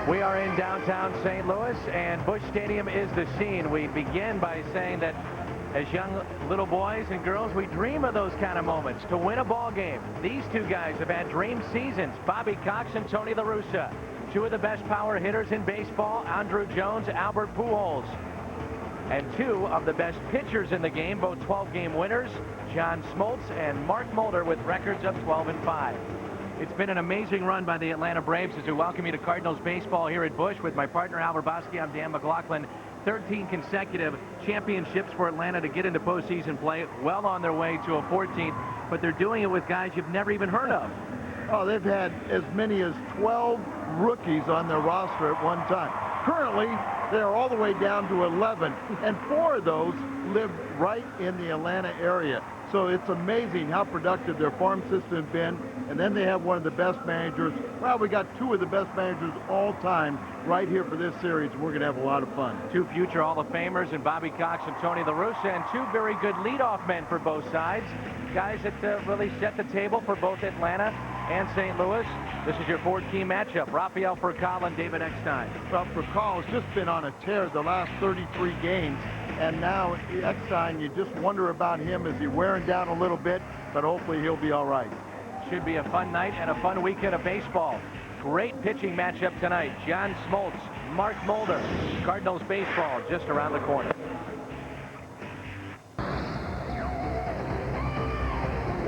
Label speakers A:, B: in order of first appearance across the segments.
A: We are in downtown St. Louis, and Busch Stadium is the scene. We begin by saying that as young little boys and girls, we dream of those kind of moments to win a ball game. These two guys have had dream seasons. Bobby Cox and Tony La Russa. Two of the best power hitters in baseball, Andruw Jones, Albert Pujols. And two of the best pitchers in the game, both 12-game winners, John Smoltz and Mark Mulder, with records of 12-5. It's been an amazing run by the Atlanta Braves as we welcome you to Cardinals baseball here at Busch with my partner Al Hrabosky. I'm Dan McLaughlin. 13 consecutive championships for Atlanta to get into postseason play, well on their way to a 14th, but they're doing it with guys you've never even heard of.
B: Oh, they've had as many as 12 rookies on their roster at one time. Currently, they're all the way down to 11, and 4 of those live right in the Atlanta area. So it's amazing how productive their farm system has been, and then they have one of the best managers. Well, we got 2 of the best managers all time right here for this series, and we're going to have a lot of fun. 2 future Hall of Famers in Bobby Cox and Tony La Russa, and 2 very good leadoff men for both sides. Guys that really set the table for both Atlanta and St. Louis. This is your 4th key matchup. Rafael Furcal and David Eckstein. Well, Furcal has just been on a tear the last 33 games. And now Eckstein, you just wonder about him. Is he wearing down a little bit? But hopefully he'll be all right. Should be a fun night and a fun weekend of baseball. Great pitching matchup tonight. John Smoltz, Mark Mulder. Cardinals baseball just around the corner.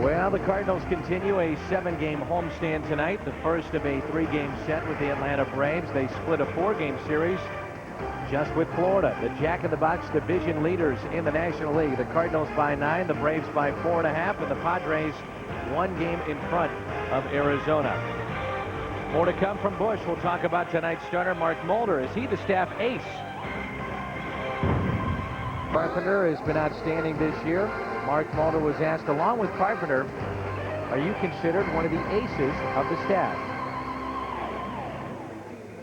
B: Well, the Cardinals continue a 7-game homestand tonight, the first of a 3-game set with the Atlanta Braves. They split a 4-game series just with Florida. The Jack-in-the-Box division leaders in the National League. The Cardinals by 9, the Braves by 4.5, and the Padres 1 game in front of Arizona. More to come from Busch. We'll talk about tonight's starter, Mark Mulder. Is he the staff ace? Carpenter has been outstanding this year. Mark Mulder was asked, along with Carpenter, are you considered one of the aces of the staff?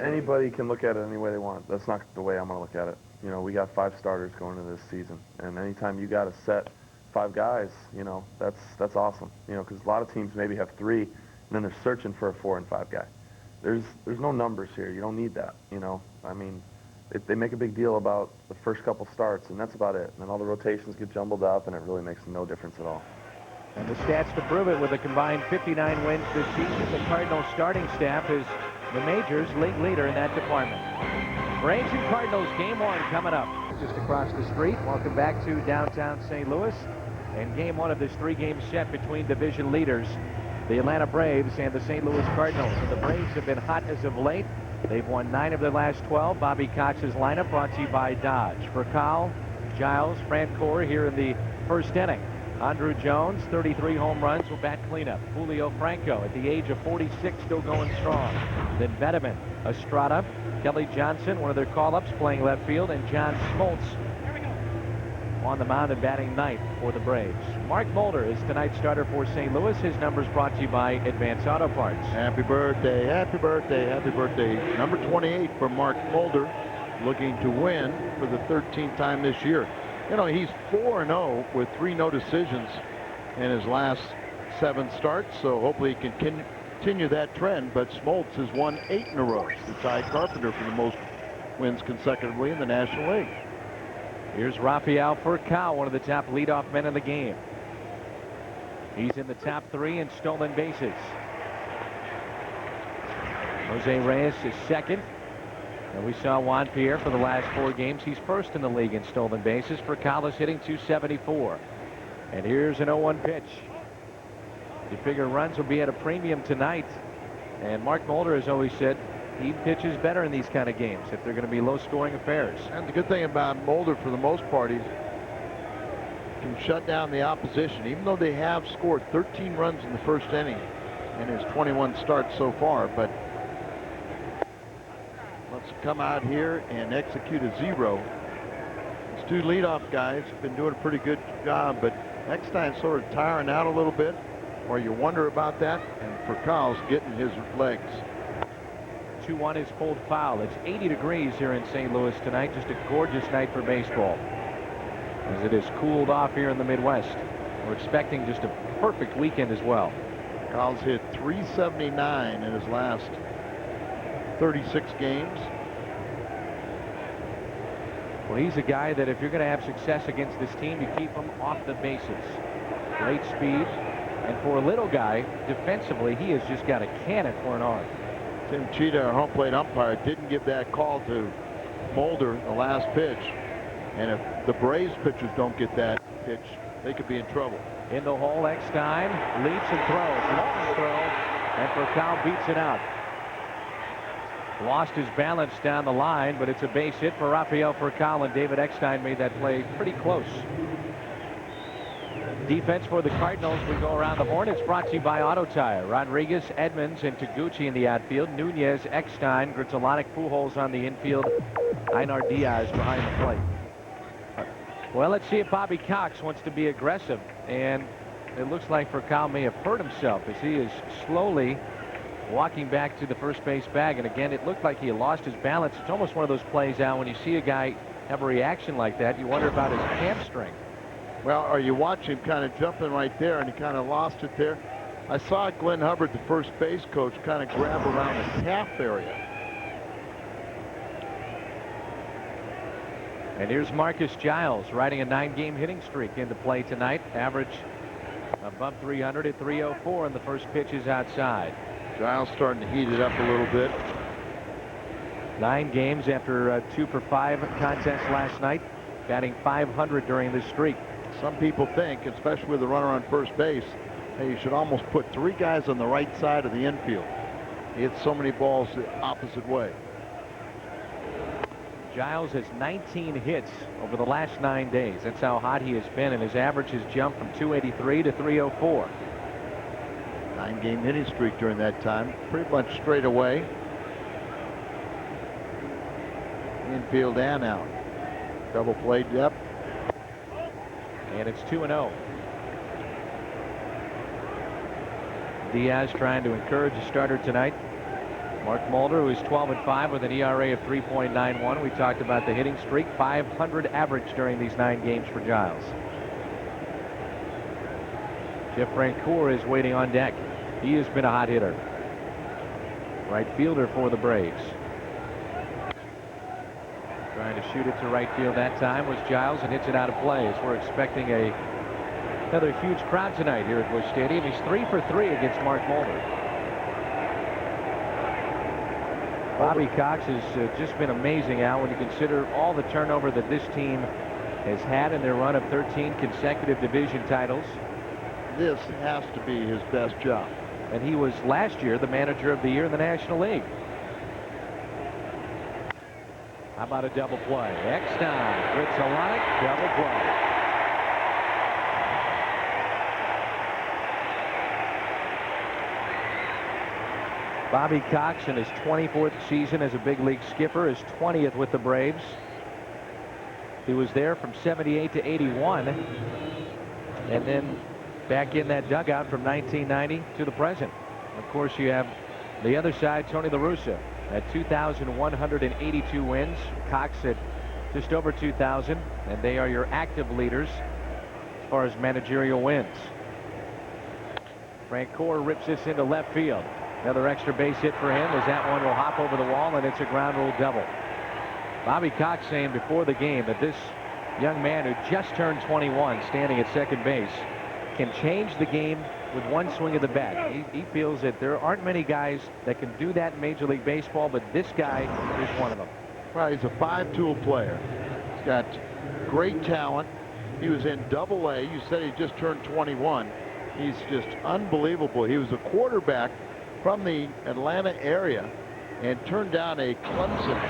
C: Anybody can look at it any way they want. That's not the way I'm going to look at it. You know, we got 5 starters going into this season, and anytime you got to set 5 guys, you know, that's awesome. You know, because a lot of teams maybe have 3, and then they're searching for a 4 and 5 guy. There's no numbers here. You don't need that. You know, I mean, they make a big deal about the first couple starts, and that's about it. And then all the rotations get jumbled up, and it really makes no difference at all.
A: And the stats to prove it, with a combined 59 wins this season, the Cardinals starting staff is the majors league leader in that department. Braves and Cardinals, game 1 coming up. Just across the street. Welcome back to downtown St. Louis. And game 1 of this 3-game set between division leaders, the Atlanta Braves and the St. Louis Cardinals. And the Braves have been hot as of late. They've won 9 of their last 12. Bobby Cox's lineup brought to you by Dodge. Furcal, Giles, Francoeur here in the first inning. Andruw Jones, 33 home runs, will bat cleanup. Julio Franco, at the age of 46, still going strong. Then Veteman, Estrada, Kelly Johnson, one of their call-ups, playing left field, and John Smoltz on the mound and batting 9th for the Braves. Mark Mulder is tonight's starter for St. Louis. His numbers brought to you by Advance Auto Parts. Happy birthday, happy birthday, happy birthday. Number 28 for Mark Mulder, looking to win for the 13th time this year. You know, he's 4-0 with 3 no decisions in his last 7 starts, so hopefully he can continue that trend. But Smoltz has won 8 in a row to tie Carpenter for the most wins consecutively in the National League. Here's Rafael Furcal, one of the top leadoff men in the game. He's in the top 3 in stolen bases. Jose Reyes is second. And we saw Juan Pierre for the last 4 games. He's first in the league in stolen bases. Furcal is hitting .274. And here's an 0-1 pitch. You figure runs will be at a premium tonight. And Mark Mulder has always said he pitches better in these kind of games if they're going to be low-scoring affairs. And the good thing about Mulder, for the most part, he can shut down the opposition. Even though they have scored 13 runs in the first inning in his 21 starts so far. But let's come out here and execute a 0. These 2 leadoff guys have been doing a pretty good job, but Eckstein's sort of tiring out a little bit, or you wonder about that, and Furcal's getting his legs. 2-1 is pulled foul. It's 80 degrees here in St. Louis tonight. Just a gorgeous night for baseball, as it has cooled off here in the Midwest. We're expecting just a perfect weekend as well. Furcal's hit .379 in his last
B: 36 games.
A: Well, he's a guy that if you're going to have success against this team, you keep him off the bases. Great speed. And for a little guy, defensively, he has just got a cannon for an arm.
B: Tim Cheetah, our home plate umpire, didn't give that call to Mulder the last pitch. And if the Braves pitchers don't get that pitch, they could be in trouble.
A: In the hole, Eckstein leaps and throws. Long throw. And Furcal beats it out. Lost his balance down the line, but it's a base hit for Rafael Furcal, and David Eckstein made that play pretty close. Defense for the Cardinals. We go around the horn. It's brought to you by Auto Tire. Rodriguez, Edmonds, and Taguchi in the outfield. Nunez, Eckstein, Grzelcyk, Pujols on the infield. Einar Diaz behind the plate. Well, let's see if Bobby Cox wants to be aggressive. And it looks like Furcal may have hurt himself as he is slowly walking back to the first base bag. And again, it looked like he had lost his balance. It's almost one of those plays out when you see a guy have a reaction like that, you wonder about his hamstring.
B: Well, or you watch him kind of jumping right there, and he kind of lost it there. I saw Glenn Hubbard, the first base coach, kind of grab around the calf area.
A: And here's Marcus Giles riding a 9-game hitting streak into play tonight. Average above 300 at 304, and the first pitch is outside.
B: Giles starting to heat it up a little bit.
A: 9 games after 2 for 5 contest last night, batting .500 during this streak.
B: Some people think, especially with the runner on first base, hey, you should almost put 3 guys on the right side of the infield. He hits so many balls the opposite way.
A: Giles has 19 hits over the last 9 days. That's how hot he has been, and his average has jumped from 283 to 304.
B: 9-game hitting streak during that time. Pretty much straight away. Infield and out. Double play depth.
A: And it's 2-0. Diaz trying to encourage a starter tonight. Mark Mulder, who is 12-5 with an ERA of 3.91. We talked about the hitting streak. .500 average during these 9 games for Giles. Jeff Francoeur is waiting on deck. He has been a hot hitter. Right fielder for the Braves. Trying to shoot it to right field that time was Giles, and hits it out of play as we're expecting another huge crowd tonight here at Busch Stadium. He's 3 for 3 against Mark Mulder. Bobby Cox has just been amazing, Al, when you consider all the turnover that this team has had in their run of 13 consecutive division titles.
B: This has to be his best job.
A: And he was last year the manager of the year in the National League. How about a double play? Eckstein, Grzelcyk, double play. Bobby Cox in his 24th season as a big league skipper, his 20th with the Braves. He was there from 78 to 81, and then back in that dugout from 1990 to the present. Of course, you have the other side, Tony La Russa, at 2,182 wins. Cox at just over 2,000, and they are your active leaders as far as managerial wins. Francoeur rips this into left field. Another extra base hit for him as that one will hop over the wall, and it's a ground rule double. Bobby Cox saying before the game that this young man who just turned 21, standing at second base, can change the game with one swing of the bat. He feels that there aren't many guys that can do that in Major League Baseball, but this guy is one of them.
B: Well, he's a 5-tool player. He's got great talent. He was in Double-A. You said he just turned 21. He's just unbelievable. He was a quarterback from the Atlanta area and turned down a Clemson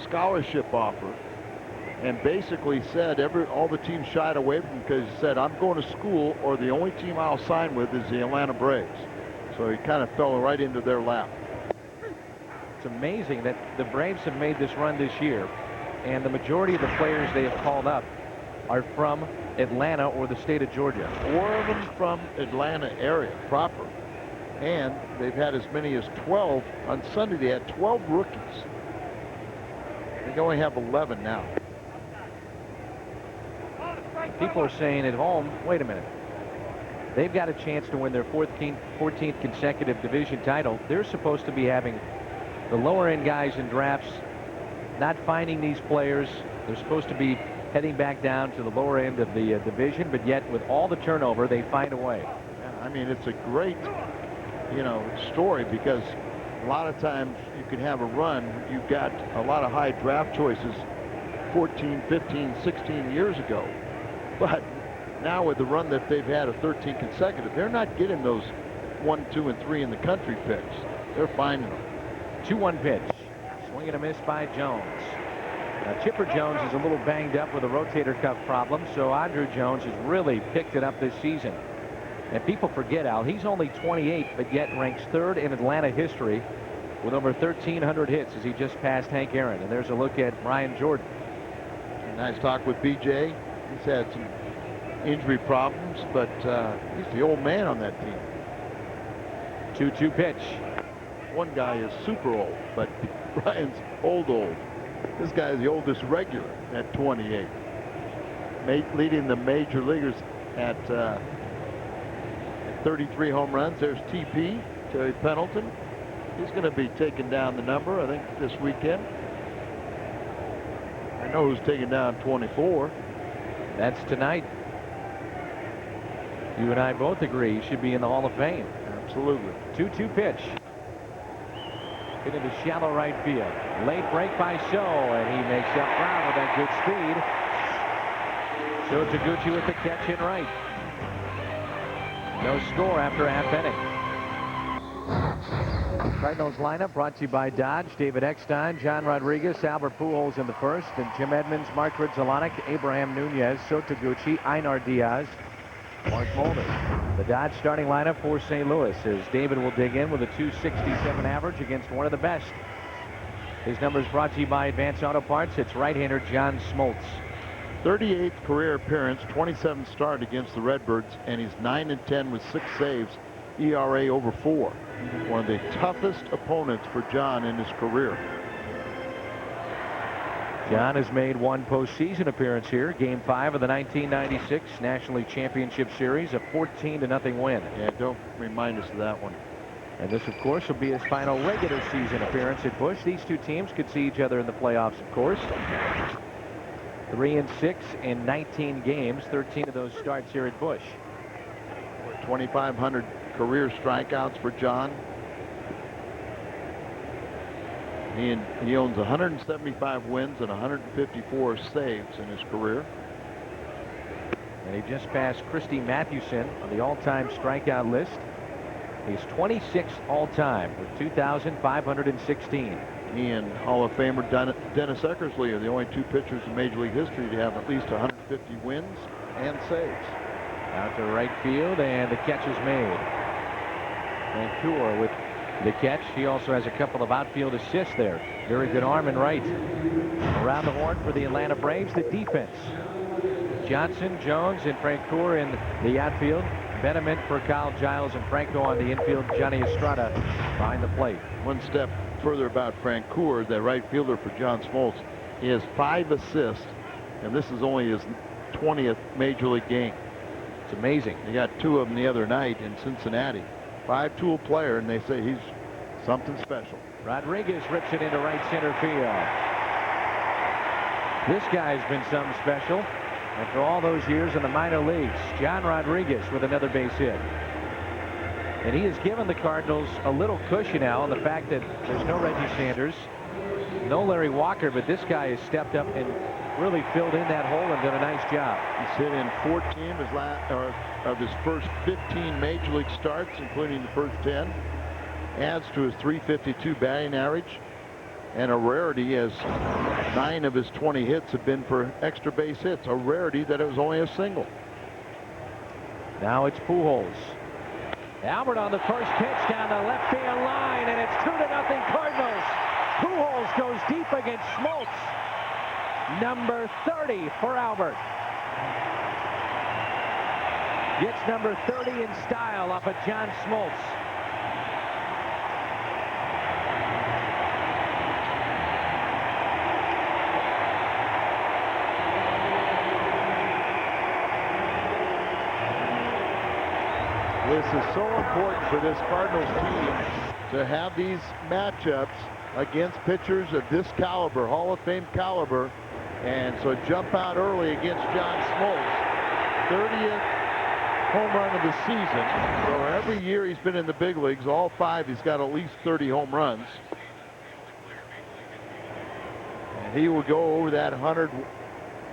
B: scholarship offer, and basically said all the teams shied away from him because he said, I'm going to school, or the only team I'll sign with is the Atlanta Braves. So he kind of fell right into their lap.
A: It's amazing that the Braves have made this run this year, and the majority of the players they have called up are from Atlanta or the state of Georgia.
B: 4 of them from Atlanta area proper. And they've had as many as 12. On Sunday, they had 12 rookies. They only have 11 now.
A: People are saying at home, wait a minute. They've got a chance to win their 14th consecutive division title. They're supposed to be having the lower end guys in drafts not finding these players. They're supposed to be heading back down to the lower end of the division, but yet with all the turnover, they find a way.
B: Yeah, I mean, it's a great, story, because a lot of times you can have a run. You've got a lot of high draft choices 14, 15, 16 years ago. But now with the run that they've had of 13 consecutive, they're not getting those 1, 2, and 3 in the country picks. They're finding them.
A: 2-1 pitch. Swing and a miss by Jones. Now, Chipper Jones is a little banged up with a rotator cuff problem, so Andruw Jones has really picked it up this season. And people forget, Al, he's only 28, but yet ranks 3rd in Atlanta history with over 1,300 hits as he just passed Hank Aaron. And there's a look at Brian Jordan.
B: Nice talk with BJ. He's had some injury problems, but he's the old man on that team.
A: 2-2 pitch.
B: One guy is super old, but Brian's old. This guy is the oldest regular at 28. Leading the major leaguers at 33 home runs. There's TP, Terry Pendleton. He's going to be taking down the number, I think, this weekend. I know who's taking down 24.
A: That's tonight. You and I both agree he should be in the Hall of Fame.
B: Absolutely.
A: 2-2 pitch. Hit into shallow right field. Late break by So, and he makes up ground with that good speed. So Taguchi with the catch in right. No score after half inning. Cardinals lineup brought to you by Dodge. David Eckstein, John Rodriguez, Albert Pujols in the first, and Jim Edmonds, Mark Grudzielanek, Abraham Nunez, So Taguchi, Einar Diaz, Mark Mulder. The Dodge starting lineup for St. Louis as David will dig in with a .267 average against one of the best. His numbers brought to you by Advance Auto Parts. It's right-hander John Smoltz.
B: 38th career appearance, 27 start against the Redbirds, and he's 9-10 with 6 saves, ERA over 4. One of the toughest opponents for John in his career.
A: John has made one postseason appearance here, Game 5 of the 1996 National League Championship Series, a 14-0 win.
B: Yeah, don't remind us of that one.
A: And this, of course, will be his final regular season appearance at Busch. These two teams could see each other in the playoffs, of course. 3-6 in 19 games, 13 of those starts here at Busch.
B: 2,500 career strikeouts for John. He owns 175 wins and 154 saves in his career.
A: And he just passed Christy Mathewson on the all-time strikeout list. He's 26th all-time with 2,516.
B: He and Hall of Famer Dennis Eckersley are the only 2 pitchers in Major League history to have at least 150 wins and saves.
A: Out to right field, and the catch is made. Vancouver with the catch. He also has a couple of outfield assists there. Very good arm and right. Around the horn for the Atlanta Braves, the defense. Johnson, Jones, and Francoeur in the outfield. Benjamin for Kyle Giles, and Franco on the infield. Johnny Estrada behind the plate.
B: One step further about Francoeur, the right fielder for John Smoltz. He has 5 assists, and this is only his 20th Major League game.
A: It's amazing.
B: He got 2 of them the other night in Cincinnati. 5-tool player, and they say he's something special.
A: Rodriguez rips it into right center field. This guy's been something special. After all those years in the minor leagues, John Rodriguez with another base hit. And he has given the Cardinals a little cushion now on the fact that there's no Reggie Sanders, no Larry Walker, but this guy has stepped up and really filled in that hole and done a nice job.
B: He's hit in 14 of his first 15 Major League starts, including the first 10. Adds to his .352 batting average. And a rarity, as 9 of his 20 hits have been for extra base hits. A rarity that it was only a single.
A: Now it's Pujols. Albert on the first pitch down the left field line, and it's 2-0 Cardinals. Pujols goes deep against Smoltz. Number 30 for Albert. Gets number 30 in style off of John Smoltz.
B: This is so important for this Cardinals team to have these matchups against pitchers of this caliber, Hall of Fame caliber. And so jump out early against John Smoltz. 30th home run of the season. So every year he's been in the big leagues, all 5, he's got at least 30 home runs. And he will go over that 100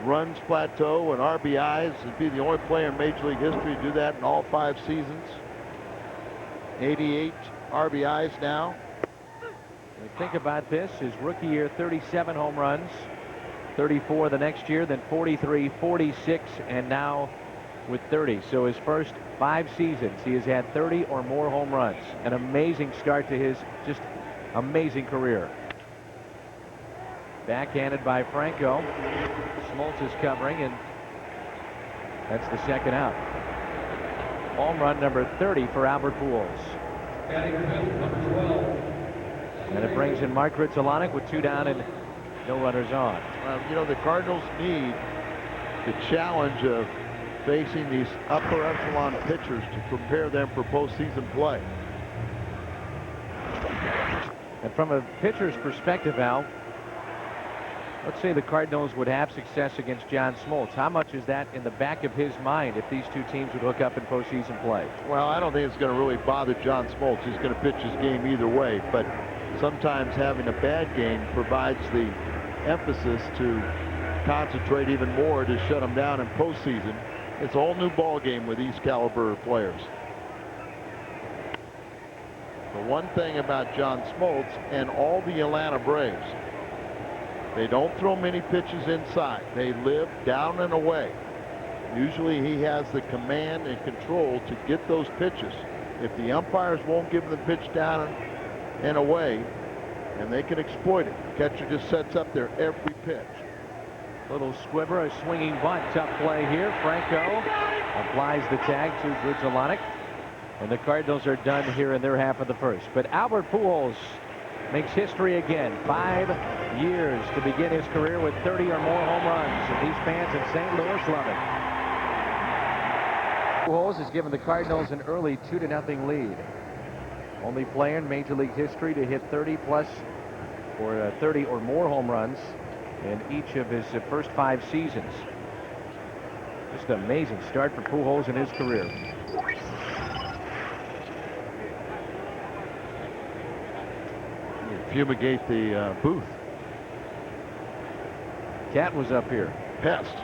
B: runs plateau and RBIs and be the only player in Major League history to do that in all 5 seasons. 88 RBIs now.
A: And think about this, his rookie year, 37 home runs, 34 the next year, then 43, 46, and now with 30. So his first 5 seasons, he has had 30 or more home runs. An amazing start to his just amazing career. Backhanded by Franco. Smoltz is covering, and that's the second out. Home run number 30 for Albert Pujols. And it brings in Mark Grudzielanek with 2 down and no runners on.
B: You know, the Cardinals need the challenge of facing these upper echelon pitchers to prepare them for postseason play.
A: And from a pitcher's perspective, Al, let's say the Cardinals would have success against John Smoltz. How much is that in the back of his mind if these 2 teams would hook up in postseason play?
B: Well, I don't think it's going to really bother John Smoltz. He's going to pitch his game either way, but sometimes having a bad game provides the emphasis to concentrate even more to shut him down in postseason. It's a whole new ball game with these caliber of players. The one thing about John Smoltz and all the Atlanta Braves, they don't throw many pitches inside. They live down and away. Usually he has the command and control to get those pitches. If the umpires won't give the pitch down and away, and they can exploit it. Catcher just sets up there every pitch.
A: Little squiver, a swinging bunt. Tough play here. Franco applies the tag to Grudzielanek. And the Cardinals are done here in their half of the first. But Albert Pujols makes history again. 5 years to begin his career with 30 or more home runs. And these fans in St. Louis love it. Pujols has given the Cardinals an early 2-0 lead. Only player in Major League history to hit 30 plus or 30 or more home runs in each of his first 5 seasons. Just an amazing start for Pujols in his career.
B: Fumigate the booth.
A: Cat was up here.
B: Pest.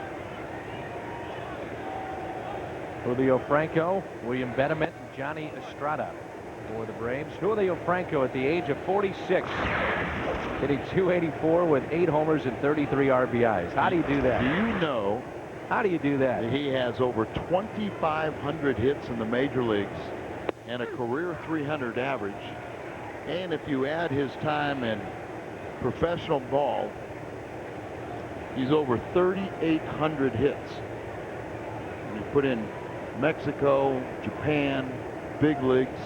A: Julio Franco, William Benjamin, and Johnny Estrada for the Braves. Julio Franco at the age of 46, hitting .284 with 8 homers and 33 RBIs. How do you do that?
B: Do you know?
A: How do you do that?
B: He has over 2,500 hits in the major leagues and a career 300 average. And if you add his time in professional ball, he's over 3,800 hits. And you put in Mexico, Japan, big leagues,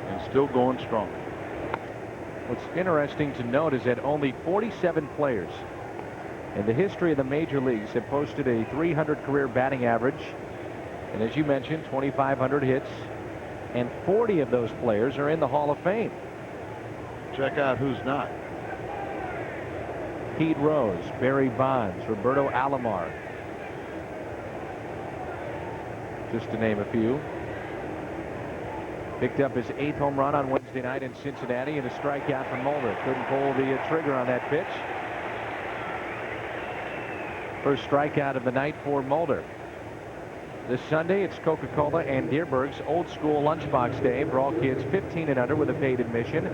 B: and still going strong.
A: What's interesting to note is that only 47 players in the history of the major leagues have posted a 300 career batting average. And as you mentioned, 2,500 hits. And 40 of those players are in the Hall of Fame.
B: Check out who's not.
A: Pete Rose, Barry Bonds, Roberto Alomar, just to name a few. Picked up his 8th home run on Wednesday night in Cincinnati and a strikeout from Mulder. Couldn't pull the trigger on that pitch. First strikeout of the night for Mulder. This Sunday, it's Coca-Cola and Deerberg's Old School Lunchbox Day for all kids 15 and under with a paid admission.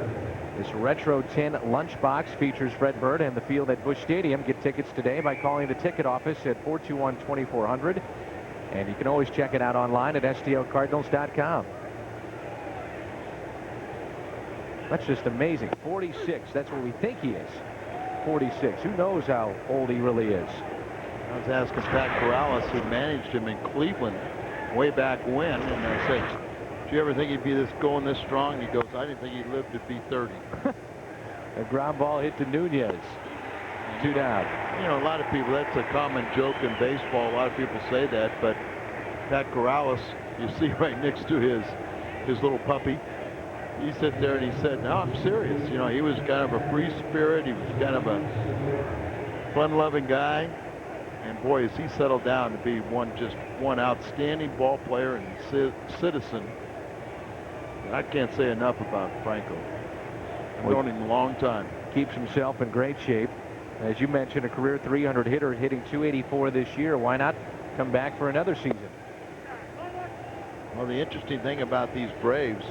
A: This Retro 10 Lunchbox features Fred Bird and the field at Busch Stadium. Get tickets today by calling the ticket office at 421-2400. And you can always check it out online at stlcardinals.com. That's just amazing. 46. That's what we think he is. 46. Who knows how old he really is?
B: I was asking Pat Corrales, who managed him in Cleveland way back when, and I said, "Did you ever think he'd be going this strong?" He goes, "I didn't think he'd live to be 30."
A: A ground ball hit to Nunez. 2 down.
B: You know, a lot of people, that's a common joke in baseball. A lot of people say that, but Pat Corrales, you see right next to his little puppy, he sat there and he said, "No, I'm serious." You know, he was kind of a free spirit. He was kind of a fun-loving guy. And boy, has he settled down to be just one outstanding ball player and citizen. I can't say enough about Franco. I've known him a long time.
A: Keeps himself in great shape. As you mentioned, a career 300 hitter, hitting 284 this year. Why not come back for another season?
B: Well, the interesting thing about these Braves,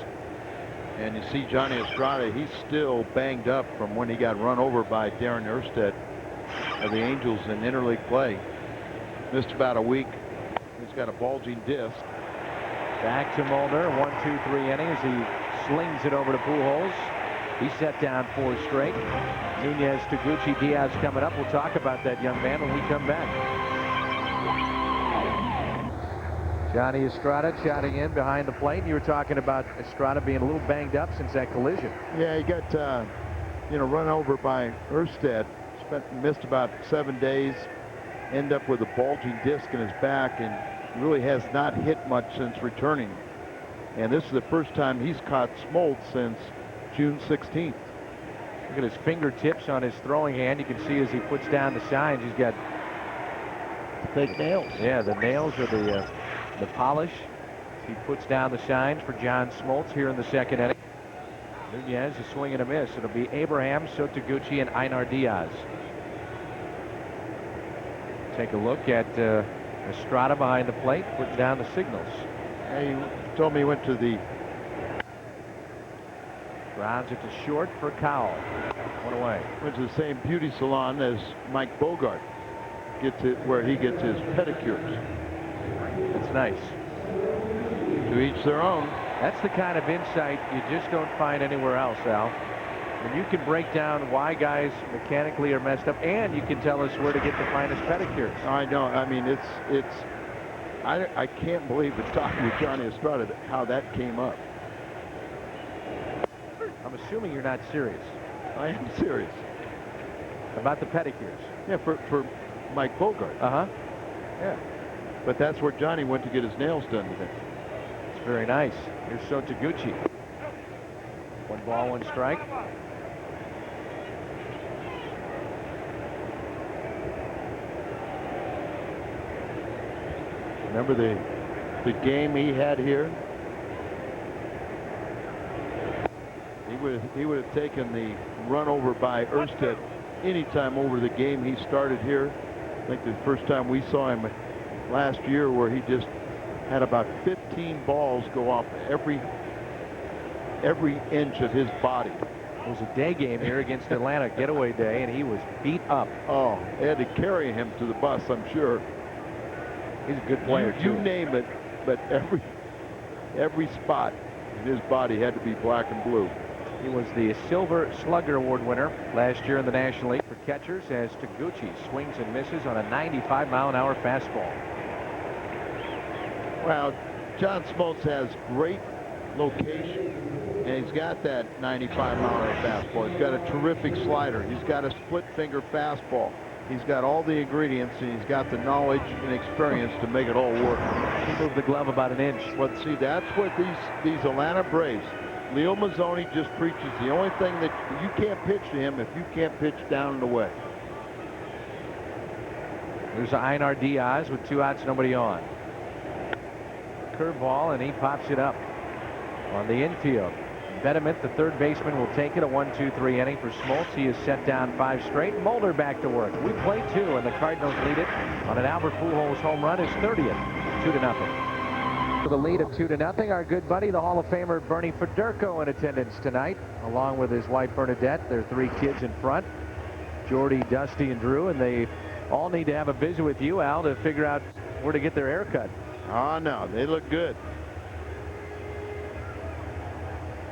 B: and you see Johnny Estrada, he's still banged up from when he got run over by Darren Erstedt of the Angels in interleague play. Missed about a week. He's got a bulging disc.
A: Back to Mulder. 1, 2, 3 innings. He slings it over to Pujols. He set down 4 straight. Nunez, Taguchi, Diaz coming up. We'll talk about that young man when we come back. Johnny Estrada chatting in behind the plate. You were talking about Estrada being a little banged up since that collision.
B: Yeah, he got run over by Erstedt. Missed about 7 days. End up with a bulging disc in his back and really has not hit much since returning. And this is the first time he's caught Smoltz since June 16th.
A: Look at his fingertips on his throwing hand. You can see as he puts down the signs, he's got
B: fake nails.
A: Yeah, the nails or the polish. He puts down the signs for John Smoltz here in the second inning. Nunez a swing and a miss. It'll be Abraham, Sotoguchi, and Einar Diaz. Take a look at Estrada behind the plate, putting down the signals.
B: He told me he went to the
A: grounds it to short for Cowell. One away.
B: Went to the same beauty salon as Mike Bogart. Gets it where he gets his pedicures.
A: That's nice.
B: To each their own.
A: That's the kind of insight you just don't find anywhere else, Al. And you can break down why guys mechanically are messed up, and you can tell us where to get the finest pedicures.
B: I know. I mean, I can't believe that talking with Johnny Estrada how that came up.
A: I'm assuming you're not serious.
B: I am serious.
A: About the pedicures?
B: Yeah, for Mike Bogart.
A: Uh-huh. Yeah.
B: But that's where Johnny went to get his nails done today.
A: It's very nice. Here's Sotoguchi. 1 ball, 1 strike.
B: Remember the game he had here? He would have taken the run over by Erstedt anytime over the game he started here. I think the first time we saw him last year, where he just had about 15 balls go off every inch of his body.
A: It was a day game here against Atlanta, getaway day, and he was beat up.
B: Oh, they had to carry him to the bus, I'm sure.
A: He's a good player,
B: you name it, but every spot in his body had to be black and blue.
A: He was the Silver Slugger Award winner last year in the National League for catchers, as Taguchi swings and misses on a 95-mile-an-hour fastball.
B: Well, John Smoltz has great location, and he's got that 95-mile-an-hour fastball. He's got a terrific slider. He's got a split-finger fastball. He's got all the ingredients, and he's got the knowledge and experience to make it all work.
A: He moved the glove about an inch.
B: But see, that's what these Atlanta Braves, Leo Mazzoni just preaches. The only thing that you can't pitch to him if you can't pitch down and away.
A: There's Einar Diaz with 2 outs, nobody on. Curveball, and he pops it up on the infield. Betterment, the third baseman, will take it. A 1-2-3 inning for Smoltz. He has set down 5 straight. Mulder back to work. We play 2, and the Cardinals lead it on an Albert Pujols home run. His 30th, 2-0. For the lead of 2-0, our good buddy, the Hall of Famer Bernie Federko, in attendance tonight, along with his wife Bernadette. Their 3 kids in front, Jordy, Dusty, and Drew, and they all need to have a visit with you, Al, to figure out where to get their hair cut.
B: Oh, no, they look good.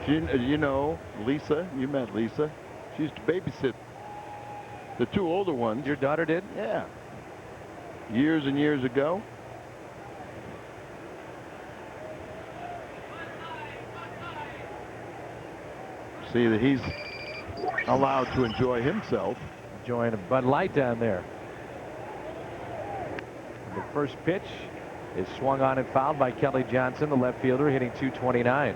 B: You know, Lisa, you met Lisa. She used to babysit the 2 older ones.
A: Your daughter did?
B: Yeah. Years and years ago. See that he's allowed to enjoy himself.
A: Enjoying a Bud Light down there. The first pitch is swung on and fouled by Kelly Johnson, the left fielder, hitting .229.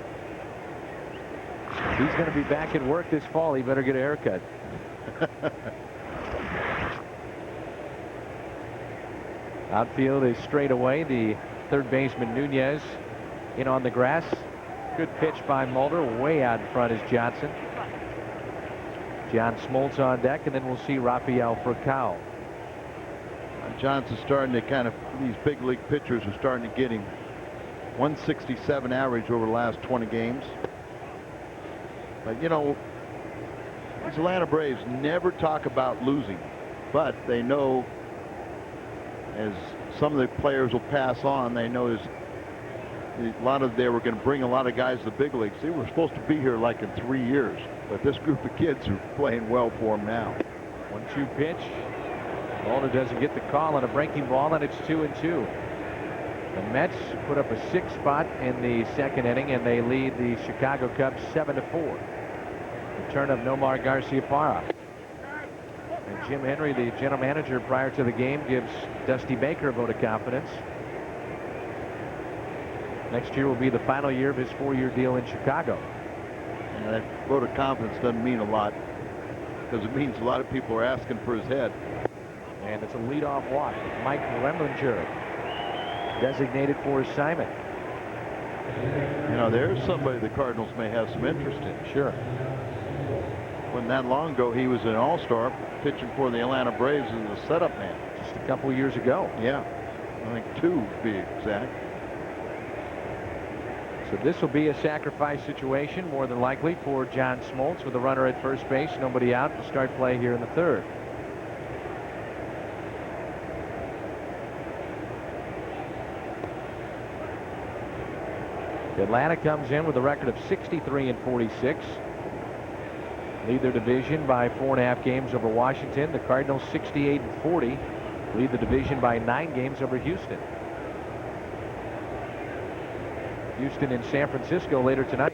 A: He's going to be back at work this fall. He better get a haircut. Outfield is straight away. The third baseman Nunez in on the grass. Good pitch by Mulder. Way out in front is Johnson. John Smoltz on deck, and then we'll see Rafael Furcal.
B: Johnson's starting to these big league pitchers are starting to get him. 167 average over the last 20 games. But you know, these Atlanta Braves never talk about losing, but they know, as some of the players will pass on, they know they were going to bring a lot of guys to the big leagues. They were supposed to be here like in 3 years, but this group of kids are playing well for them now.
A: 1-2 pitch. Mulder doesn't get the call on a breaking ball, and it's 2-2. The Mets put up a 6 spot in the second inning, and they lead the Chicago Cubs 7-4. Return of Nomar Garciaparra. And Jim Henry, the general manager, prior to the game, gives Dusty Baker a vote of confidence. Next year will be the final year of his 4-year deal in Chicago.
B: And that vote of confidence doesn't mean a lot, because it means a lot of people are asking for his head.
A: And it's a leadoff walk. Mike Remlinger designated for assignment.
B: You know, there's somebody the Cardinals may have some interest in.
A: Sure.
B: Wasn't that long ago he was an all-star pitching for the Atlanta Braves as a setup man.
A: Just a couple years ago.
B: Yeah, I think 2 to be exact.
A: So this will be a sacrifice situation, more than likely, for John Smoltz with a runner at first base, nobody out to start play here in the third. Atlanta comes in with a record of 63-46. Lead their division by 4.5 games over Washington. The Cardinals 68-40. Lead the division by 9 games over Houston. Houston and San Francisco later tonight.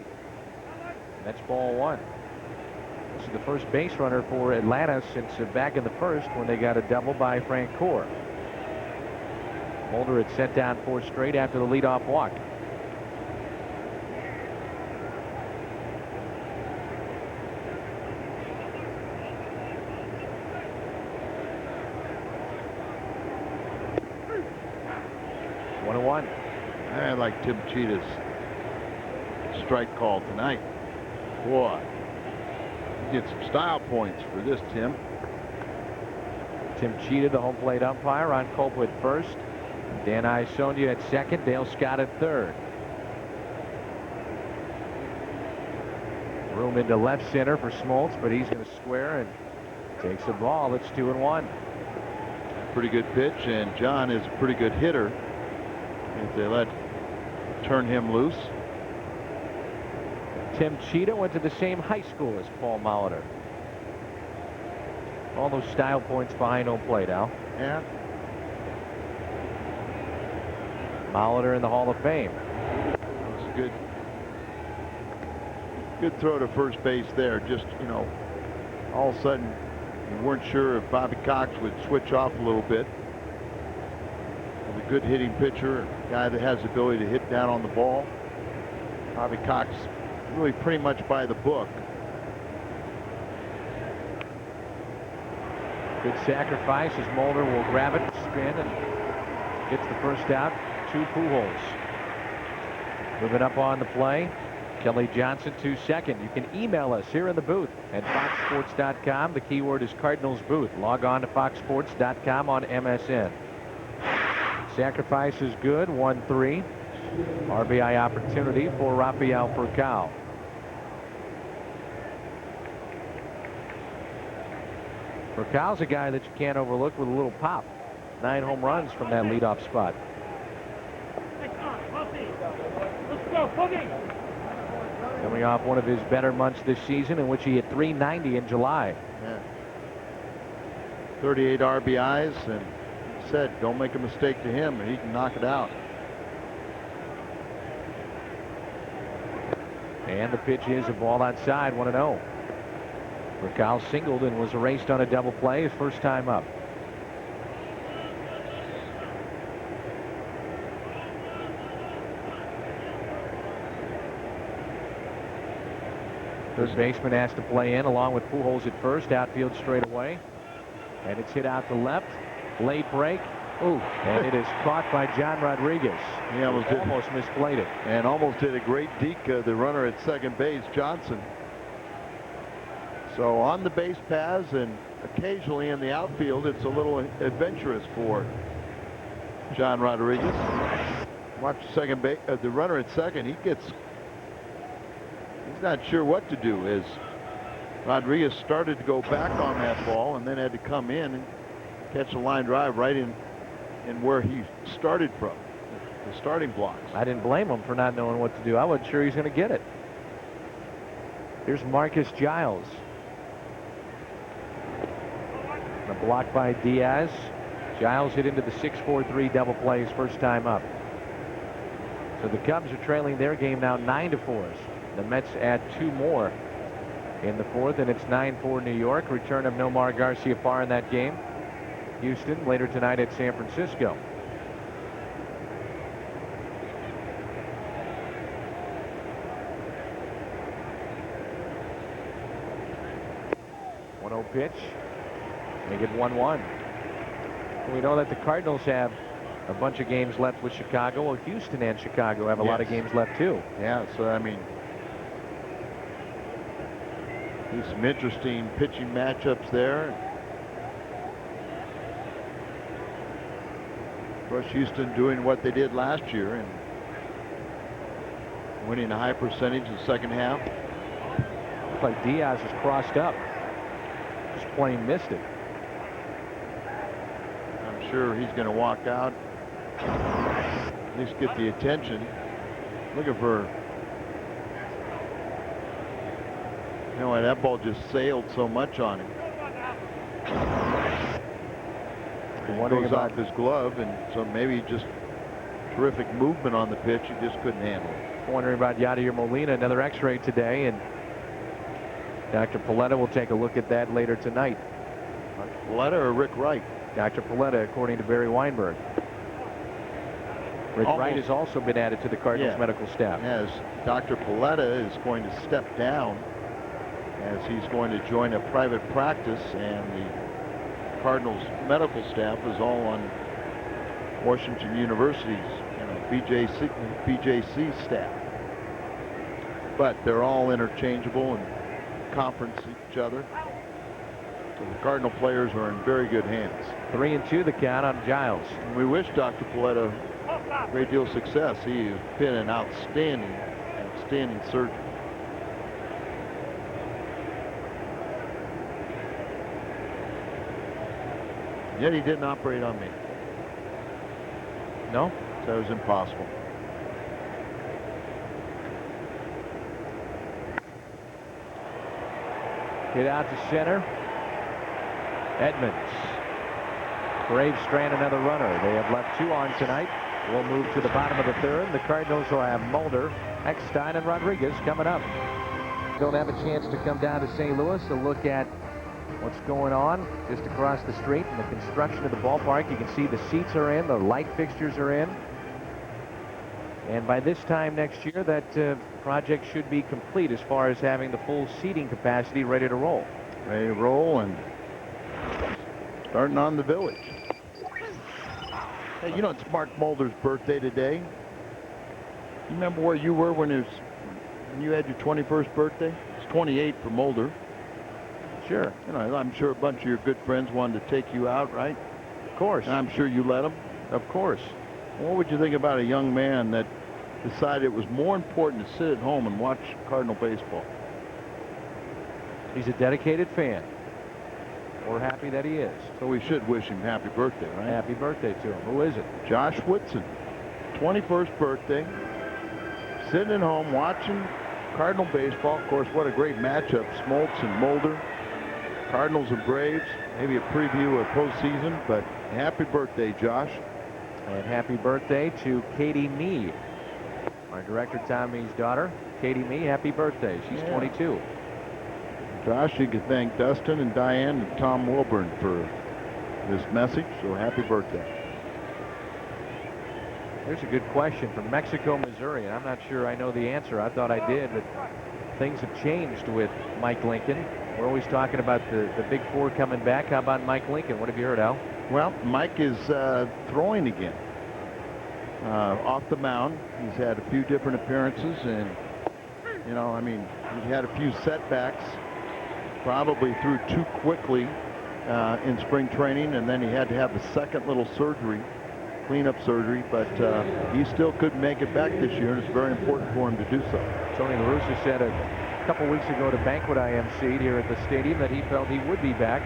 A: That's ball 1. This is the first base runner for Atlanta since back in the first, when they got a double by Frank Core. Mulder had set down 4 straight after the leadoff walk.
B: I like Tim Cheetah's strike call tonight. Boy, you get some style points for this, Tim.
A: Tim Cheetah, the home plate umpire. Ron Colquitt first. Dan Isonia at second. Dale Scott at third. Room into left center for Smoltz, but he's going to square and takes the ball. It's 2-1.
B: Pretty good pitch, and John is a pretty good hitter. If they turn him loose.
A: Tim Cheetah went to the same high school as Paul Molitor. All those style points behind home plate, Al.
B: Yeah.
A: Molitor in the Hall of Fame.
B: That's a good throw to first base there. Just, you know, all of a sudden you weren't sure if Bobby Cox would switch off a little bit. A good hitting pitcher, a guy that has the ability to hit down on the ball. Bobby Cox really pretty much by the book.
A: Good sacrifice as Mulder will grab it, spin, and gets the first out to Pujols. Moving up on the play, Kelly Johnson to second. You can email us here in the booth at foxsports.com. The keyword is Cardinals Booth. Log on to foxsports.com on MSN. Sacrifice is good, 1-3. RBI opportunity for Rafael Furcal. Furcal's a guy that you can't overlook with a little pop. 9 home runs from that leadoff spot. Coming off one of his better months this season, in which he hit .390 in July.
B: Yeah. 38 RBIs, and said don't make a mistake to him and he can knock it out.
A: And the pitch is a ball outside, 1-0. Furcal singled and was erased on a double play, his first time up. Third baseman has to play in along with Pujols at first. Outfield straight away. And it's hit out to left. Late break. Ooh, and it is caught by John Rodriguez.
B: He almost
A: misplayed it.
B: And almost hit a great deke, the runner at second base, Johnson. So on the base paths and occasionally in the outfield, it's a little adventurous for John Rodriguez. Watch second base, the runner at second. He's not sure what to do as Rodriguez started to go back on that ball and then had to come in and catch a line drive right in where he started from, the starting blocks.
A: I didn't blame him for not knowing what to do. I wasn't sure he's going to get it. Here's Marcus Giles. A block by Diaz. Giles hit into the 6-4-3 double play his first time up. So the Cubs are trailing their game now 9-4. The Mets add 2 more in the 4th, and it's 9-4 New York. Return of Nomar Garciaparra in that game. Houston later tonight at San Francisco. Pitch. Make it 1-1. We know that the Cardinals have a bunch of games left with Chicago. Well, Houston and Chicago have a lot of games left too.
B: Yeah, so I mean, there's some interesting pitching matchups there. Of course, Houston doing what they did last year and winning a high percentage in the second half.
A: Looks like Diaz is crossed up. Just plain missed it.
B: I'm sure he's going to walk out, at least get the attention. Looking for, you know, that ball just sailed so much on him. It goes off his glove, and so maybe just terrific movement on the pitch. He just couldn't handle it.
A: Wondering about Yadier Molina, another X-ray today, and Dr. Paletta will take a look at that later tonight.
B: Paletta or Rick Wright?
A: Dr. Paletta, according to Barry Weinberg. Rick Wright has also been added to the Cardinals medical staff.
B: As Dr. Paletta is going to step down, as he's going to join a private practice, and the Cardinals medical staff is all on Washington University's BJC staff. But they're all interchangeable and conference each other. So the Cardinal players are in very good hands.
A: 3-2 the count on Giles.
B: And we wish Dr. Paletta a great deal of success. He has been an outstanding surgeon. Yet he didn't operate on me.
A: No?
B: That was impossible.
A: Hit out to center. Edmonds. Braves strand another runner. They have left 2 on tonight. We'll move to the bottom of the 3rd. The Cardinals will have Mulder, Eckstein, and Rodriguez coming up. Don't have a chance to come down to St. Louis to look at what's going on just across the street in the construction of the ballpark. You can see the seats are in, the light fixtures are in. And by this time next year, that project should be complete as far as having the full seating capacity ready to roll.
B: Ready to roll and starting on the Village. Hey, you know, it's Mark Mulder's birthday today. You remember where you were when you had your 21st birthday? It's 28 for Mulder.
A: Sure.
B: You know, I'm sure a bunch of your good friends wanted to take you out, right?
A: Of course.
B: And I'm sure you let them.
A: Of course.
B: What would you think about a young man that decided it was more important to sit at home and watch Cardinal baseball?
A: He's a dedicated fan. We're happy that he is.
B: So we should wish him happy birthday, right?
A: Happy birthday to him. Who is it?
B: Josh Whitson. 21st birthday. Sitting at home watching Cardinal baseball. Of course, what a great matchup. Smoltz and Mulder. Cardinals and Braves. Maybe a preview of postseason, but happy birthday, Josh.
A: And happy birthday to Katie Mee. Our director Tom Mee's daughter. Katie Mee, happy birthday. She's 22.
B: Josh, you can thank Dustin and Diane and Tom Wilburn for this message, so happy birthday.
A: There's a good question from Mexico, Missouri, and I'm not sure I know the answer. I thought I did, but things have changed with Mike Lincoln. We're always talking about the big four coming back. How about Mike Lincoln? What have you heard, Al?
B: Well, Mike is throwing again. Off the mound, he's had a few different appearances, and you know, I mean, he had a few setbacks. Probably threw too quickly in spring training, and then he had to have a second little surgery, cleanup surgery, but he still couldn't make it back this year, and it's very important for him to do so.
A: Tony La Russa said a couple weeks ago to Banquet IMC here at the stadium that he felt he would be back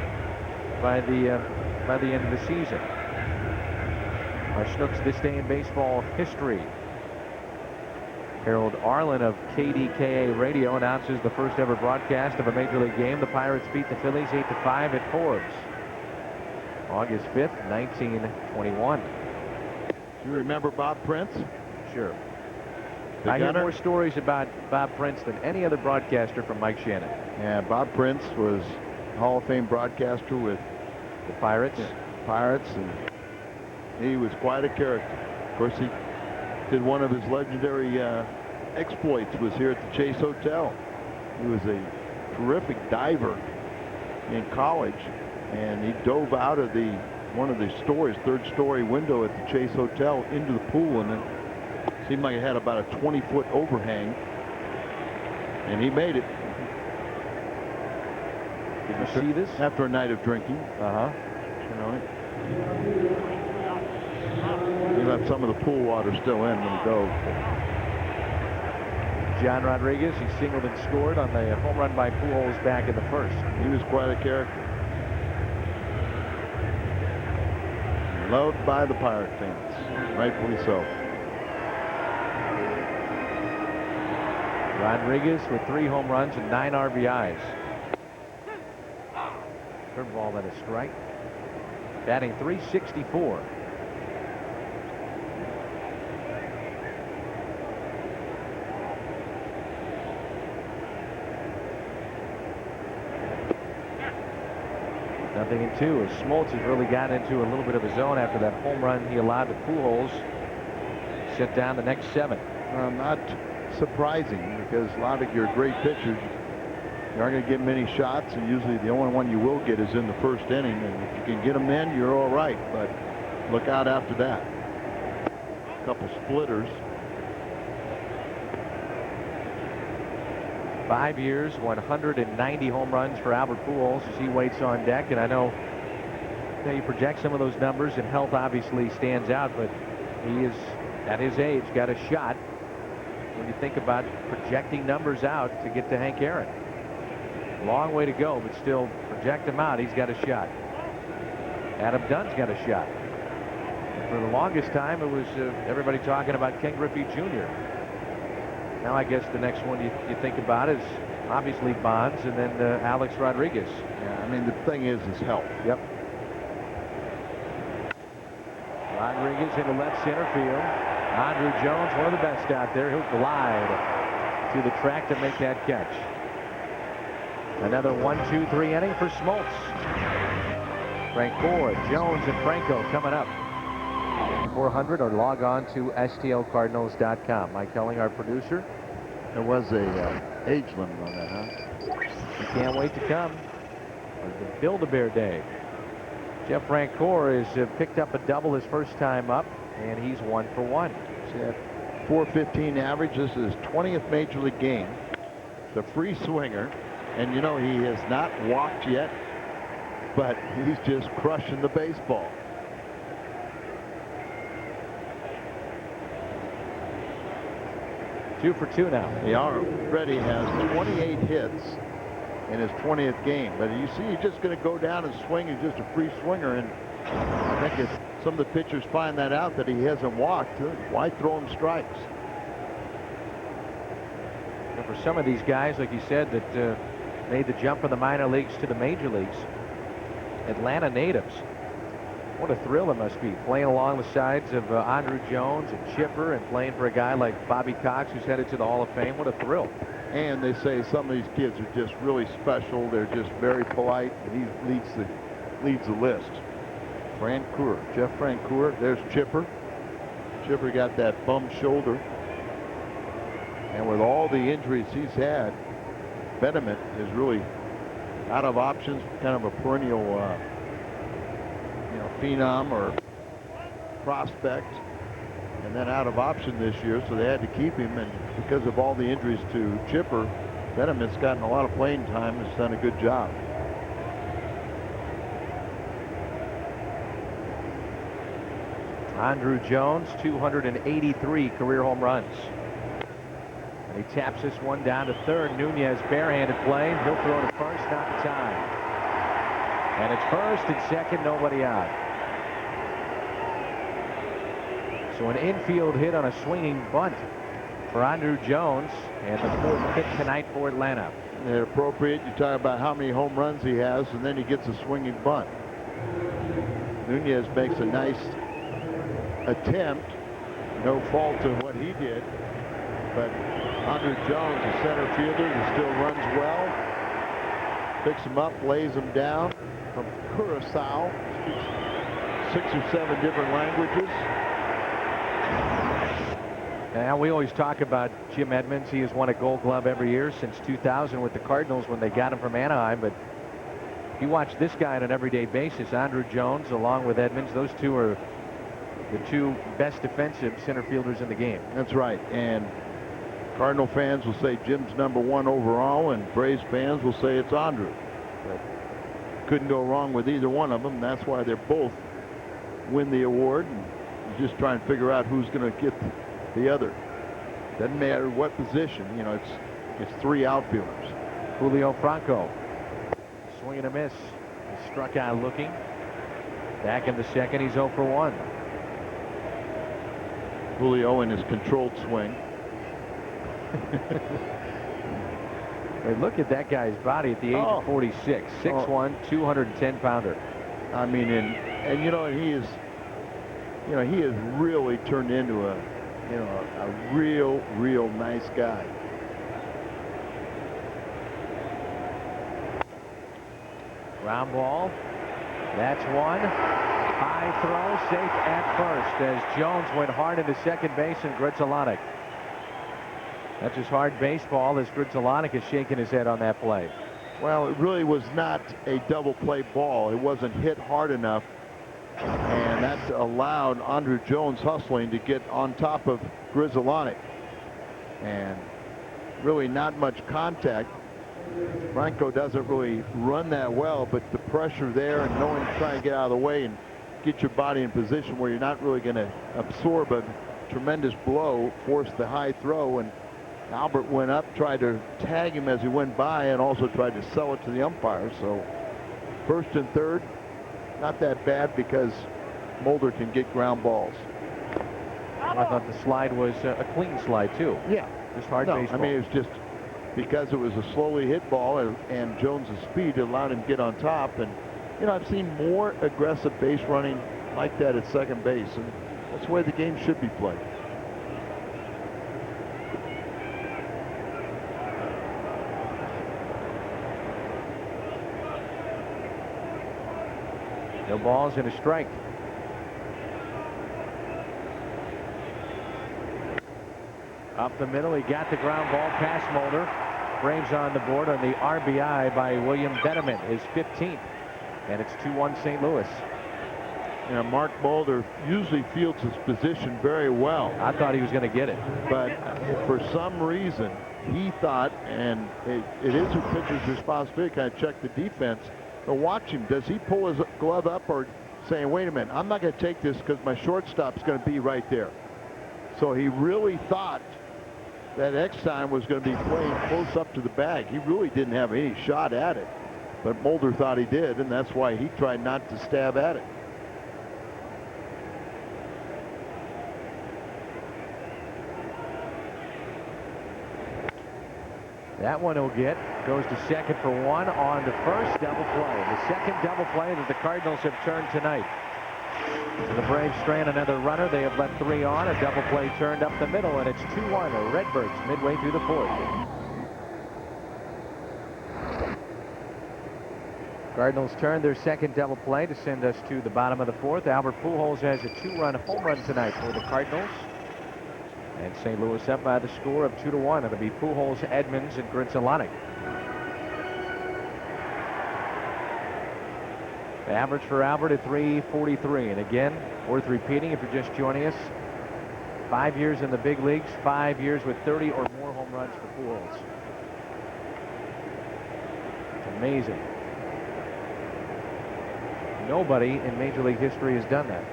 A: by the end of the season. Our Snooks This Day in Baseball history. Harold Arlen of KDKA Radio announces the first ever broadcast of a Major League game. The Pirates beat the Phillies 8-5 at Forbes. August 5th, 1921.
B: You remember Bob Prince?
A: Sure.
B: The
A: I hear
B: gunner?
A: more stories about Bob Prince than any other broadcaster from Mike Shannon.
B: Yeah, Bob Prince was Hall of Fame broadcaster with
A: The Pirates.
B: Pirates, and he was quite a character. Of course, he did one of his legendary exploits was here at the Chase Hotel. He was a terrific diver in college, and he dove out of one of the stories, third-story window at the Chase Hotel into the pool, and it seemed like it had about a 20-foot overhang, and he made it.
A: Did you see this?
B: After a night of drinking.
A: Uh-huh.
B: You know, he left some of the pool water still in when he dove.
A: John Rodriguez, he singled and scored on the home run by Pujols back in the first.
B: He was quite a character. Loved by the Pirate fans, rightfully so.
A: Rodriguez with 3 home runs and 9 RBIs. Curveball at a strike. Batting .364. Nothing in 2 as Smoltz has really gotten into a little bit of a zone after that home run he allowed to Pujols. Set down the next 7.
B: Not surprising, because a lot of your great pitchers, you aren't going to get many shots, and usually the only one you will get is in the first inning, and if you can get them in, you're all right, but look out after that. A couple splitters.
A: 5 years, 190 home runs for Albert Pujols as he waits on deck. And I know you project some of those numbers, and health obviously stands out, but he is, at his age, got a shot when you think about projecting numbers out to get to Hank Aaron. Long way to go, but still project him out. He's got a shot. Adam Dunn's got a shot. And for the longest time, it was everybody talking about Ken Griffey Jr. Now I guess the next one you think about is obviously Bonds, and then Alex Rodriguez.
B: Yeah, I mean, the thing is health.
A: Yep. Rodriguez into left center field. Andrew Jones, one of the best out there. He'll glide to the track to make that catch. Another 1-2-3 inning for Smoltz. Francoeur, Jones, and Franco coming up. 400, or log on to stlcardinals.com. Mike Helling, our producer.
B: There was a age limit on that, huh?
A: You can't wait to come. The Build-A-Bear Day. Jeff Francoeur has picked up a double his first time up, and he's 1 for 1.
B: He's at .415 average. This is his 20th Major League game. It's a free swinger, and you know he has not walked yet, but he's just crushing the baseball.
A: Two for 2 now.
B: He already has 28 hits in his 20th game, but you see, he's just going to go down and swing. He's just a free swinger, and I think if some of the pitchers find that out, that he hasn't walked, why throw him strikes?
A: And for some of these guys, like you said, that made the jump from the minor leagues to the major leagues, Atlanta natives, what a thrill it must be, playing along the sides of Andrew Jones and Chipper, and playing for a guy like Bobby Cox, who's headed to the Hall of Fame. What a thrill.
B: And they say some of these kids are just really special. They're just very polite, and he leads the list. Francoeur, Jeff Francoeur. There's Chipper. Chipper got that bum shoulder, and with all the injuries he's had, Betterment is really out of options, kind of a perennial, phenom or prospect, and then out of option this year, so they had to keep him. And because of all the injuries to Chipper, Betterment's gotten a lot of playing time and has done a good job.
A: Andrew Jones, 283 career home runs. And he taps this one down to third. Nunez barehanded play. He'll throw to first, not in time. And it's first and second, nobody out. So an infield hit on a swinging bunt for Andrew Jones, and the fourth hit tonight for Atlanta.
B: And appropriate, you talk about how many home runs he has, and then he gets a swinging bunt. Nunez makes a nice attempt, no fault to what he did, but Andrew Jones, the center fielder, who still runs well, picks him up, lays him down from Curacao, speaks 6 or 7 different languages.
A: Now, we always talk about Jim Edmonds. He has won a Gold Glove every year since 2000 with the Cardinals when they got him from Anaheim. But you watch this guy on an everyday basis, Andrew Jones, along with Edmonds. Those two are the two best defensive center fielders in the game.
B: That's right. And Cardinal fans will say Jim's #1 overall, and Braves fans will say it's Andrew. But couldn't go wrong with either one of them. That's why they're both win the award. And you just try and figure out who's going to get the other. Doesn't matter what position, it's 3 outfielders.
A: Julio Franco, swing and a miss. He struck out looking. Back in the second, he's 0 for 1.
B: Julio in his controlled swing.
A: Hey, look at that guy's body at the age of 46. 6'1", 210-pounder.
B: I mean, and he is really turned into a real nice guy.
A: Ground ball. That's one. High throw, safe at first as Jones went hard into second base and Grudzielanek. That's his hard baseball as Grudzielanek is shaking his head on that play.
B: Well, it really was not a double play ball. It wasn't hit hard enough. And that allowed Andrew Jones hustling to get on top of Grudzielanek. And really not much contact. Franco doesn't really run that well, but the pressure there and knowing to try and get out of the way and get your body in position where you're not really going to absorb a tremendous blow, forced the high throw, and Albert went up, tried to tag him as he went by, and also tried to sell it to the umpire. So first and third, not that bad because Mulder can get ground balls.
A: I thought the slide was a clean slide too.
B: Yeah,
A: just hard baseball.
B: I mean, it was just because it was a slowly hit ball, and Jones's speed allowed him to get on top. And I've seen more aggressive base running like that at second base, and that's the way the game should be played.
A: No balls and a strike. Up the middle, he got the ground ball past Mulder. Braves on the board on the RBI by William Betterman, his 15th. And it's 2-1 St. Louis.
B: Mark Mulder usually fields his position very well.
A: I thought he was going to get it.
B: But for some reason, he thought, and it is a pitcher's responsibility to kind of check the defense. But watch him. Does he pull his glove up or saying, wait a minute, I'm not going to take this because my shortstop's going to be right there. So he really thought that Eckstein was going to be playing close up to the bag. He really didn't have any shot at it. But Mulder thought he did, and that's why he tried not to stab at it.
A: That one he'll get. Goes to second for 1 on the first double play. The second double play that the Cardinals have turned tonight. So the Braves strand another runner. They have let 3 on. A double play turned up the middle, and it's 2-1. The Redbirds midway through the 4th. Cardinals turned their second double play to send us to the bottom of the 4th. Albert Pujols has a 2-run home run tonight for the Cardinals. And St. Louis up by the score of 2-1. It'll be Pujols, Edmonds, and Grudzielanek. The average for Albert at 343. And again, worth repeating if you're just joining us, 5 years in the big leagues, 5 years with 30 or more home runs for Pujols. It's amazing. Nobody in Major League history has done that.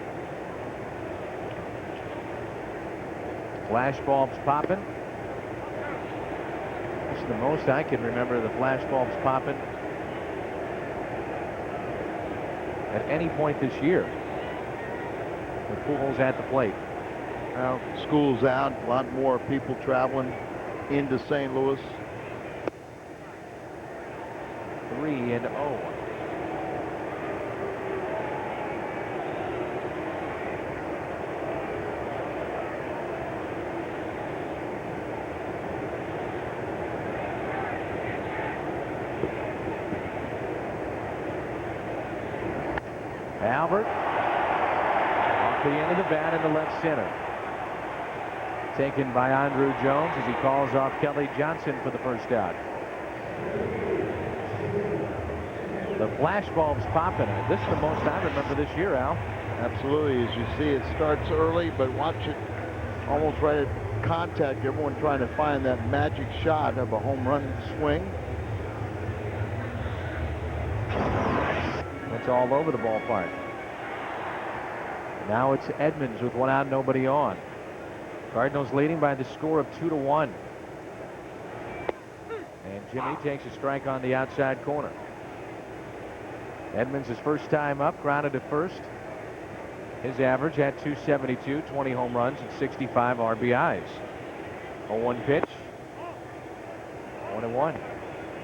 A: Flash bulbs popping. This is the most I can remember the flash bulbs popping at any point this year with Pujols at the plate.
B: Well, school's out, a lot more people traveling into St. Louis.
A: 3-0. Albert off the end of the bat into left center. Taken by Andrew Jones as he calls off Kelly Johnson for the first out. The flash bulbs popping. This is the most I remember this year, Al.
B: Absolutely. As you see, it starts early, but watch it almost right at contact. Everyone trying to find that magic shot of a home run swing.
A: It's all over the ballpark. Now it's Edmonds with 1 out, nobody on. Cardinals leading by the score of 2-1. And Jimmy takes a strike on the outside corner. Edmonds, his first time up, grounded to first. His average at 272, 20 home runs and 65 RBIs. 0-1 pitch. 1-1.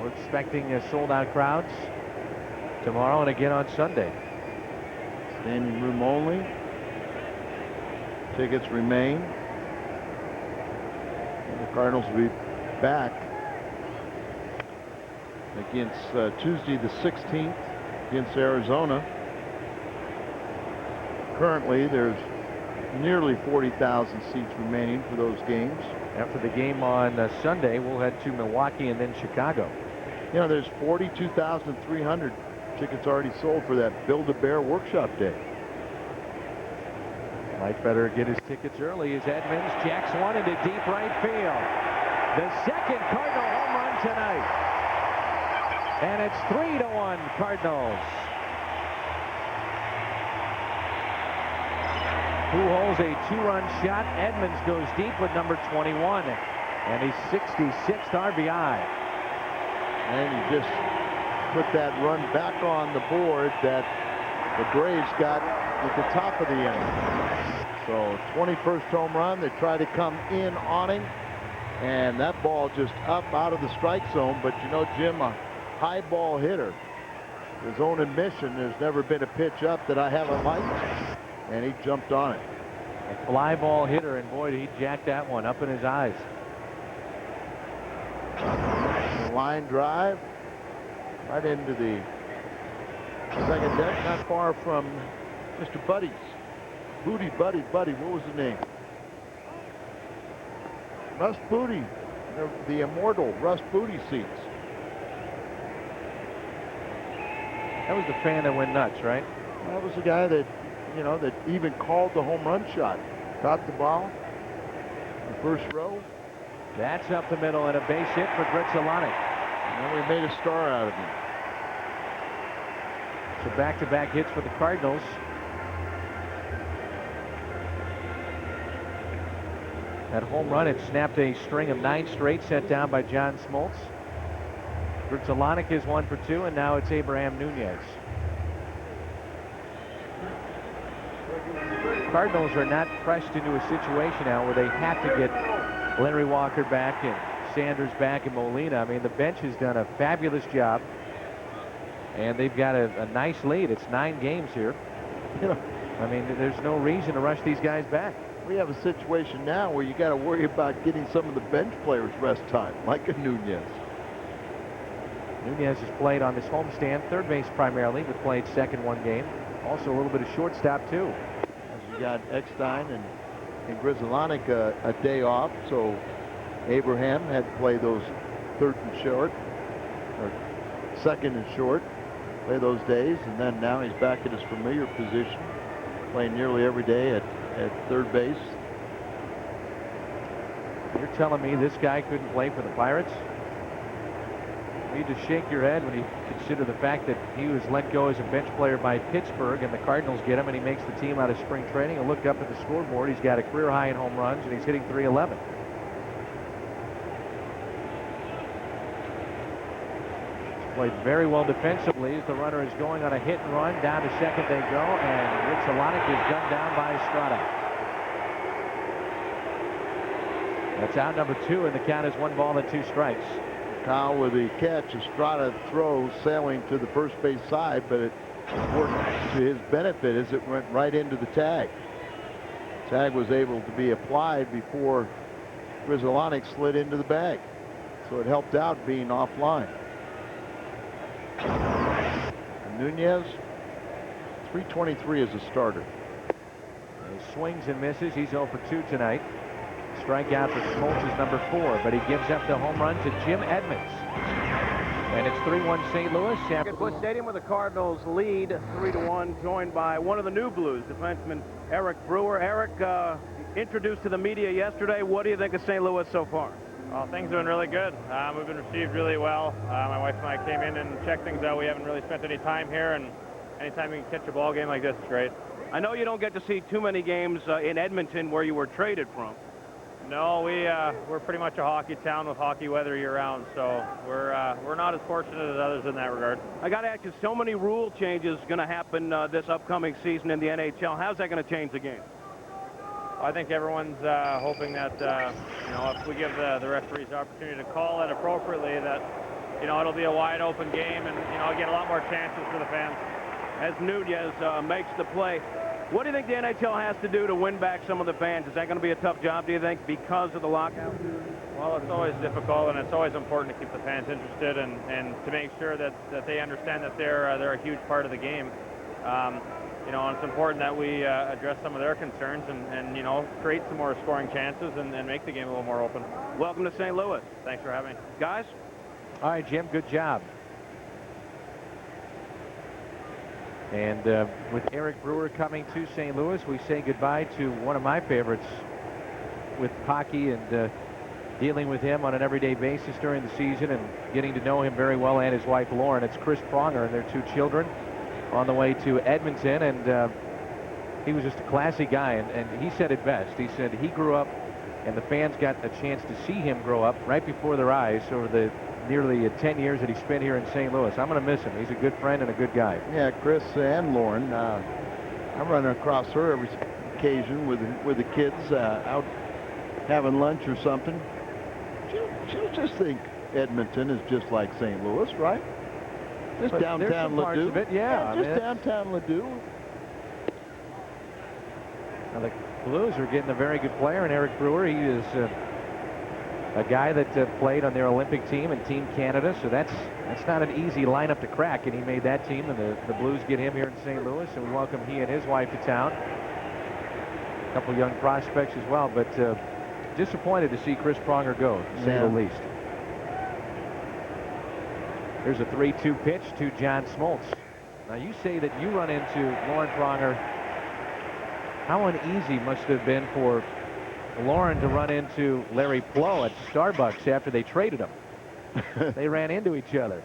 A: We're expecting sold-out crowds tomorrow and again on Sunday.
B: Standing room only. Tickets remain. And the Cardinals will be back against Tuesday the 16th against Arizona. Currently, there's nearly 40,000 seats remaining for those games.
A: After the game on Sunday, we'll head to Milwaukee and then Chicago.
B: You know, there's 42,300 tickets already sold for that Build-A-Bear Workshop Day.
A: Might better get his tickets early as Edmonds jacks one into deep right field. The second Cardinal home run tonight. And it's 3-1 Cardinals. Pujols a 2-run shot. Edmonds goes deep with number 21. And he's 66th RBI.
B: And he just put that run back on the board that the Braves got at the top of the inning. So 21st home run. They try to come in on him, and that ball just up out of the strike zone. But you know, Jim, a high ball hitter, his own admission, there's never been a pitch up that I haven't liked, and he jumped on it.
A: A fly ball hitter, and boy, did he jack that one up in his eyes.
B: Line drive right into the second deck, not far from Mr. Buddy's. Buddy, what was the name? Russ Booty, the immortal Russ Booty seats.
A: That was the fan that went nuts, right?
B: That was the guy that, you know, that even called the home run shot. Caught the ball, the first row.
A: That's up the middle and a base hit for Gritzolanic.
B: And we made a star out of him.
A: So back-to-back hits for the Cardinals. That home run, it snapped a string of 9 straight set down by John Smoltz. Gritzolanic is 1 for 2, and now it's Abraham Nunez. Cardinals are not pressed into a situation now where they have to get Larry Walker back and Sanders back and Molina. I mean, the bench has done a fabulous job, and they've got a nice lead. It's 9 games here.
B: Yeah.
A: I mean, there's no reason to rush these guys back.
B: We have a situation now where you got to worry about getting some of the bench players rest time, like a Nunez.
A: Nunez has played on this homestand, third base primarily, but played second one game. Also a little bit of shortstop, too.
B: As you got Eckstein and Grizzolanic a day off, so Abraham had to play those third and short, or second and short. play those days, and then now he's back at his familiar position, playing nearly every day at third base.
A: You're telling me this guy couldn't play for the Pirates? You just shake your head when you consider the fact that he was let go as a bench player by Pittsburgh, and the Cardinals get him, and he makes the team out of spring training. And look up at the scoreboard. He's got a career high in home runs, and he's hitting .311. Played very well defensively as the runner is going on a hit and run. Down to second they go, and Rich Alonic is gunned down by Estrada. That's out number 2, and the count is 1 ball and 2 strikes.
B: Kyle with the catch. Estrada throws sailing to the first base side, but it worked to his benefit as it went right into the tag. Tag was able to be applied before Rizalonic slid into the bag, so it helped out being offline. Nunez, 323 as a starter.
A: He swings and misses. He's 0 for 2 tonight. Strikeout for Smoltz is number 4, but he gives up the home run to Jim Edmonds. And it's 3-1 St. Louis.
D: At Busch Stadium where the Cardinals lead 3-1, joined by one of the new Blues, defenseman Eric Brewer. Eric, introduced to the media yesterday. What do you think of St. Louis so far?
E: Well, things have been really good. We've been received really well. My wife and I came in and checked things out. We haven't really spent any time here, and anytime you can catch a ball game like this, it's great.
D: I know you don't get to see too many games in Edmonton where you were traded from.
E: No, we're pretty much a hockey town with hockey weather year-round, so we're not as fortunate as others in that regard.
D: I got to ask you, so many rule changes going to happen this upcoming season in the NHL. How's that going to change the game?
E: I think everyone's hoping that if we give the referees the opportunity to call it appropriately, that it'll be a wide open game and get a lot more chances for the fans.
D: As Nunez makes the play, what do you think the NHL has to do to win back some of the fans? Is that going to be a tough job, do you think, because of the lockout?
E: Well, it's always difficult, and it's always important to keep the fans interested and to make sure that they understand that they're a huge part of the game. And it's important that we address some of their concerns and create some more scoring chances and make the game a little more open.
D: Welcome to St. Louis.
E: Thanks for having me.
D: Guys?
A: All right, Jim, good job. And with Eric Brewer coming to St. Louis, we say goodbye to one of my favorites with hockey and dealing with him on an everyday basis during the season and getting to know him very well, and his wife Lauren. It's Chris Pronger and their 2 children on the way to Edmonton, and he was just a classy guy, and he said it best. He said he grew up and the fans got a chance to see him grow up right before their eyes over the nearly 10 years that he spent here in St. Louis. I'm going to miss him. He's a good friend and a good guy.
B: Yeah, Chris and Lauren. I'm running across her every occasion with the kids out having lunch or something. She'll just think Edmonton is just like St. Louis, right? Just
A: but
B: downtown
A: Ladue. Of it, yeah.
B: Just downtown Ladue.
A: Now the Blues are getting a very good player in Eric Brewer. He is a guy that played on their Olympic team and Team Canada, so that's not an easy lineup to crack, and he made that team, and the Blues get him here in St. Louis, and we welcome he and his wife to town. A couple young prospects as well, but disappointed to see Chris Pronger go, to say the least. Here's a 3-2 pitch to John Smoltz. Now you say that you run into Lauren Pronger. How uneasy must it have been for Lauren to run into Larry Plow at Starbucks after they traded him. They ran into each other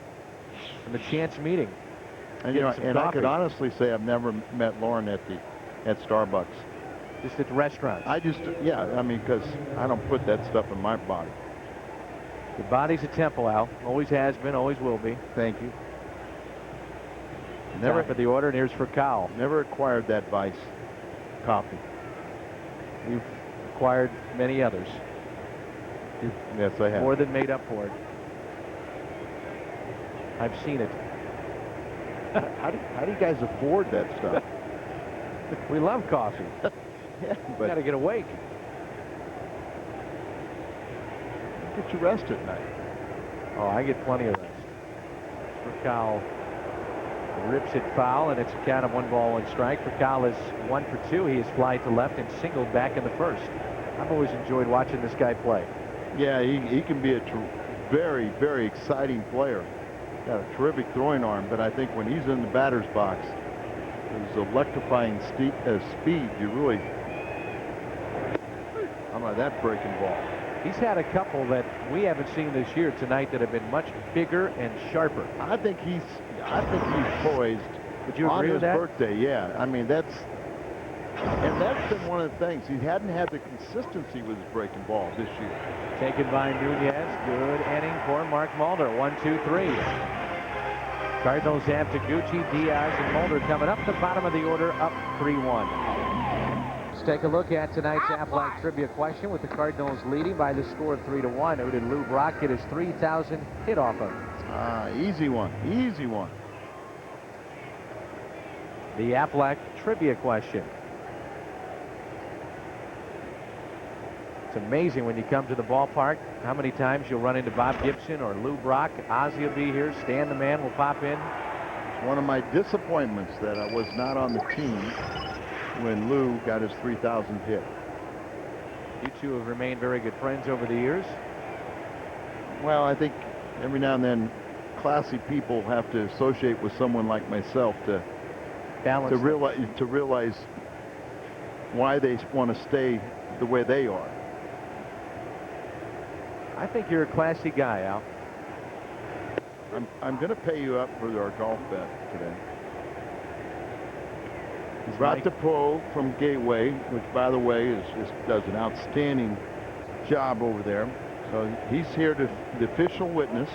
A: in the chance meeting.
B: And I could honestly say I've never met Lauren at Starbucks.
A: Just at the restaurant.
B: Because I don't put that stuff in my body.
A: The body's a temple, Al. Always has been, always will be.
B: Thank you.
A: Never for the order, and here's for Kyle.
B: Never acquired that vice. Coffee.
A: You've acquired many others.
B: Yes, I have.
A: More than made up for it. I've seen it.
B: How do you guys afford that stuff?
A: We love coffee.
B: Yeah,
A: but got to get awake.
B: Get your rest at night.
A: Oh, I get plenty of rest. Kyle rips it foul, and it's a count of 1 ball, 1 strike. Kyle is 1 for 2. He has flied to left and singled back in the first. I've always enjoyed watching this guy play.
B: Yeah, he can be a very, very exciting player. Got a terrific throwing arm, but I think when he's in the batter's box, his electrifying speed, you really... How about that breaking ball?
A: He's had a couple that we haven't seen this year tonight that have been much bigger and sharper.
B: I think he's poised.
A: Would you
B: on
A: agree
B: his
A: with that?
B: birthday, yeah. I mean, that's been one of the things. He hadn't had the consistency with his breaking ball this year.
A: Taken by Nunez. Good inning for Mark Mulder. 1-2-3. Cardinals have Taguchi, Diaz, and Mulder coming up the bottom of the order, up 3-1. Let's take a look at tonight's Aflac Trivia question with the Cardinals leading by the score of 3-1. Who did Lou Brock get his 3,000 hit off of?
B: Easy one. Easy one.
A: The Aflac Trivia question. It's amazing when you come to the ballpark how many times you'll run into Bob Gibson or Lou Brock. Ozzie will be here. Stan the Man will pop in.
B: It's one of my disappointments that I was not on the team when Lou got his 3,000 hit.
A: You two have remained very good friends over the years.
B: Well, I think every now and then classy people have to associate with someone like myself to realize why they want to stay the way they are.
A: I think you're a classy guy, Al.
B: I'm going to pay you up for our golf bet today.
A: Is
B: Brought
A: Mike-
B: to Poe from Gateway, which, by the way, does an outstanding job over there. So he's here to the official witness.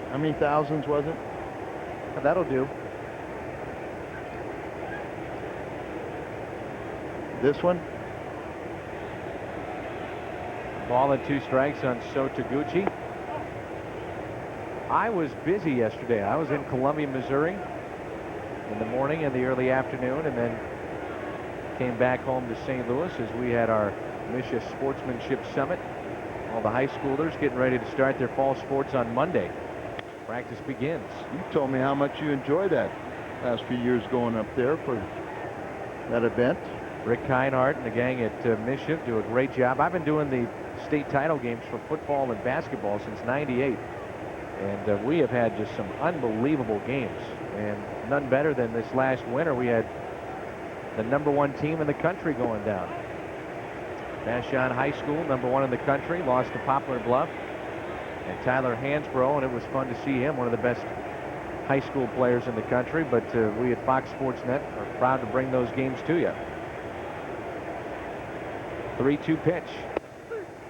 B: How many thousands was it?
A: That'll do.
B: This one?
A: Ball and 2 strikes on Taguchi. I was busy yesterday. I was in Columbia, Missouri in the morning and the early afternoon, and then came back home to St. Louis as we had our Misha Sportsmanship Summit. All the high schoolers getting ready to start their fall sports on Monday. Practice begins.
B: You told me how much you enjoyed that last few years going up there for that event.
A: Rick Keinhardt and the gang at Mischief do a great job. I've been doing the state title games for football and basketball since '98. And we have had just some unbelievable games. And none better than this last winter. We had the #1 team in the country going down. Vashon High School, #1 in the country, lost to Poplar Bluff. And Tyler Hansbrough, and it was fun to see him, one of the best high school players in the country. But we at Fox Sports Net are proud to bring those games to you. 3-2 pitch.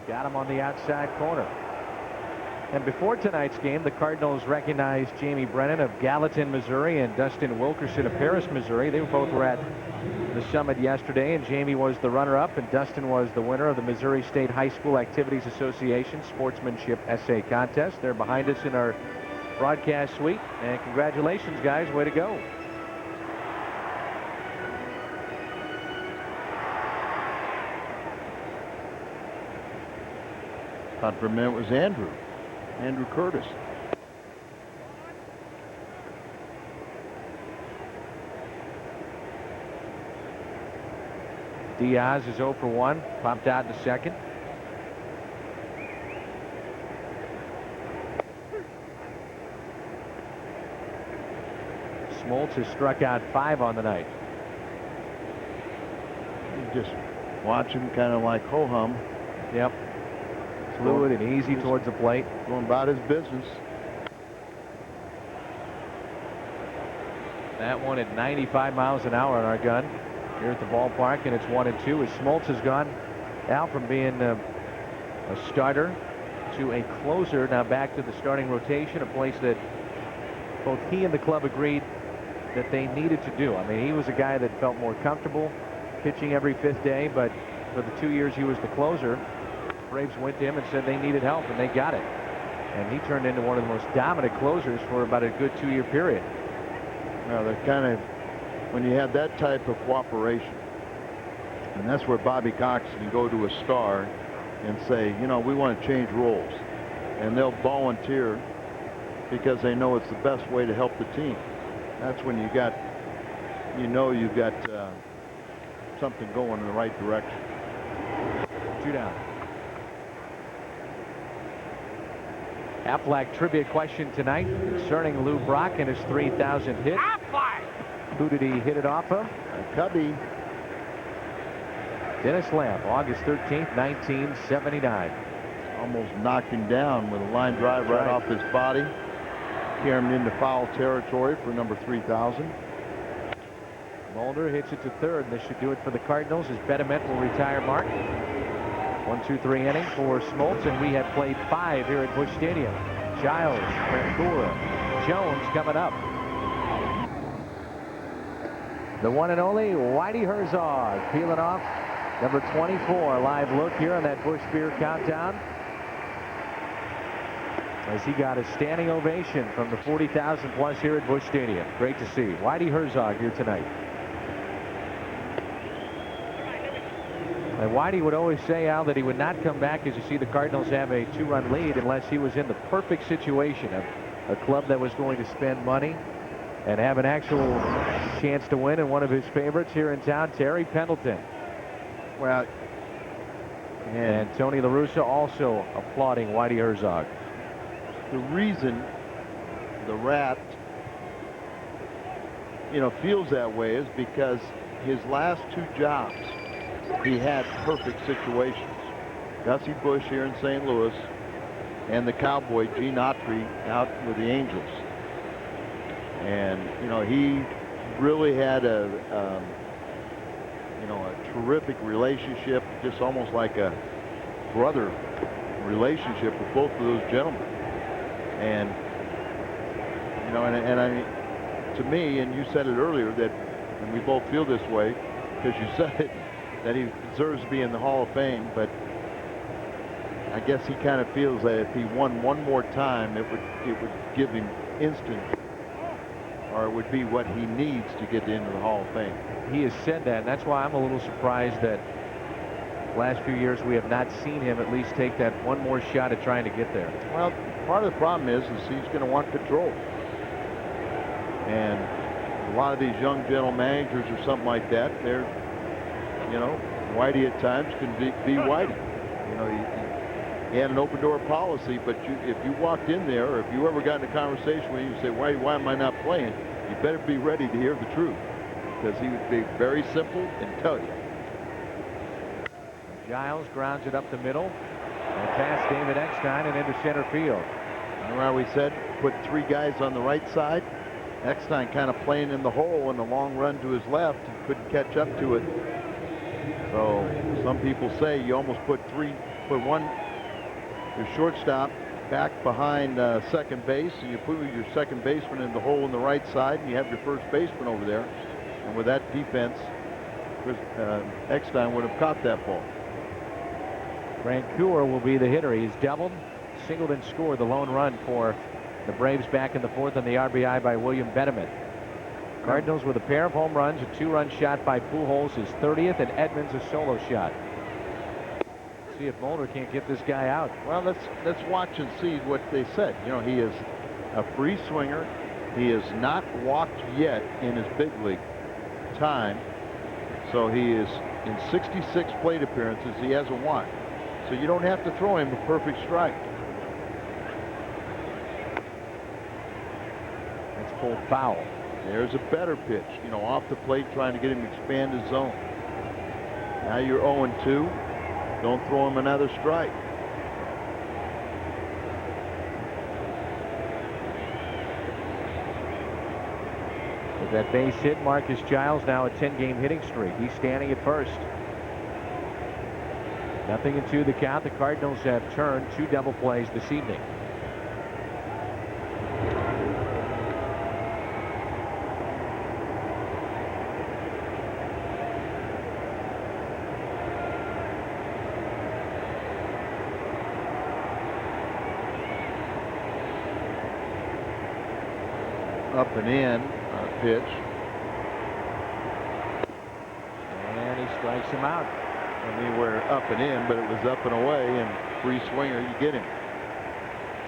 A: Got him on the outside corner. And before tonight's game, the Cardinals recognized Jamie Brennan of Gallatin, Missouri, and Dustin Wilkerson of Paris, Missouri. They both were at the summit yesterday, and Jamie was the runner-up, and Dustin was the winner of the Missouri State High School Activities Association Sportsmanship Essay Contest. They're behind us in our broadcast suite, and congratulations, guys. Way to go.
B: Thought for a minute it was Andrew Curtis.
A: Diaz is 0 for 1, popped out in the second. Smoltz has struck out 5 on the night.
B: You just watch him kind of like ho-hum.
A: Yep. Fluid and easy towards the plate.
B: Going about his business.
A: That one at 95 miles an hour on our gun here at the ballpark, and it's 1-2 as Smoltz has gone out from being a starter to a closer, now back to the starting rotation, a place that both he and the club agreed that they needed to do. I mean, he was a guy that felt more comfortable pitching every 5th day, but for the 2 years he was the closer, Braves went to him and said they needed help, and they got it. And he turned into one of the most dominant closers for about a good 2-year period.
B: Well, they're kind of, when you have that type of cooperation, and that's where Bobby Cox can go to a star and say, you know, we want to change roles. And they'll volunteer because they know it's the best way to help the team. That's when you've got something going in the right direction.
A: 2 down. Aflac trivia question tonight concerning Lou Brock and his 3,000th hit. Who did he hit it off of?
B: A Cubby.
A: Dennis Lamb, August 13th, 1979.
B: Almost knocked him down with a line drive right off his body. Carried him into foul territory for number 3,000.
A: Mulder hits it to third. This should do it for the Cardinals as Betterment will retire Mark. 1-2-3 inning for Smoltz, and we have played 5 here at Busch Stadium. Giles, Ventura, Jones coming up. The one and only Whitey Herzog peeling off number 24. Live look here on that Busch Beer Countdown as he got a standing ovation from the 40,000 plus here at Busch Stadium. Great to see Whitey Herzog here tonight. And Whitey would always say, Al, that he would not come back as you see the Cardinals have a 2-run lead unless he was in the perfect situation of a club that was going to spend money and have an actual chance to win. And one of his favorites here in town, Terry Pendleton.
B: Well,
A: and Tony La Russa also applauding Whitey Herzog.
B: The reason the Rat, feels that way is because his last 2 jobs, he had perfect situations. Gussie Busch here in St. Louis, and the Cowboy Gene Autry out with the Angels. And he really had a terrific relationship, just almost like a brother relationship with both of those gentlemen. And and I mean, to me, and you said it earlier, that, and we both feel this way because you said it, that he deserves to be in the Hall of Fame, but I guess he kind of feels that if he won one more time, it would give him instant, or it would be what he needs to get into the Hall of Fame.
A: He has said that, and that's why I'm a little surprised that last few years we have not seen him at least take that one more shot at trying to get there.
B: Well, part of the problem is he's going to want control. And a lot of these young general managers or something like that, they're, Whitey at times can be Whitey. He had an open door policy, but if you walked in there, or if you ever got in a conversation with you and say, Whitey, why am I not playing? You better be ready to hear the truth, because he would be very simple and tell you.
A: Giles grounds it up the middle and past David Eckstein and into center field.
B: Remember we said put 3 guys on the right side? Eckstein kind of playing in the hole, and the long run to his left, he couldn't catch up to it. So some people say you almost put your shortstop back behind second base, and you put your second baseman in the hole in the right side, and you have your first baseman over there. And with that defense, Eckstein would have caught that ball.
A: Brancour will be the hitter. He's doubled, singled, and scored the lone run for the Braves back in the 4th on the RBI by William Betterman. Cardinals with a pair of home runs, a 2-run shot by Pujols, his 30th, and Edmonds a solo shot. See if Mulder can't get this guy out.
B: Well, let's watch and see what they said. He is a free swinger. He has not walked yet in his big league time. So he is in 66 plate appearances. He hasn't walked. So you don't have to throw him a perfect strike.
A: That's pulled foul.
B: There's a better pitch, off the plate, trying to get him to expand his zone. Now you're 0-2. Don't throw him another strike.
A: With that base hit, Marcus Giles now a 10-game hitting streak. He's standing at first. 0-2 the count. The Cardinals have turned 2 double plays this evening.
B: Up and in pitch.
A: And he strikes him out.
B: I mean, we're up and in, but it was up and away, and free swinger, you get him.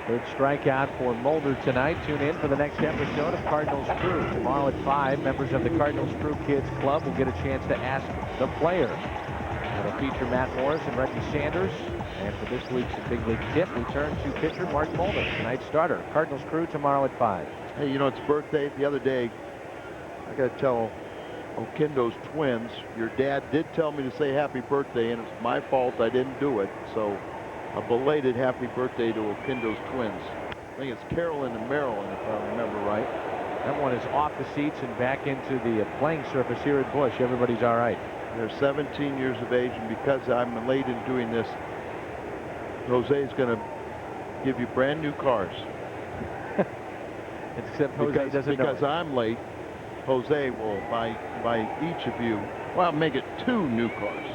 A: Third strikeout for Mulder tonight. Tune in for the next episode of Cardinals Crew. Tomorrow at 5, members of the Cardinals Crew Kids Club will get a chance to ask the players. It'll feature Matt Morris and Reggie Sanders. And for this week's Big League Tip, we turn to pitcher Mark Mulder, tonight's starter. Cardinals crew tomorrow at 5.
B: Hey, you know, it's birthday. The other day, I got to tell Oquendo's twins, your dad did tell me to say happy birthday, and it's my fault I didn't do it. So a belated happy birthday to Oquendo's twins. I think it's Carolyn and Marilyn, if I remember right.
A: That one is off the seats and back into the playing surface here at Busch. Everybody's all right.
B: They're 17 years of age, and because I'm late in doing this, Jose's going to give you brand new cars.
A: Except Jose doesn't know.
B: Because I'm late, Jose will buy each of you, well, make it 2 new cars.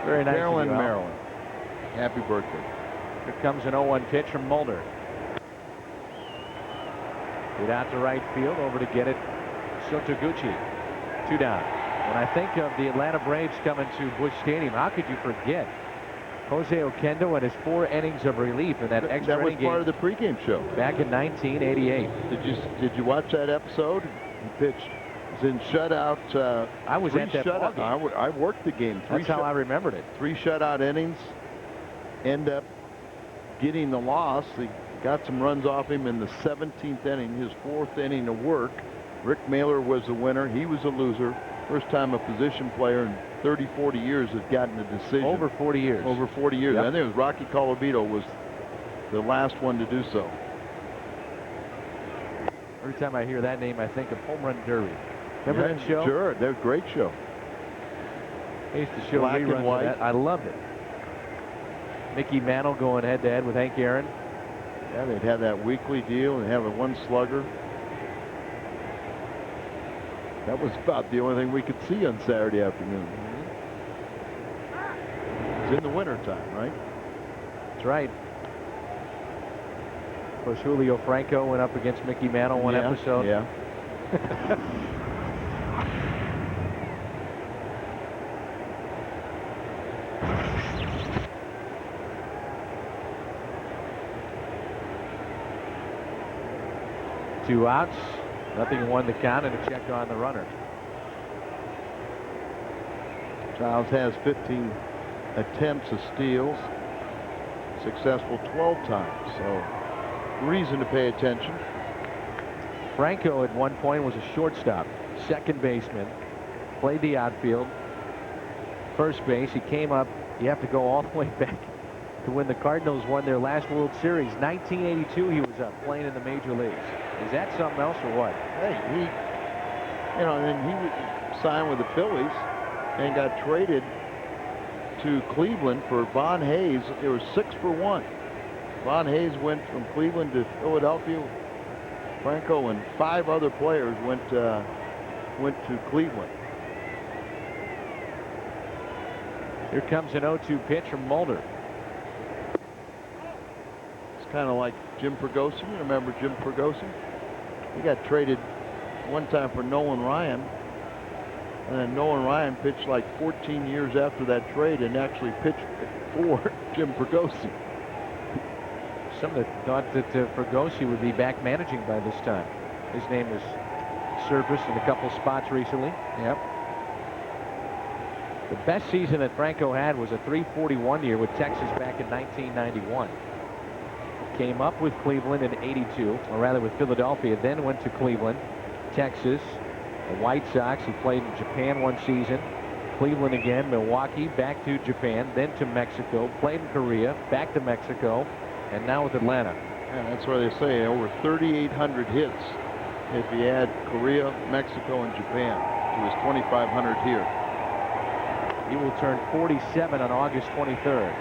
A: Very nice.
B: Carolyn and Marilyn. Happy birthday.
A: Here comes an 0-1 pitch from Mulder. Get out to right field, over to get it, Sotoguchi. 2 down. When I think of the Atlanta Braves coming to Busch Stadium, how could you forget Jose Oquendo and his 4 innings of relief in that extra inning game?
B: That was part of the pregame show.
A: Back in 1988.
B: Did you watch that episode? He pitched. Was in shutout.
A: I was at that ball game.
B: I worked the game.
A: That's how I remembered it.
B: 3 shutout innings. End up getting the loss. They got some runs off him in the 17th inning, his 4th inning of work. Rick Mailer was the winner. He was a loser. First time a position player in 30, 40 years has gotten a decision.
A: Over 40 years.
B: Over 40 years.
A: Yep.
B: I think it was Rocky Colavito was the last one to do so.
A: Every time I hear that name, I think of Home Run Derby. Remember that show?
B: Sure, that was a great show.
A: I used to show
B: Black and
A: reruns
B: white.
A: of that. I loved it. Mickey Mantle going head-to-head with Hank Aaron.
B: Yeah, they'd have that weekly deal and have a 1 slugger. That was about the only thing we could see on Saturday afternoon. It's in the wintertime, right?
A: That's right. Of course, Julio Franco went up against Mickey Mantle one episode.
B: Yeah.
A: 2 outs. Nothing in 1 to count, and a check on the runner.
B: Childs has 15 attempts of steals. Successful 12 times. So reason to pay attention.
A: Franco at one point was a shortstop, second baseman, played the outfield, first base. He came up. You have to go all the way back to when the Cardinals won their last World Series. 1982 he was up playing in the major leagues. Is that something else or what?
B: Hey, then he signed with the Phillies and got traded to Cleveland for Von Hayes. It was 6 for 1. Von Hayes went from Cleveland to Philadelphia. Franco and 5 other players went to Cleveland.
A: Here comes an 0-2 pitch from Mulder.
B: It's kind of like Jim Fregosi. You remember Jim Fregosi? He got traded one time for Nolan Ryan, and then Nolan Ryan pitched like 14 years after that trade and actually pitched for Jim Fregosi.
A: Some that thought that Fregosi would be back managing by this time. His name has surfaced in a couple spots recently. Yep. The best season that Franco had was a .341 year with Texas back in 1991. Came up with Cleveland in '82, or rather with Philadelphia, then went to Cleveland, Texas, the White Sox. He played in Japan one season, Cleveland again, Milwaukee, back to Japan, then to Mexico, played in Korea, back to Mexico, and now with Atlanta.
B: And that's where they say over 3,800 hits if you add Korea, Mexico, and Japan to his 2,500 here.
A: He will turn 47 on August 23rd.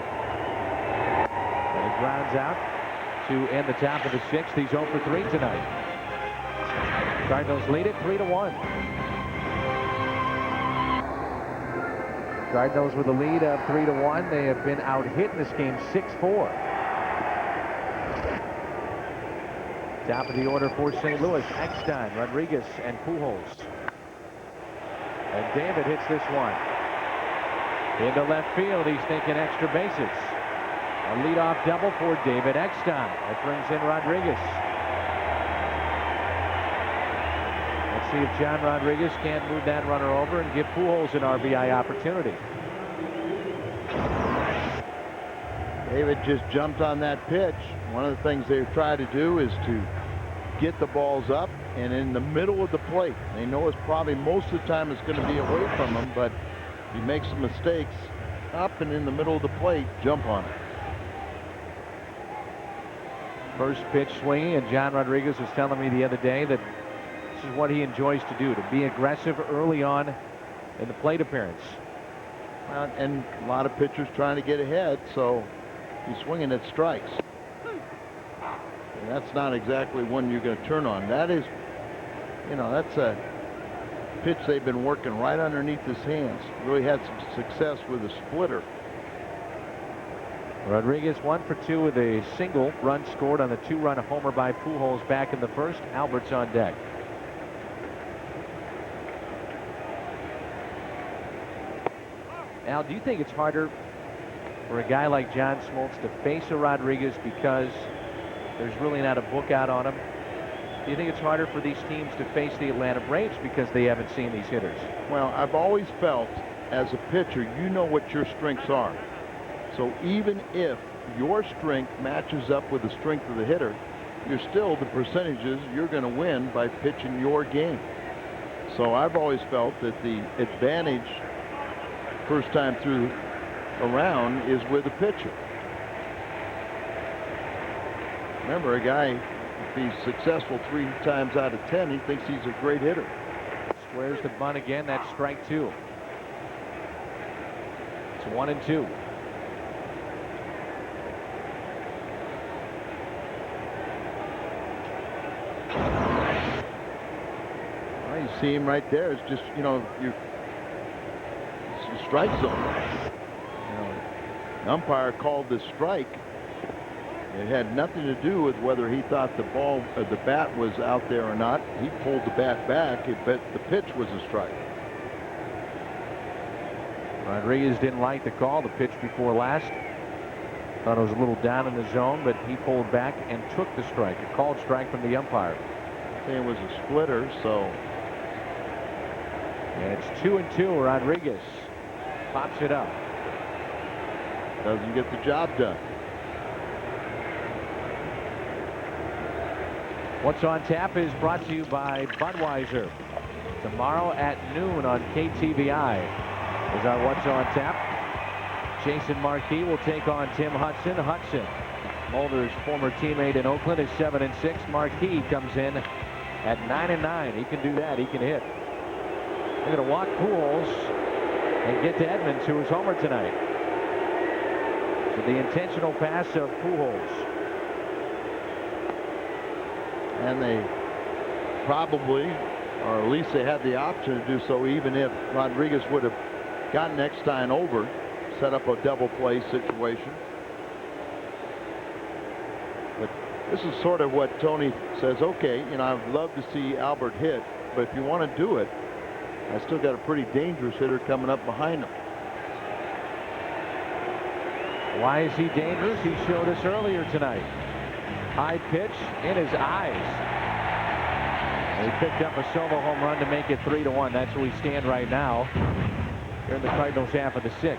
A: And he grounds out to end the top of the 6th. He's 0 for 3 tonight. Cardinals lead it 3-1. Cardinals with a lead of 3-1. They have been out hit in this game 6-4. Top of the order for St. Louis: Eckstein, Rodriguez, and Pujols. And David hits this one into left field. He's thinking extra bases. A leadoff double for David Eckstein. That brings in Rodriguez. Let's see if John Rodriguez can't move that runner over and give Pujols an RBI opportunity.
B: David just jumped on that pitch. One of the things they've tried to do is to get the balls up and in the middle of the plate. They know it's probably most of the time it's going to be away from him, but if he makes some mistakes up and in the middle of the plate, jump on it.
A: First pitch swinging, and John Rodriguez was telling me the other day that this is what he enjoys to do, to be aggressive early on in the plate appearance.
B: Well, and a lot of pitchers trying to get ahead, so he's swinging at strikes. And that's not exactly one you're going to turn on. That is, you know, that's a pitch they've been working right underneath his hands. Really had some success with a splitter.
A: Rodriguez 1 for 2 with a single run scored on the 2-run homer by Pujols back in the first. Albert's on deck. Al, do you think it's harder for a guy like John Smoltz to face a Rodriguez because there's really not a book out on him? Do you think it's harder for these teams to face the Atlanta Braves because they haven't seen these hitters?
B: Well, I've always felt as a pitcher, you know what your strengths are. So even if your strength matches up with the strength of the hitter, you're still the percentages you're going to win by pitching your game. So I've always felt that the advantage first time through around is with the pitcher. Remember, a guy, if he's successful 3 times out of 10, he thinks he's a great hitter.
A: Squares the bunt again. That's strike 2. It's 1-2.
B: Well, you see him right there. It's just, you know, it's a strike zone. You know, the umpire called this strike. It had nothing to do with whether he thought the ball, the bat was out there or not. He pulled the bat back, but the pitch was a strike.
A: Rodriguez didn't like the call, the pitch before last. Thought it was a little down in the zone, but he pulled back and took the strike. A called strike from the umpire.
B: I think it was a splitter, so.
A: And it's 2-2. Rodriguez pops it up.
B: Doesn't get the job done.
A: What's on Tap is brought to you by Budweiser. Tomorrow at noon on KTVI is our What's on Tap. Jason Marquis will take on Tim Hudson. Hudson, Mulder's former teammate in Oakland, is 7-6. Marquis comes in at 9-9. He can do that. He can hit. They're going to walk Pujols and get to Edmonds, who was homer tonight. So the intentional pass of Pujols.
B: And they probably, or at least they had the option to do so, even if Rodriguez would have gotten Eckstein over, set up a double play situation. But this is sort of what Tony says, okay, you know, I'd love to see Albert hit, but if you want to do it, I still got a pretty dangerous hitter coming up behind him.
A: Why is he dangerous? He showed us earlier tonight. High pitch in his eyes. He picked up a solo home run to make it 3-1. That's where we stand right now here in the Cardinals half of the 6th.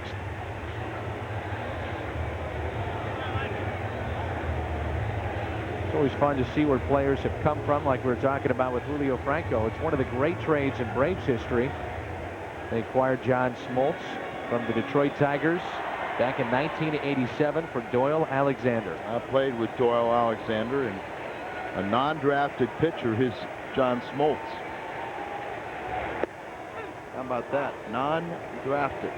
A: It's always fun to see where players have come from, like we were talking about with Julio Franco. It's one of the great trades in Braves history. They acquired John Smoltz from the Detroit Tigers back in 1987 for Doyle Alexander.
B: I played with Doyle Alexander, and a non-drafted pitcher is John Smoltz. How about that? Non-drafted.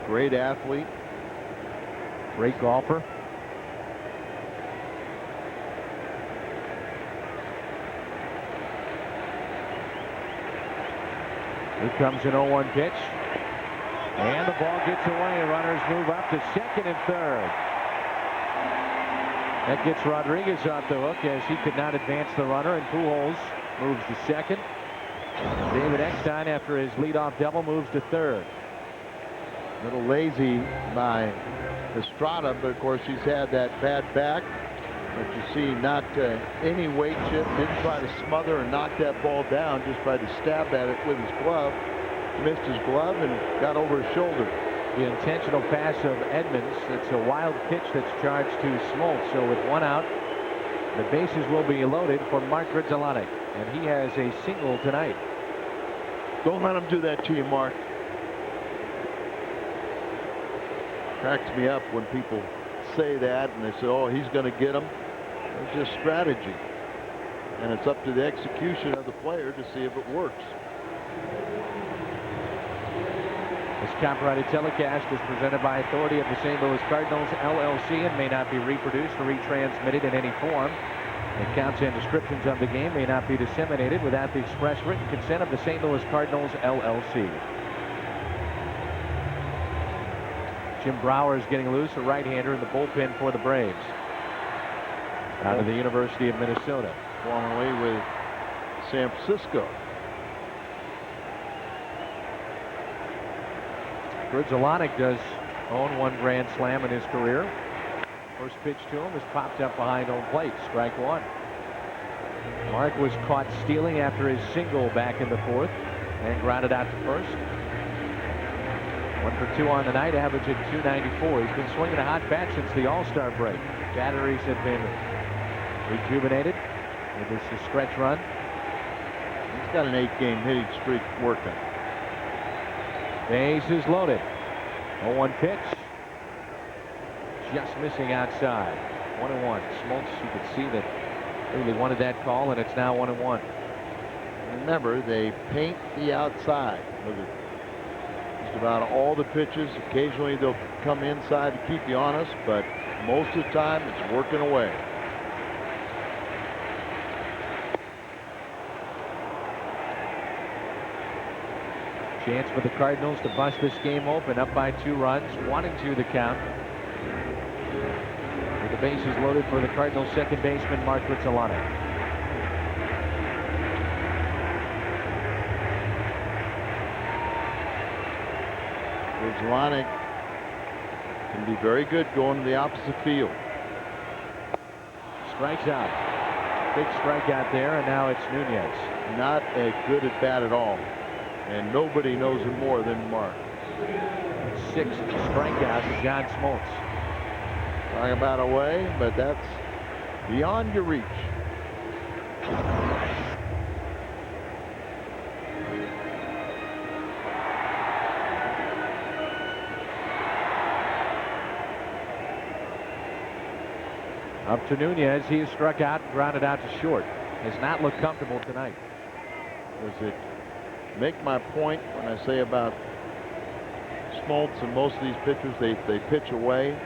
B: Great athlete.
A: Great golfer. Here comes an 0-1 pitch. And the ball gets away. Runners move up to second and third. That gets Rodriguez off the hook as he could not advance the runner, and Pujols moves to second. David Eckstein, after his leadoff double, moves to third.
B: A little lazy by Estrada, but of course he's had that bad back. But you see, not any weight shift, didn't try to smother and knock that ball down, just tried to stab at it with his glove. Missed his glove and got over his shoulder.
A: The intentional pass of Edmonds. It's a wild pitch that's charged to Smoltz. So with one out, the bases will be loaded for Mark Grudzielanek, and he has a single tonight.
B: Don't let him do that to you, Mark. Cracks me up when people say that and they say, oh, he's going to get him. It's just strategy. And it's up to the execution of the player to see if it works.
A: This copyrighted telecast is presented by authority of the St. Louis Cardinals, LLC, and may not be reproduced or retransmitted in any form. Accounts and descriptions of the game may not be disseminated without the express written consent of the St. Louis Cardinals, LLC. Jim Brower is getting loose, a right-hander in the bullpen for the Braves. Out of the University of Minnesota.
B: Formerly with San Francisco.
A: Grudzielanek does own one grand slam in his career. First pitch to him is popped up behind home plate. Strike one. Mark was caught stealing after his single back in the fourth and grounded out to first. 1 for 2 on the night, averaging .294. He's been swinging a hot bat since the All-Star break. Batteries have been rejuvenated with this stretch run.
B: He's got an 8-game hitting streak working.
A: Bases loaded. 0-1 pitch. Just missing outside. 1-1. Smoltz, you could see that really wanted that call, and it's now 1-1.
B: Remember, they paint the outside with it. Just about all the pitches. Occasionally they'll come inside to keep you honest, but most of the time it's working away.
A: Chance for the Cardinals to bust this game open, up by 2 runs, 1-2 the count. With the bases loaded for the Cardinals second baseman Mark Grudzielanek.
B: Grudzielanek can be very good going to the opposite field.
A: Strikes out. Big strikeout there, and now it's Nunez.
B: Not a good at bat at all. And nobody knows him more than Mark.
A: 6th strikeout to John Smoltz.
B: Talking about away, but that's beyond your reach.
A: Up to Nunez. He is struck out, grounded out to short. Has not looked comfortable tonight.
B: Does it make my point when I say about Smoltz and most of these pitchers, they pitch away?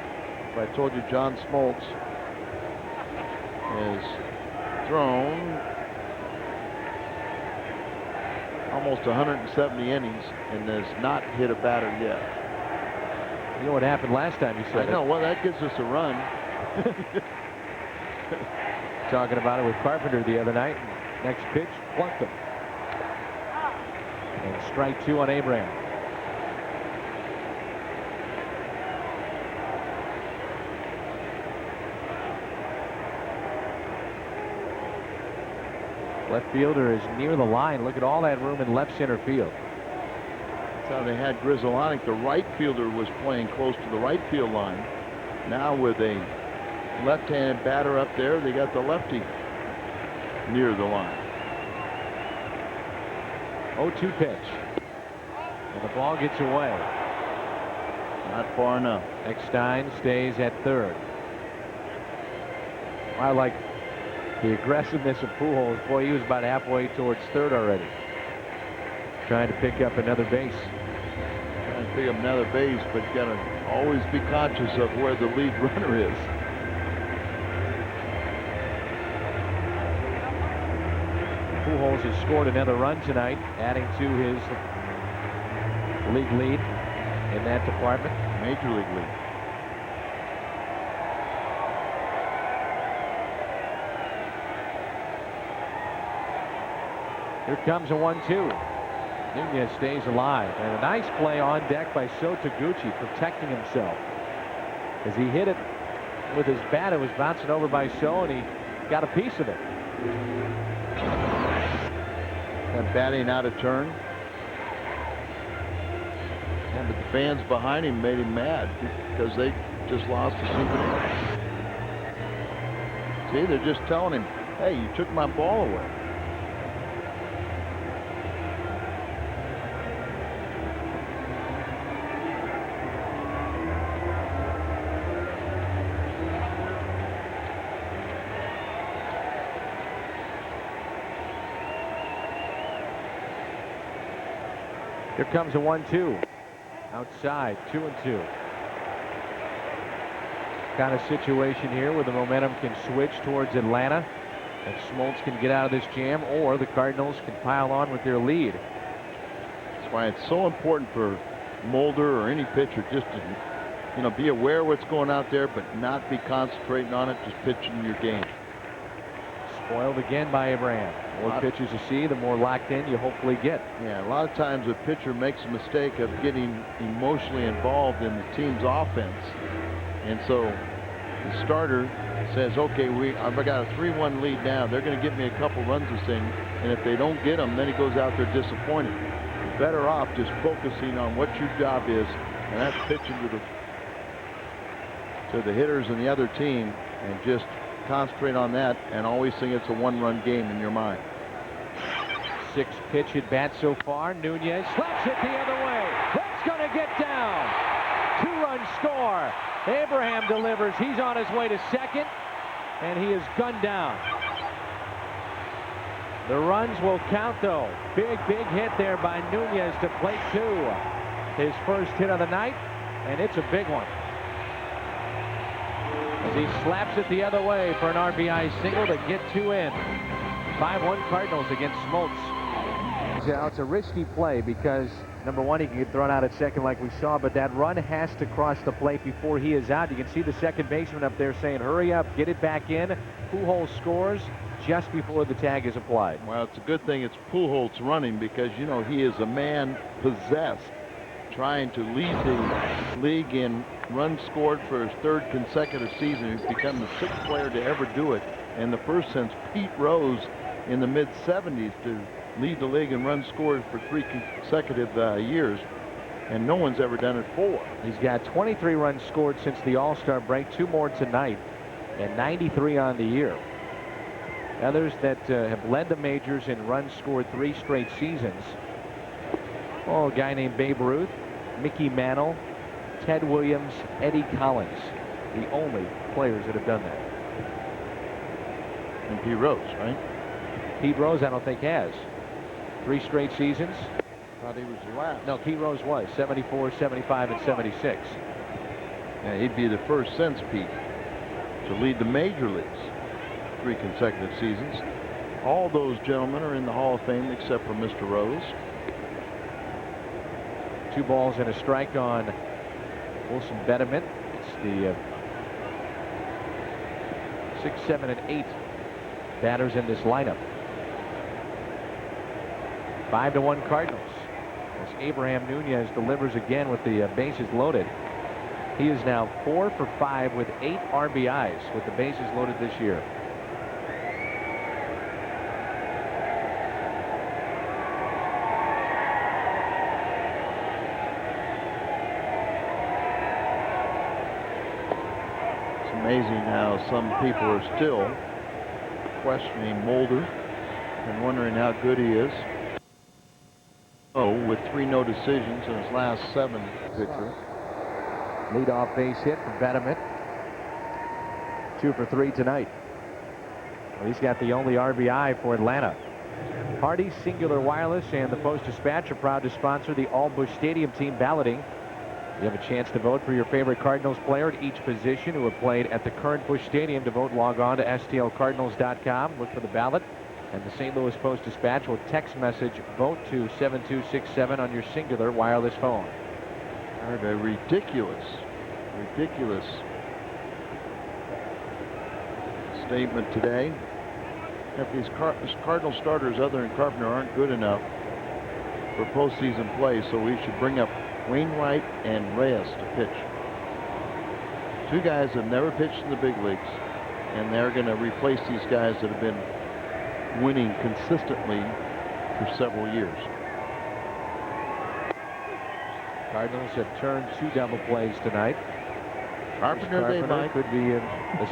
B: If I told you John Smoltz has thrown almost 170 innings and has not hit a batter yet.
A: You know what happened last time you said
B: I know. Well, that gives us a run.
A: Talking about it with Carpenter the other night. Next pitch, plunked him. And strike 2 on Abraham. Left fielder is near the line. Look at all that room in left center field.
B: That's how they had Grudzielanek. The right fielder was playing close to the right field line. Now with a left-handed batter up there, they got the lefty near the line.
A: 0-2 pitch. And the ball gets away.
B: Not far enough.
A: Eckstein stays at third. I like the aggressiveness of Pujols. Boy, he was about halfway towards third already. Trying to pick up another base.
B: Trying to pick up another base, but you got to always be conscious of where the lead runner is.
A: Pujols has scored another run tonight, adding to his league lead in that department.
B: Major league lead.
A: Here comes a 1-2. Nunez stays alive, and a nice play on deck by Sotoguchi, protecting himself as he hit it with his bat. It was bouncing over by So, and he got a piece of it.
B: That batting out of turn. Yeah, but the fans behind him made him mad because they just lost to Cincinnati. See, they're just telling him, hey, you took my ball away.
A: Here comes a 1-2. Outside, 2-2. Kind of situation here where the momentum can switch towards Atlanta. And Smoltz can get out of this jam, or the Cardinals can pile on with their lead.
B: That's why it's so important for Mulder or any pitcher just to, be aware of what's going out there, but not be concentrating on it, just pitching your game.
A: Spoiled again by Abraham. The more pitches you see, the more locked in you hopefully get.
B: Yeah, a lot of times a pitcher makes a mistake of getting emotionally involved in the team's offense. And so the starter says, okay, I've got a 3-1 lead now. They're going to get me a couple runs this inning. And if they don't get them, then he goes out there disappointed. You're better off just focusing on what your job is, and that's pitching to the hitters and the other team, and just concentrate on that and always think it's a 1-run game in your mind.
A: 6-pitch at bat so far. Nunez slaps it the other way. That's going to get down. 2-run score. Abraham delivers. He's on his way to second, and he is gunned down. The runs will count, though. Big hit there by Nunez to plate 2. His first hit of the night, and it's a big one. As he slaps it the other way for an RBI single to get 2 in. 5-1 Cardinals against Smoltz. Now it's a risky play because, number one, he can get thrown out at second like we saw, but that run has to cross the plate before he is out. You can see the second baseman up there saying, hurry up, get it back in. Pujols scores just before the tag is applied.
B: Well, it's a good thing it's Pujols running because, he is a man possessed, trying to lead the league in runs scored for his 3rd consecutive season. He's become the 6th player to ever do it, and the first since Pete Rose in the mid-70s to lead the league in runs scored for 3 consecutive years, and no one's ever done it 4.
A: He's got 23 runs scored since the All-Star break, 2 more tonight, and 93 on the year. Others that have led the majors in runs scored 3 straight seasons. A guy named Babe Ruth, Mickey Mantle, Ted Williams, Eddie Collins, the only players that have done that.
B: And Pete Rose, right?
A: Pete Rose, I don't think has. 3 straight seasons.
B: Thought he was the last.
A: No, Pete Rose was 74, 75, and 76.
B: Yeah, he'd be the first since Pete to lead the major leagues 3 consecutive seasons. All those gentlemen are in the Hall of Fame except for Mr. Rose.
A: 2 balls and a strike on Wilson Betterman. It's the 6, 7, and 8 batters in this lineup. 5-1 Cardinals. As Abraham Nunez delivers again with the bases loaded. He is now 4 for 5 with 8 RBIs with the bases loaded this year.
B: Amazing how some people are still questioning Mulder and wondering how good he is. With 3 no decisions in his last 7 pitcher.
A: Leadoff base hit for Betterman. 2 for 3 tonight. Well, he's got the only RBI for Atlanta. Hardy, Singular Wireless, and the Post-Dispatch are proud to sponsor the All-Busch Stadium team balloting. You have a chance to vote for your favorite Cardinals player at each position who have played at the current Busch Stadium. To vote, log on to stlcardinals.com. Look for the ballot. And the St. Louis Post-Dispatch will text message vote to 7267 on your Singular Wireless phone.
B: A ridiculous statement today. If these Cardinal starters other than Carpenter aren't good enough for postseason play, so we should bring up Wainwright and Reyes to pitch. 2 guys that have never pitched in the big leagues, and they're going to replace these guys that have been winning consistently for several years.
A: Cardinals have turned 2 double plays tonight.
B: Carpenter they like.
A: Could be a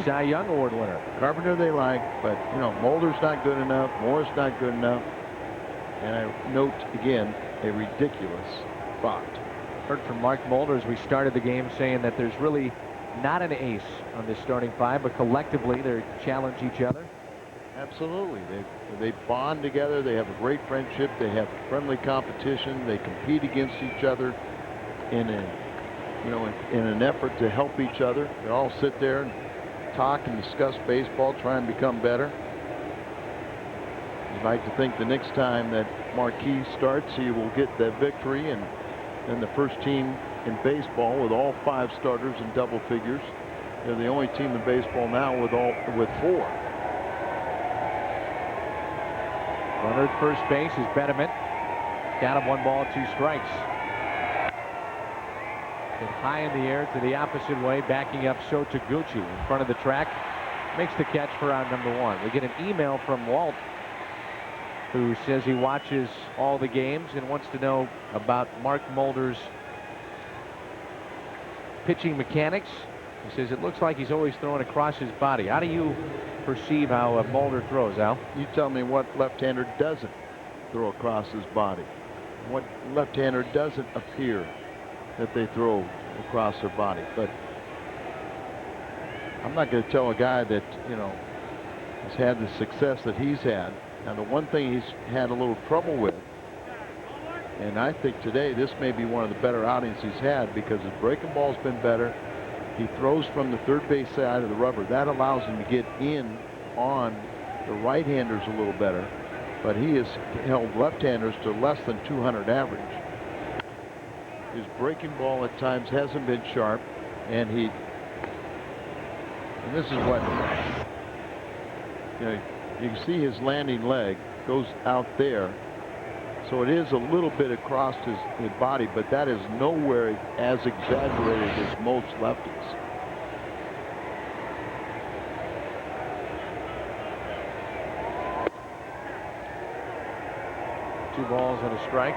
A: Cy Young Award winner.
B: Carpenter they like, but you know, Mulder's not good enough. Moore's not good enough. And I note again a ridiculous spot.
A: Heard from Mark Mulder as we started the game saying that there's really not an ace on this starting 5, but collectively they challenge each other.
B: Absolutely, they bond together. They have a great friendship. They have friendly competition. They compete against each other in an effort to help each other. They all sit there and talk and discuss baseball, try and become better. You'd like to think the next time that Marquis starts, he will get that victory, and then the first team in baseball with all 5 starters in double figures. They're the only team in baseball now with 4.
A: Runner at first base is Betterman. Count of 1 ball, 2 strikes. Hit high in the air to the opposite way, backing up Sotaguchi in front of the track. Makes the catch for out number 1. We get an email from Walt, who says he watches all the games and wants to know about Mark Mulder's pitching mechanics. He says it looks like he's always throwing across his body. How do you perceive how Mulder throws, Al?
B: You tell me what left-hander doesn't throw across his body. What left-hander doesn't appear that they throw across their body. But I'm not going to tell a guy that, you know, has had the success that he's had. Now, the one thing he's had a little trouble with, and I think today this may be one of the better outings he's had, because his breaking ball's been better. He throws from the third base side of the rubber. That allows him to get in on the right-handers a little better. But he has held left-handers to less than 200 average. His breaking ball at times hasn't been sharp, and this is what, you know, you can see his landing leg goes out there. So it is a little bit across his body, but that is nowhere as exaggerated as most lefties.
A: Two balls and a strike.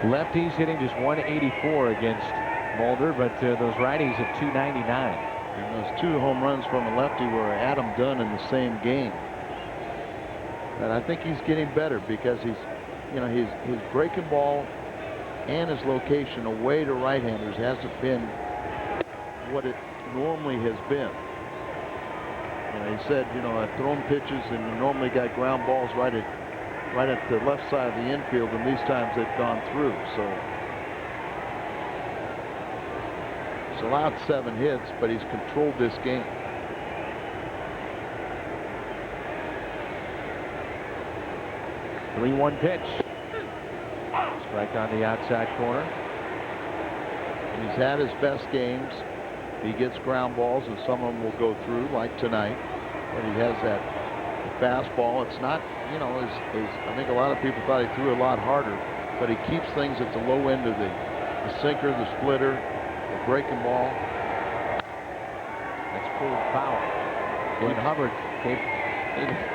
A: Lefties hitting just 184 against Mulder, but those righties at 299.
B: And those 2 home runs from a lefty were Adam Dunn in the same game. And I think he's getting better, because he's, you know, his breaking ball and his location away to right-handers hasn't been what it normally has been. You know, he said, you know, I've thrown pitches and you normally got ground balls right at the left side of the infield, and these times they've gone through. So he's allowed 7 hits, but he's controlled this game.
A: The 3-1 pitch. Strike on the outside corner.
B: And he's had his best games. He gets ground balls, and some of them will go through, like tonight. But he has that fastball. It's not, you know, I think a lot of people thought he threw a lot harder, but he keeps things at the low end of the sinker, the splitter, the breaking ball.
A: That's pulled foul. Glenn Hubbard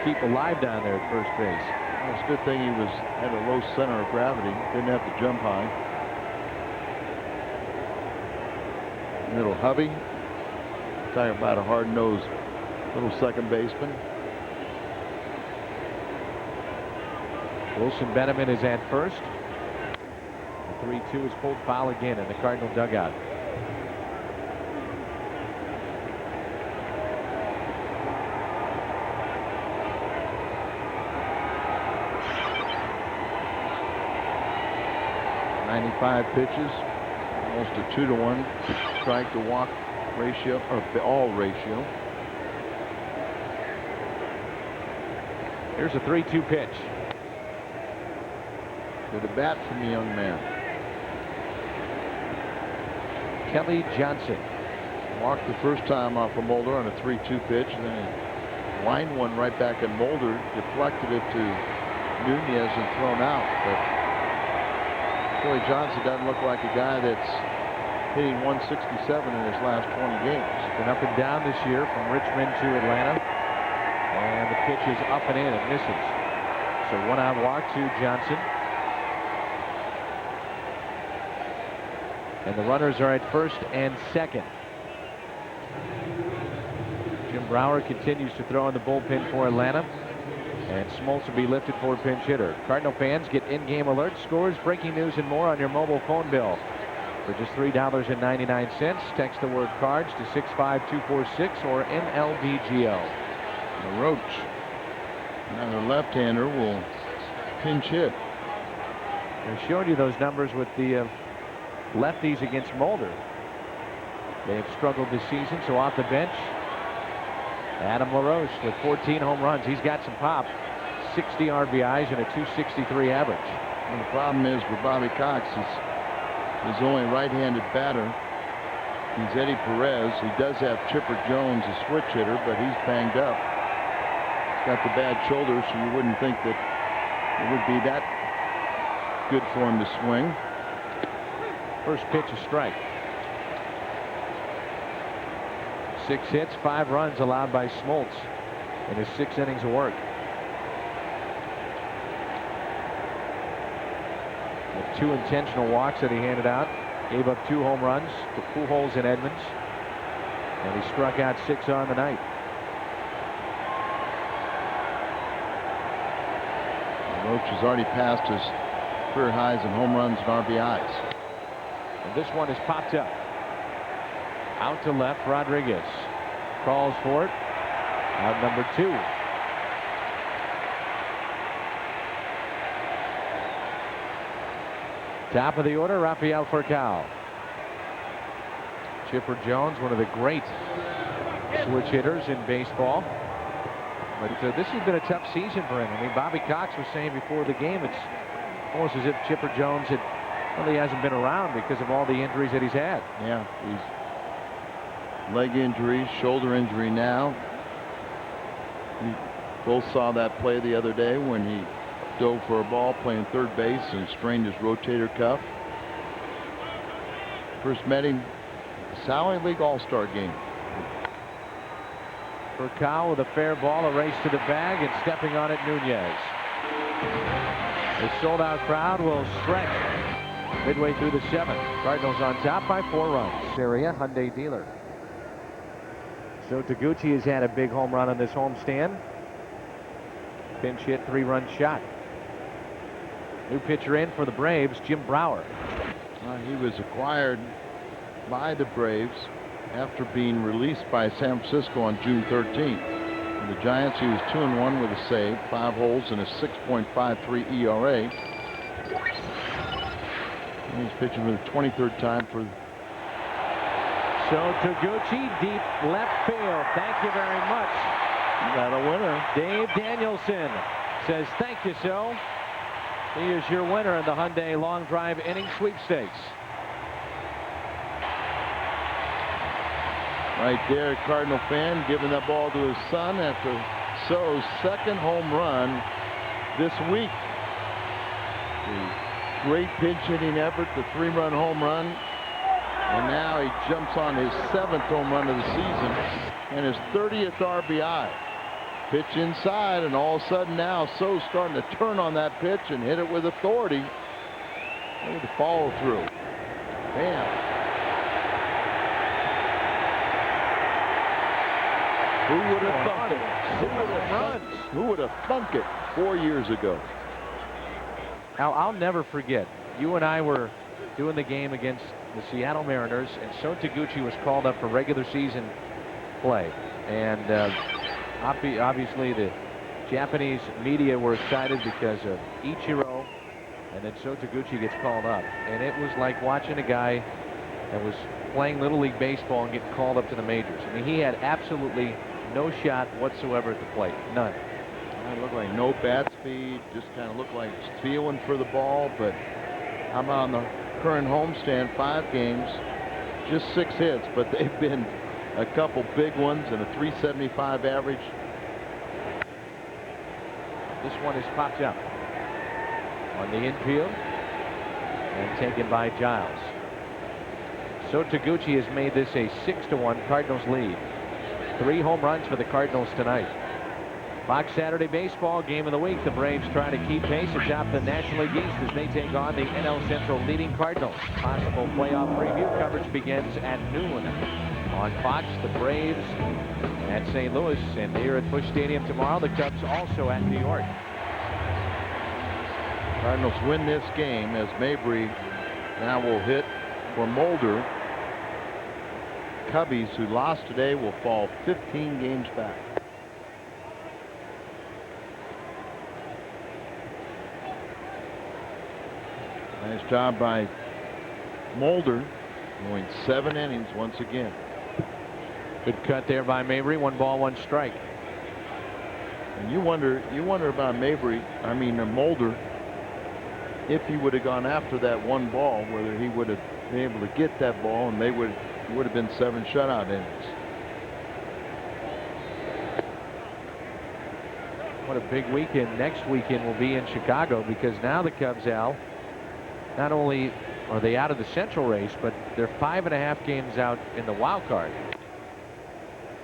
A: keep alive down there at first base.
B: Well, it's a good thing he had a low center of gravity. Didn't have to jump high. Middle Hubby. Talking about a hard-nosed little second baseman.
A: Wilson Benjamin is at first. The 3-2 is pulled foul again in the Cardinal dugout.
B: Five pitches, almost a 2-to-1 strike to walk ratio, or all ratio.
A: Here's a 3-2 pitch.
B: Good at bat from the young man.
A: Kelly Johnson
B: Walked the first time off of Mulder on a 3-2 pitch, and then he lined one right back at Mulder, deflected it to Nunez and thrown out. But Kelly Johnson doesn't look like a guy that's hitting 167 in his last 20 games.
A: Been up and down this year from Richmond to Atlanta. And the pitch is up and in. It misses. So 1-out walk to Johnson. And the runners are at first and second. Jim Brower continues to throw in the bullpen for Atlanta. And Smoltz will be lifted for pinch hitter. Cardinal fans get in-game alerts, scores, breaking news, and more on your mobile phone bill. For just $3.99, text the word cards to 65246 or MLBGO.
B: Roach, another left-hander, will pinch hit.
A: I showed you those numbers with the lefties against Mulder. They have struggled this season, so off the bench, Adam LaRoche with 14 home runs. He's got some pop. 60 RBIs and a 263 average.
B: And the problem is with Bobby Cox, his only right-handed batter. He's Eddie Perez. He does have Chipper Jones, a switch hitter, but he's banged up. He's got the bad shoulder, so you wouldn't think that it would be that good for him to swing.
A: First pitch, a strike. 6 hits, 5 runs allowed by Smoltz in his 6 innings of work. With 2 intentional walks that he handed out, gave up 2 home runs to Pujols and Edmonds, and he struck out 6 on the night.
B: Roach has already passed his career highs in home runs and RBIs.
A: And this one is popped up. Out to left, Rodriguez calls for it. Out number 2. Top of the order, Rafael Furcal. Chipper Jones, one of the great switch hitters in baseball. But this has been a tough season for him. I mean, Bobby Cox was saying before the game, it's almost as if Chipper Jones he hasn't been around because of all the injuries that he's had.
B: Yeah, he's leg injury, shoulder injury now. We both saw that play the other day when he dove for a ball playing third base and strained his rotator cuff. First met him at the Sally League All-Star game.
A: Furcal with a fair ball, a race to the bag, and stepping on it, Nunez. A sold-out crowd will stretch midway through the 7th. Cardinals on top by 4 runs. Area Hyundai dealer. So Taguchi has had a big home run on this homestand. Pinch hit, 3-run shot. New pitcher in for the Braves, Jim Brower.
B: He was acquired by the Braves after being released by San Francisco on June 13th. For the Giants, he was 2-1 with a save, 5 holes, and a 6.53 ERA. And he's pitching for the 23rd time for.
A: So Taguchi, deep left field. Thank you very much.
B: You got a winner.
A: Dave Danielson says thank you, so. He is your winner in the Hyundai Long Drive Inning Sweepstakes.
B: Right there, Cardinal fan giving that ball to his son after So's 2nd home run this week. The great pinch hitting effort, the 3-run home run. And now he jumps on his 7th home run of the season and his 30th RBI. Pitch inside, and all of a sudden now So's starting to turn on that pitch and hit it with authority. Look at the follow through. Bam. Who would have thunk it? Who would have thunk it 4 years ago?
A: I'll never forget. You and I were doing the game against the Seattle Mariners, and So Taguchi was called up for regular season play. And obviously the Japanese media were excited because of Ichiro, and then So Taguchi gets called up. And it was like watching a guy that was playing Little League Baseball and get called up to the majors. I mean, he had absolutely no shot whatsoever at the plate. None.
B: It looked like no bat speed, just kind of looked like feeling for the ball. But how about on the current homestand, 5 games, just 6 hits, but they've been a couple big ones and a 375 average.
A: This one is popped up on the infield and taken by Giles. So Taguchi has made this a 6-1 Cardinals lead. 3 home runs for the Cardinals tonight. Fox Saturday Baseball game of the week. The Braves trying to keep pace atop the National League East as they take on the NL Central leading Cardinals. Possible playoff preview coverage begins at noon on Fox. The Braves at St. Louis, and here at Busch Stadium tomorrow, the Cubs also at New York.
B: Cardinals win this game as Mabry now will hit for Mulder. Cubbies, who lost today, will fall 15 games back. Nice job by Mulder, going 7 innings once again.
A: Good cut there by Mabry. 1 ball, 1 strike.
B: And you wonder about Mulder, if he would have gone after that 1 ball, whether he would have been able to get that ball, and they would have been 7 shutout innings.
A: What a big weekend next weekend will be in Chicago, because now the Cubs, Al, not only are they out of the Central race, but they're 5.5 games out in the wild card.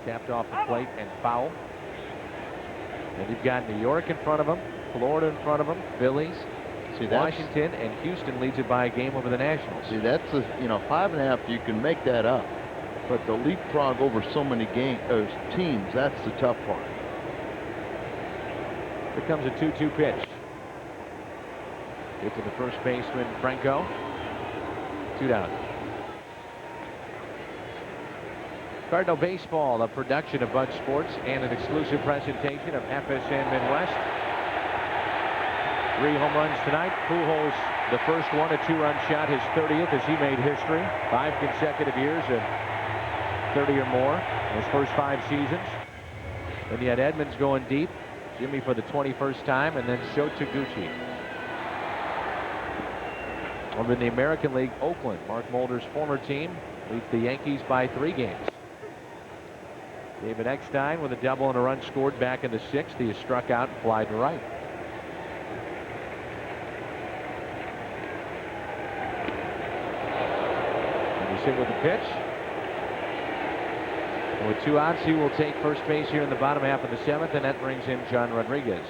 A: Tapped off the plate and foul. And you've got New York in front of them, Florida in front of them, Phillies, Washington, and Houston leads it by a game over the Nationals.
B: See, that's 5.5. You can make that up, but the leapfrog over so many teams, that's the tough part.
A: Here comes a 2-2 pitch. Get to the first baseman, Franco. 2 down. Cardinal Baseball, a production of Bud Sports and an exclusive presentation of FSN Midwest. 3 home runs tonight. Pujols, the first one, a 2-run shot, his 30th as he made history. 5 consecutive years of 30 or more in his first 5 seasons. Then you had Edmonds going deep, Jimmy for the 21st time, and then Sho Taguchi. Over in the American League, Oakland, Mark Mulder's former team, leads the Yankees by 3 games. David Eckstein with a double and a run scored back in the 6th. He is struck out and fly to right. And he's hit with the pitch. And with 2 outs, he will take first base here in the bottom half of the 7th, and that brings in John Rodriguez.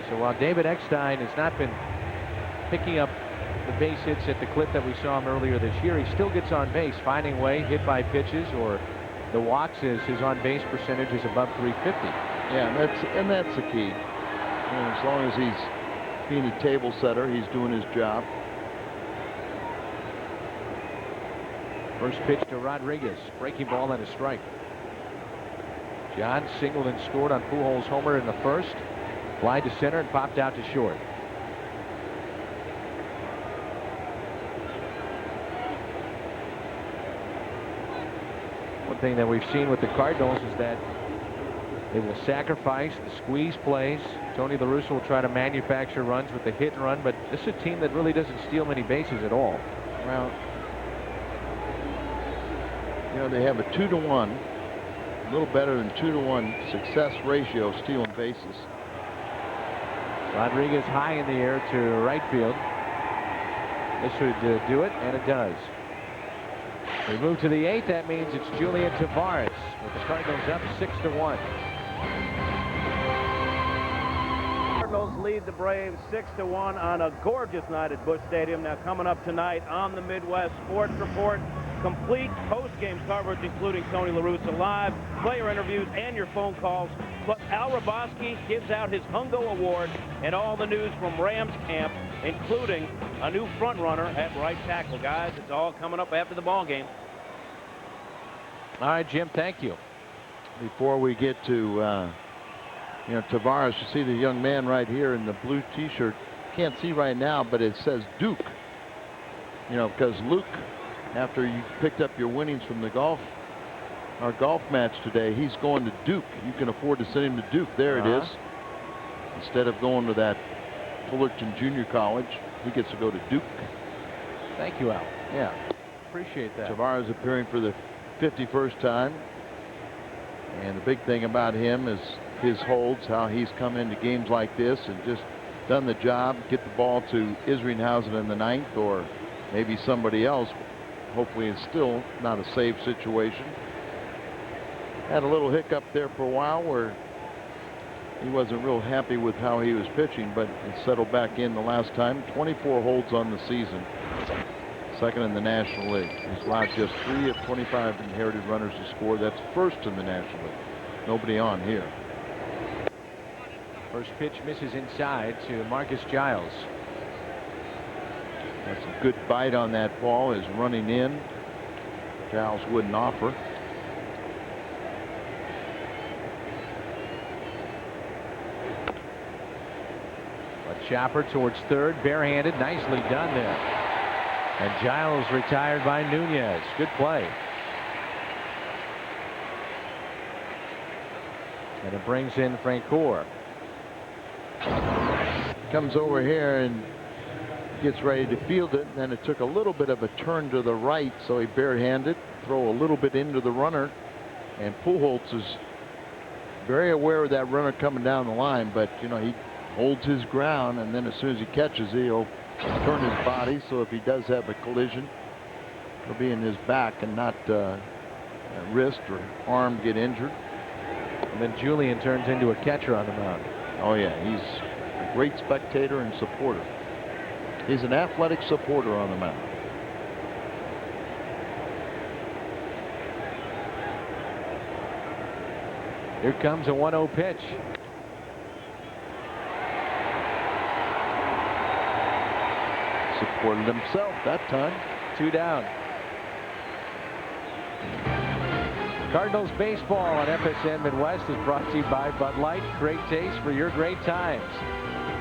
A: So while David Eckstein has not been picking up the base hits at the clip that we saw him earlier this year, he still gets on base, finding a way, hit by pitches or the walks, as his on base percentage is above 350.
B: Yeah, that's the key. As long as he's being a table setter, he's doing his job.
A: First pitch to Rodriguez, breaking ball and a strike. John singled and scored on Pujols' homer in the 1st. Fly to center and popped out to short. One thing that we've seen with the Cardinals is that they will sacrifice the squeeze plays. Tony La Russa will try to manufacture runs with the hit and run, but this is a team that really doesn't steal many bases at all.
B: Well, they have a 2-to-1, a little better than 2-to-1 success ratio stealing bases.
A: Rodriguez high in the air to right field. This should do it, and it does. We move to the 8th. That means it's Julian Tavares with the Cardinals up 6-1.
D: Cardinals lead the Braves 6-1 on a gorgeous night at Busch Stadium. Now coming up tonight on the Midwest Sports Report, complete post-game coverage including Tony La Russa live, player interviews, and your phone calls. Plus Al Raboski gives out his Hungo Award and all the news from Rams camp, including a new front runner at right tackle. Guys, it's all coming up after the ball game.
A: All right, Jim, thank you.
B: Before we get to Tavares, you see the young man right here in the blue t-shirt. Can't see right now, but it says Duke. Because Luke, after you picked up your winnings from our golf match today, he's going to Duke. You can afford to send him to Duke. There it is. Instead of going to that Fullerton Junior College, he gets to go to Duke.
A: Thank you, Al. Yeah, appreciate that.
B: Tavares appearing for the 51st time. And the big thing about him is his holds, how he's come into games like this and just done the job, get the ball to Isringhausen in the 9th, or maybe somebody else. hopefully it's still not a safe situation. Had a little hiccup there for a while where he wasn't real happy with how he was pitching, but it settled back in the last time. 24 holds on the season. Second in the National League. He's allowed just 3 of 25 inherited runners to score. That's first in the National League. Nobody on here.
A: First pitch misses inside to Marcus Giles.
B: That's a good bite on that ball. Is running in. Giles wouldn't offer.
A: A chopper towards third, barehanded, nicely done there. And Giles retired by Nunez. Good play. And it brings in Francoeur.
B: Comes over here and gets ready to field it. And then it took a little bit of a turn to the right, so he barehanded, throw a little bit into the runner. And Pujols is very aware of that runner coming down the line, but you know, he holds his ground, and then as soon as he catches it, he'll turn his body, so if he does have a collision, it'll be in his back and not wrist or arm get injured.
A: And then Julian turns into a catcher on the mound.
B: Oh yeah, he's a great spectator and supporter. He's an athletic supporter on the mound.
A: Here comes a 1-0 pitch.
B: Supported himself that time.
A: 2 down. Cardinals baseball on FSN Midwest is brought to you by Bud Light. Great taste for your great times.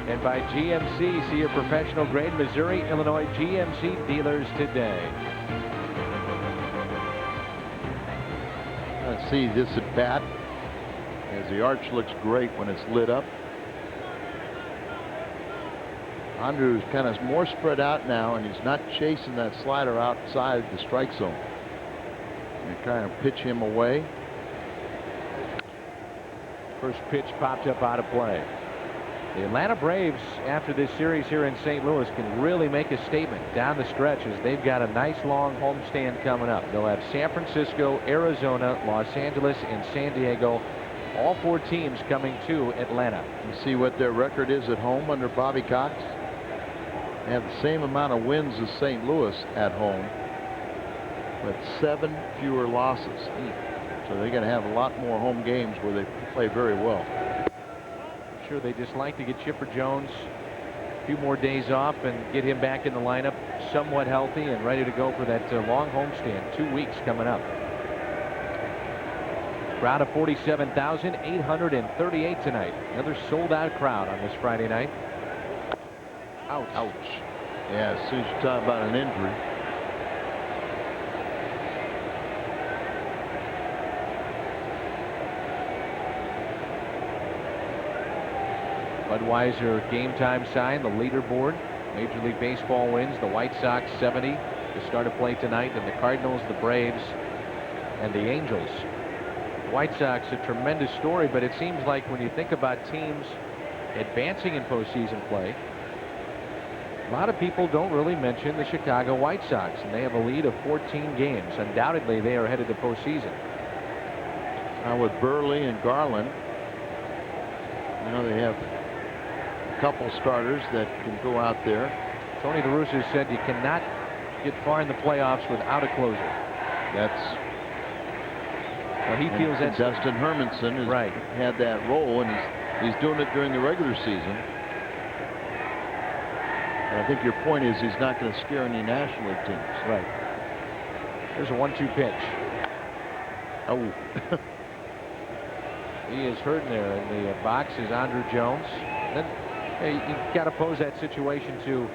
A: And by GMC. See your professional grade Missouri, Illinois GMC dealers today.
B: Let's see this at bat, as the arch looks great when it's lit up. Andrew's kind of more spread out now, and he's not chasing that slider outside the strike zone. They kind of pitch him away.
A: First pitch popped up out of play. The Atlanta Braves, after this series here in St. Louis, can really make a statement down the stretch, as they've got a nice long homestand coming up. They'll have San Francisco, Arizona, Los Angeles, and San Diego. All 4 teams coming to Atlanta.
B: You see what their record is at home under Bobby Cox? They have the same amount of wins as St. Louis at home, but 7 fewer losses. So they're going to have a lot more home games where they play very well.
A: I'm sure they just like to get Chipper Jones a few more days off and get him back in the lineup somewhat healthy and ready to go for that long homestand. 2 weeks coming up. Crowd of 47,838 tonight. Another sold-out crowd on this Friday night. Ouch.
B: Ouch. Yeah, as soon as you talk about an injury.
A: Budweiser game time sign, the leaderboard. Major League Baseball wins. The White Sox 70 to start a play tonight. And the Cardinals, the Braves, and the Angels. White Sox, a tremendous story, but it seems like when you think about teams advancing in postseason play, a lot of people don't really mention the Chicago White Sox, and they have a lead of 14 games. Undoubtedly, they are headed to postseason.
B: Now with Burley and Garland, you know, they have a couple starters that can go out there.
A: Tony La Russa said you cannot get far in the playoffs without a closer.
B: That's
A: well, he feels that
B: Dustin Hermanson has
A: right.
B: had that role, and he's doing it during the regular season. And I think your point is he's not going to scare any National League teams.
A: Right. There's a 1-2 pitch.
B: Oh.
A: He is hurting there in the box is Andrew Jones. Then you got to pose that situation to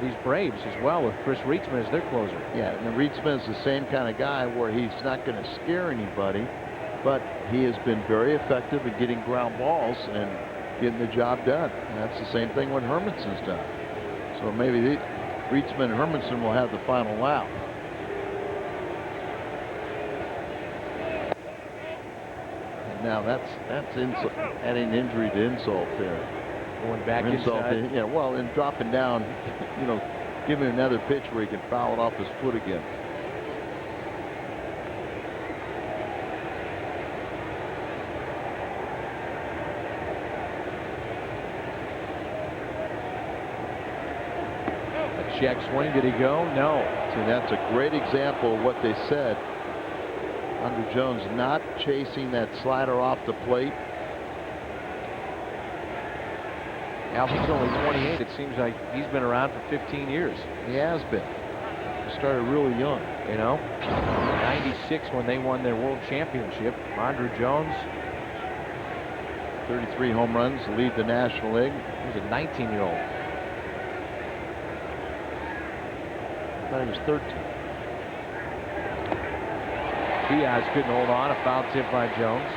A: these Braves as well, with Chris Rietzman as their closer.
B: Yeah, and Rietzman is the same kind of guy where he's not going to scare anybody, but he has been very effective at getting ground balls and getting the job done. And that's the same thing what Hermanson's done. So maybe Rietzman and Hermanson will have the final laugh. And now that's adding injury to insult there.
A: Going back
B: insult
A: inside.
B: Yeah, well, and dropping down, you know, give him another pitch where he can foul it off his foot again.
A: A check swing. Did he go? No.
B: See, that's a great example of what they said. Andruw Jones not chasing that slider off the plate.
A: Alfie's only 28. It seems like he's been around for 15 years.
B: He has been. He started really young.
A: You know, 96 when they won their world championship. Andruw Jones,
B: 33 home runs, lead the National League.
A: he's a 19-year-old.
B: I thought he was 13.
A: Diaz couldn't hold on. A foul tip by Jones.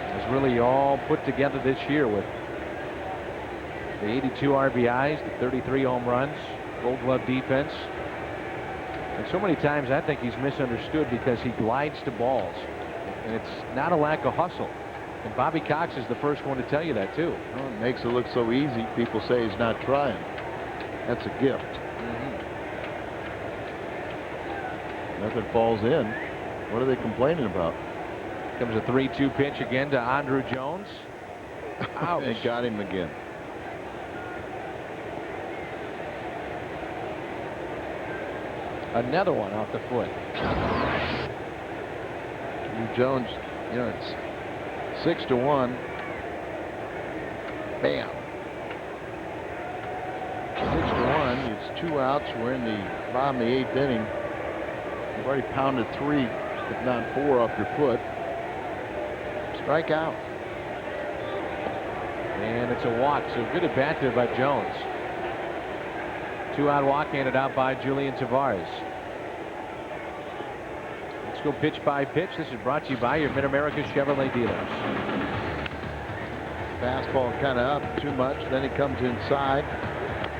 A: It was really all put together this year with the 82 RBIs, the 33 home runs, Gold Glove defense. And so many times I think he's misunderstood because he glides to balls. And it's not a lack of hustle. And Bobby Cox is the first one to tell you that too.
B: Well, it makes it look so easy. People say he's not trying. That's a gift. Nothing falls in. What are they complaining about?
A: Comes a 3-2 pitch again to Andruw Jones. Ouch.
B: And got him again.
A: Another one off the foot.
B: Andruw Jones, you know, it's 6-1. Bam. 6-1. It's 2 outs. We're in the bottom of the 8th inning. You've already pounded 3, if not 4, off your foot. Strike out.
A: And it's a walk. So good at bat there by Jones. 2-out walk handed out by Julian Tavares. Let's go pitch by pitch. This is brought to you by your Mid-America Chevrolet dealers.
B: Fastball kind of up too much. Then he comes inside.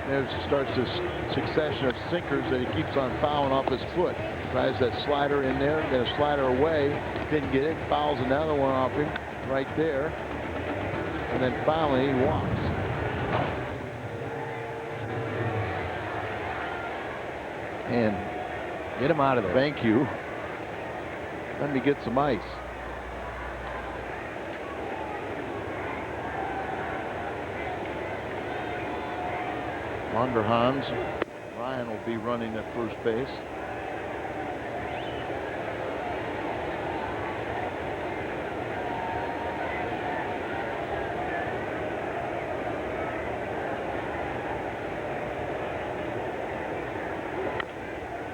B: There starts this succession of sinkers that he keeps on fouling off his foot. Tries that slider in there, then a slider away. Didn't get it. Fouls another one off him right there. And then finally he walks. And
A: get him out of there.
B: Thank you. Let me get some ice. Londerhans. Ryan will be running at first base.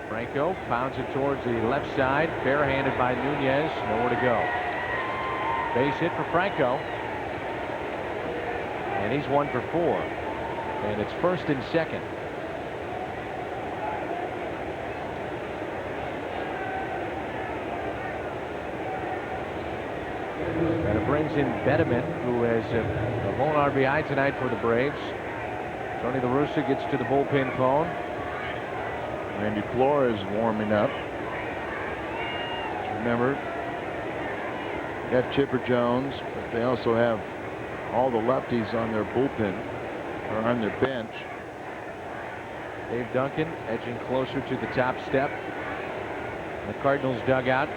A: Franco pounds it towards the left side. Barehanded by Nunez. Nowhere to go. Base hit for Franco. And he's 1 for 4. And it's first and second. And it brings in Betterman, who has a lone RBI tonight for the Braves. Tony La Russa gets to the bullpen phone.
B: Randy Flores warming up. Remember, you have Chipper Jones, but they also have all the lefties on their bullpen, or on their bench.
A: Dave Duncan edging closer to the top step. The Cardinals dugout.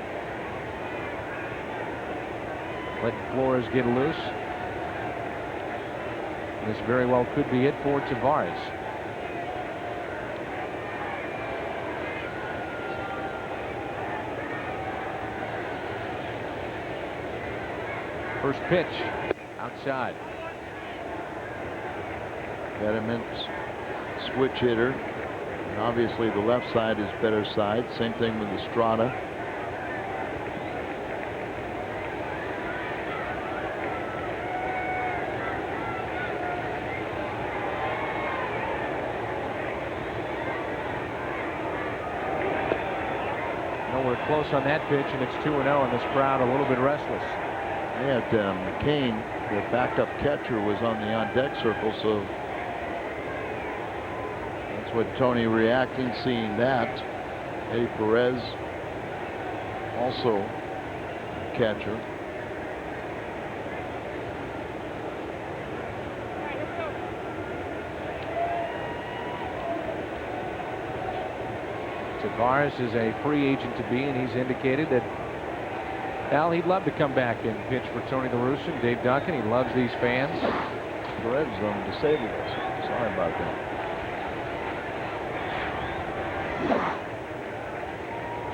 A: Letting Flores get loose. This very well could be it for Tavares. First pitch outside.
B: Betterman's switch hitter. And obviously the left side is better side. Same thing with Estrada.
A: Nowhere close on that pitch, and it's 2-0, and this crowd a little bit restless.
B: They had McCain, the backup catcher, was on the on-deck circle, so that's what Tony reacting, seeing that. Eddie Perez, also catcher.
A: Tavares is a free agent to be, and he's indicated that, well, he'd love to come back and pitch for Tony La Russa and Dave Duncan. He loves these fans.
F: The red zone disabled us. Sorry about that.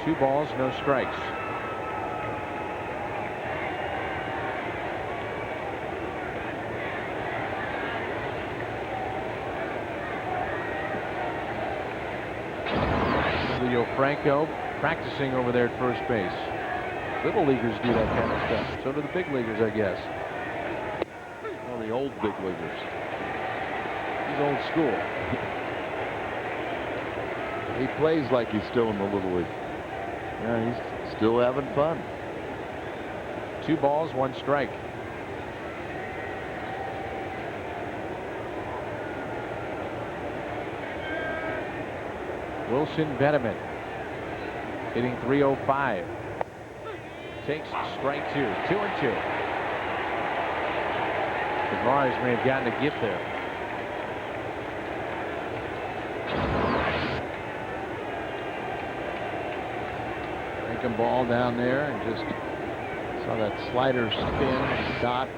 A: Two balls, no strikes. Leo Franco practicing over there at first base. Little leaguers do that kind of stuff. So do the big leaguers, I guess.
F: Well, the old big leaguers.
A: He's old school.
F: He plays like he's still in the Little League. Yeah, he's still having fun.
A: 2 balls, 1 strike. Wilson Benjamin hitting .305. Takes strike 2. 2-2. Tavares may have gotten a gift there.
F: Breaking ball down there and just saw that slider spin and dot.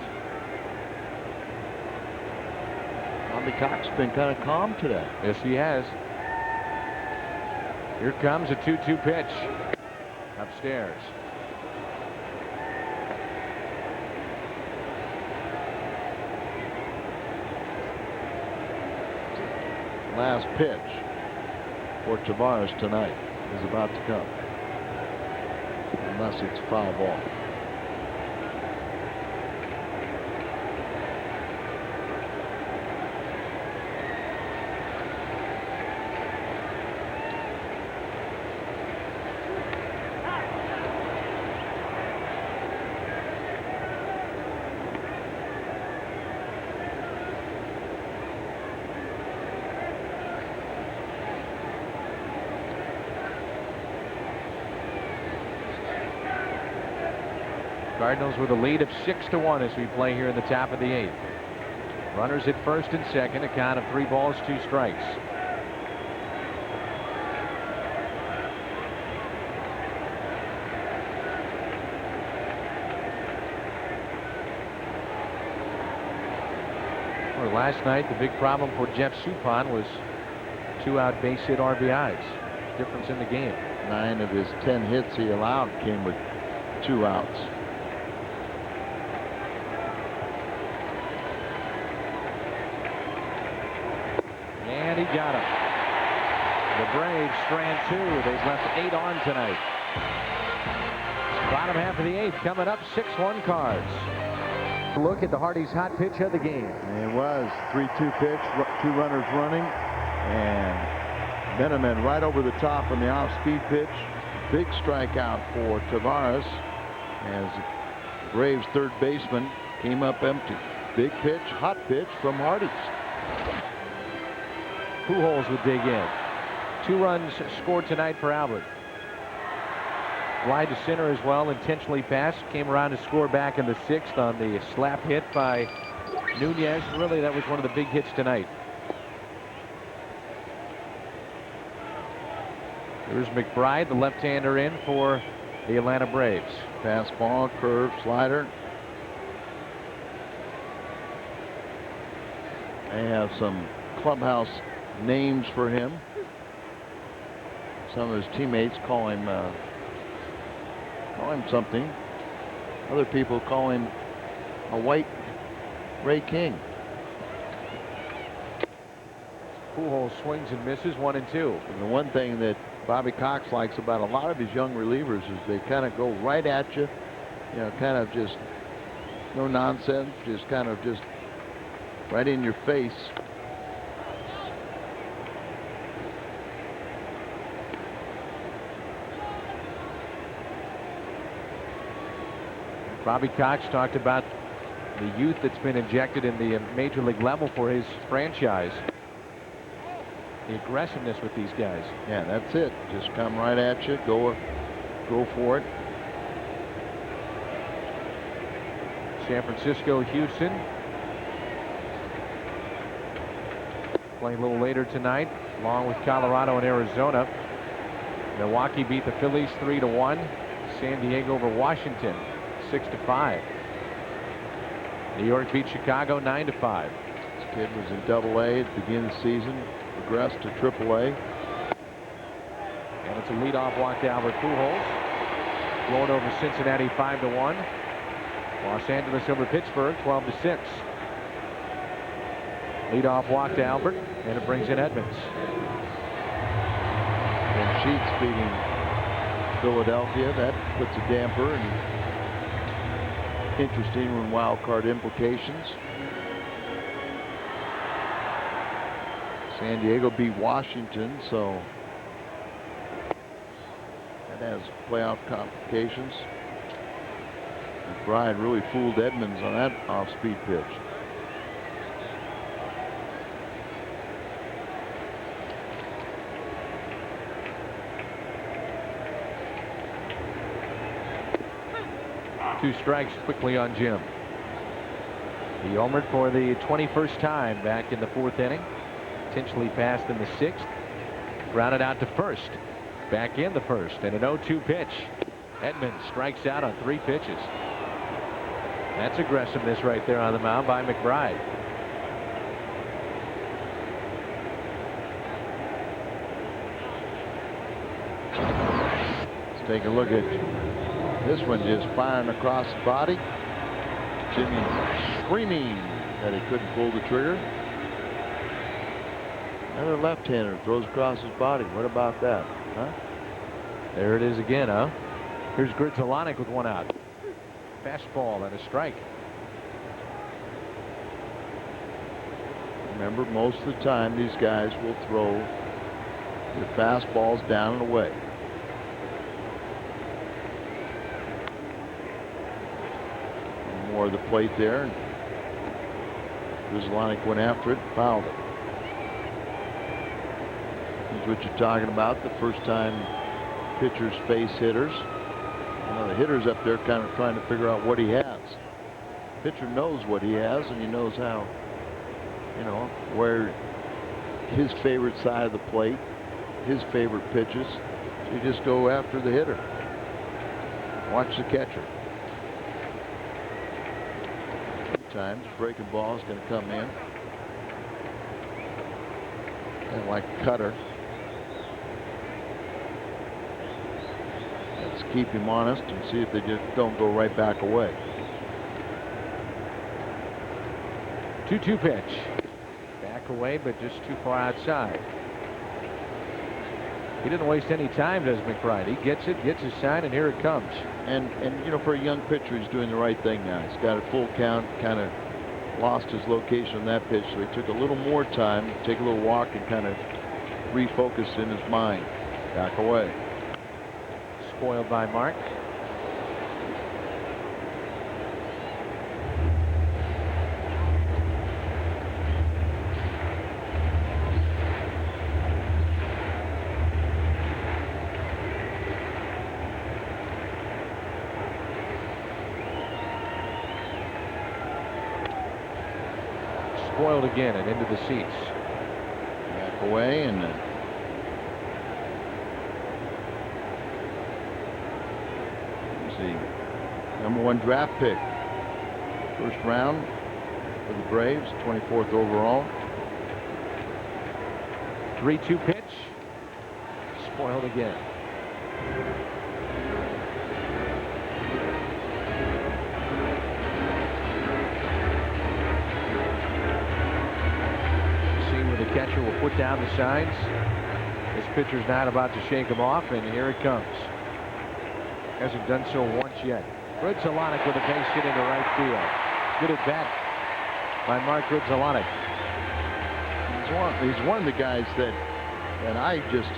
F: Bobby Cox's been kind of calm today.
A: Yes, he has. Here comes a 2-2 pitch. Upstairs.
F: Last pitch for Tavares tonight is about to come. Unless it's foul ball.
A: Cardinals with a lead of 6-1 as we play here in the top of the 8th. Runners at first and second, a count of 3 balls, 2 strikes. Well, last night the big problem for Jeff Suppan was 2-out base hit RBIs. Difference in the game.
F: 9 of his 10 hits he allowed came with 2 outs.
A: And he got him. The Braves strand 2. They've left 8 on tonight. Bottom half of the 8th coming up. 6-1 Cards. Look at the Hardy's hot pitch of the game.
F: It was 3-2 pitch, 2 runners running, and Benjamin right over the top on the off-speed pitch. Big strikeout for Tavares as Braves third baseman came up empty. Big pitch, hot pitch from Hardy's.
A: Pujols would dig in. 2 runs scored tonight for Albert. Wide to center as well, intentionally passed. Came around to score back in the 6th on the slap hit by Nunez. Really, that was one of the big hits tonight. There's McBride, the left-hander, in for the Atlanta Braves.
F: Fastball, curve, slider. They have some clubhouse names for him. Some of his teammates call him something. Other people call him a white Ray King.
A: Pujols swings and misses, 1-2.
F: And the one thing that Bobby Cox likes about a lot of his young relievers is they kind of go right at you, you know, kind of just no nonsense, just kind of just right in your face.
A: Bobby Cox talked about the youth that's been injected in the major league level for his franchise. The aggressiveness with these guys.
F: Yeah, that's it. Just come right at you. Go for it.
A: San Francisco, Houston. Playing a little later tonight, along with Colorado and Arizona. Milwaukee beat the Phillies 3-1. San Diego over Washington 6-5. New York beat Chicago 9-5.
F: This kid was in Double-A at the beginning of the season, progressed to Triple-A.
A: And it's a leadoff walk to Albert Pujols. Florida over Cincinnati 5-1. Los Angeles over Pittsburgh 12-6. Leadoff walk to Albert, and it brings in Edmonds.
F: And Sheets beating Philadelphia. That puts a damper, and interesting when wild card implications. San Diego beat Washington, so that has playoff complications. McBride really fooled Edmonds on that off-speed pitch.
A: Two strikes quickly on Jim. He homered for the 21st time back in the 4th inning. Potentially passed in the 6th. Grounded out to first. Back in the 1st, and an 0-2 pitch. Edmonds strikes out on 3 pitches. That's aggressiveness right there on the mound by McBride.
F: Let's take a look at this one, just firing across the body. Jimmy screaming that he couldn't pull the trigger. Another left-hander throws across his body. What about that? Huh?
A: There it is again, huh? Here's Grzelcyk with 1 out. Fastball and a strike.
F: Remember, most of the time these guys will throw the fastballs down and away. More of the plate there, and Grzelcyk went after it and fouled it. Here's what you're talking about, the first time pitchers face hitters. The hitter's up there kind of trying to figure out what he has. Pitcher knows what he has, and he knows how, where his favorite side of the plate, his favorite pitches. So you just go after the hitter. Watch the catcher. Sometimes breaking ball is going to come in. And like cutter. Let's keep him honest and see if they just don't go right back away.
A: 2-2 pitch. Back away, but just too far outside. He didn't waste any time, does McBride. He gets it, gets his sign, and here it comes.
F: And for a young pitcher, he's doing the right thing now. He's got a full count, kind of lost his location on that pitch, so he took a little more time, take a little walk, and kind of refocus in his mind. Back away.
A: Spoiled by Mark. Spoiled again and into the seats.
F: Back away, and #1 draft pick. First round for the Braves, 24th overall.
A: 3-2 pitch. Spoiled again. See where the catcher will put down the signs. This pitcher's not about to shake him off, and here it comes. Hasn't done so once yet. Grzelcyk with a base hit into right field. Good at bat by Mark Grzelcyk.
F: He's one of the guys that I just,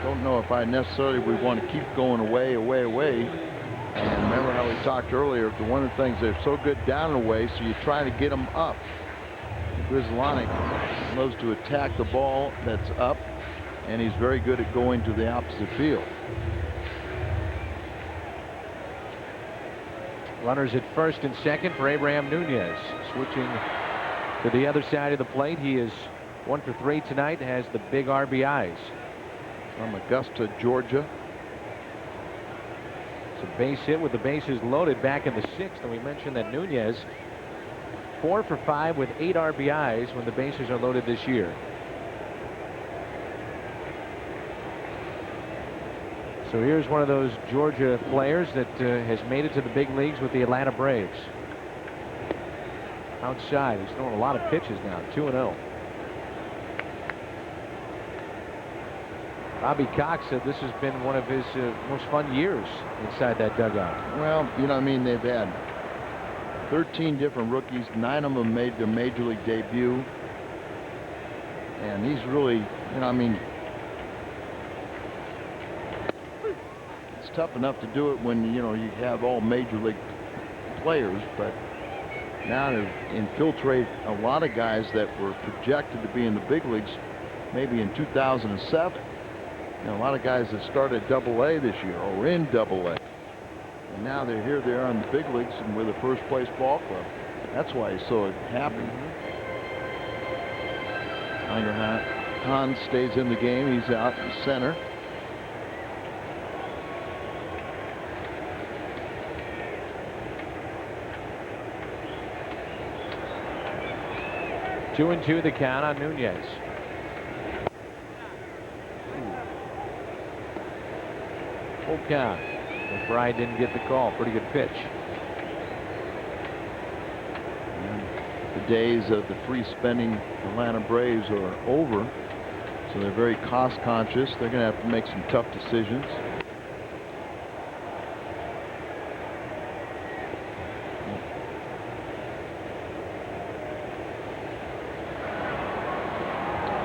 F: don't know if I necessarily would want to keep going away. And remember how we talked earlier, one of the things, they're so good down and away, so you try to get them up. Grzelcyk loves to attack the ball that's up, and he's very good at going to the opposite field.
A: Runners at first and second for Abraham Nunez. Switching to the other side of the plate. He is 1 for 3 tonight, has the big RBIs.
F: from Augusta, Georgia.
A: It's a base hit with the bases loaded back in the 6th, and we mentioned that Nunez 4 for 5 with 8 RBIs when the bases are loaded this year. So here's one of those Georgia players that has made it to the big leagues with the Atlanta Braves. Outside, he's throwing a lot of pitches now, 2-0. Bobby Cox said this has been one of his most fun years inside that dugout.
F: Well, you know, I mean, they've had 13 different rookies. 9 of them made their major league debut. And he's really, you know, I mean, it's tough enough to do it when, you know, you have all major league players, but now to infiltrate a lot of guys that were projected to be in the big leagues maybe in 2007. You know, a lot of guys that started Double-A this year or were in Double-A. And now they're here, they are in the big leagues and we're the first place ball club. That's why he's so happy. Hans stays in the game. He's out in center.
A: Two and two the count on Nunez. Full count. McBride didn't get the call. Pretty good pitch.
F: And the days of the free spending Atlanta Braves are over, so they're very cost conscious. They're going to have to make some tough decisions.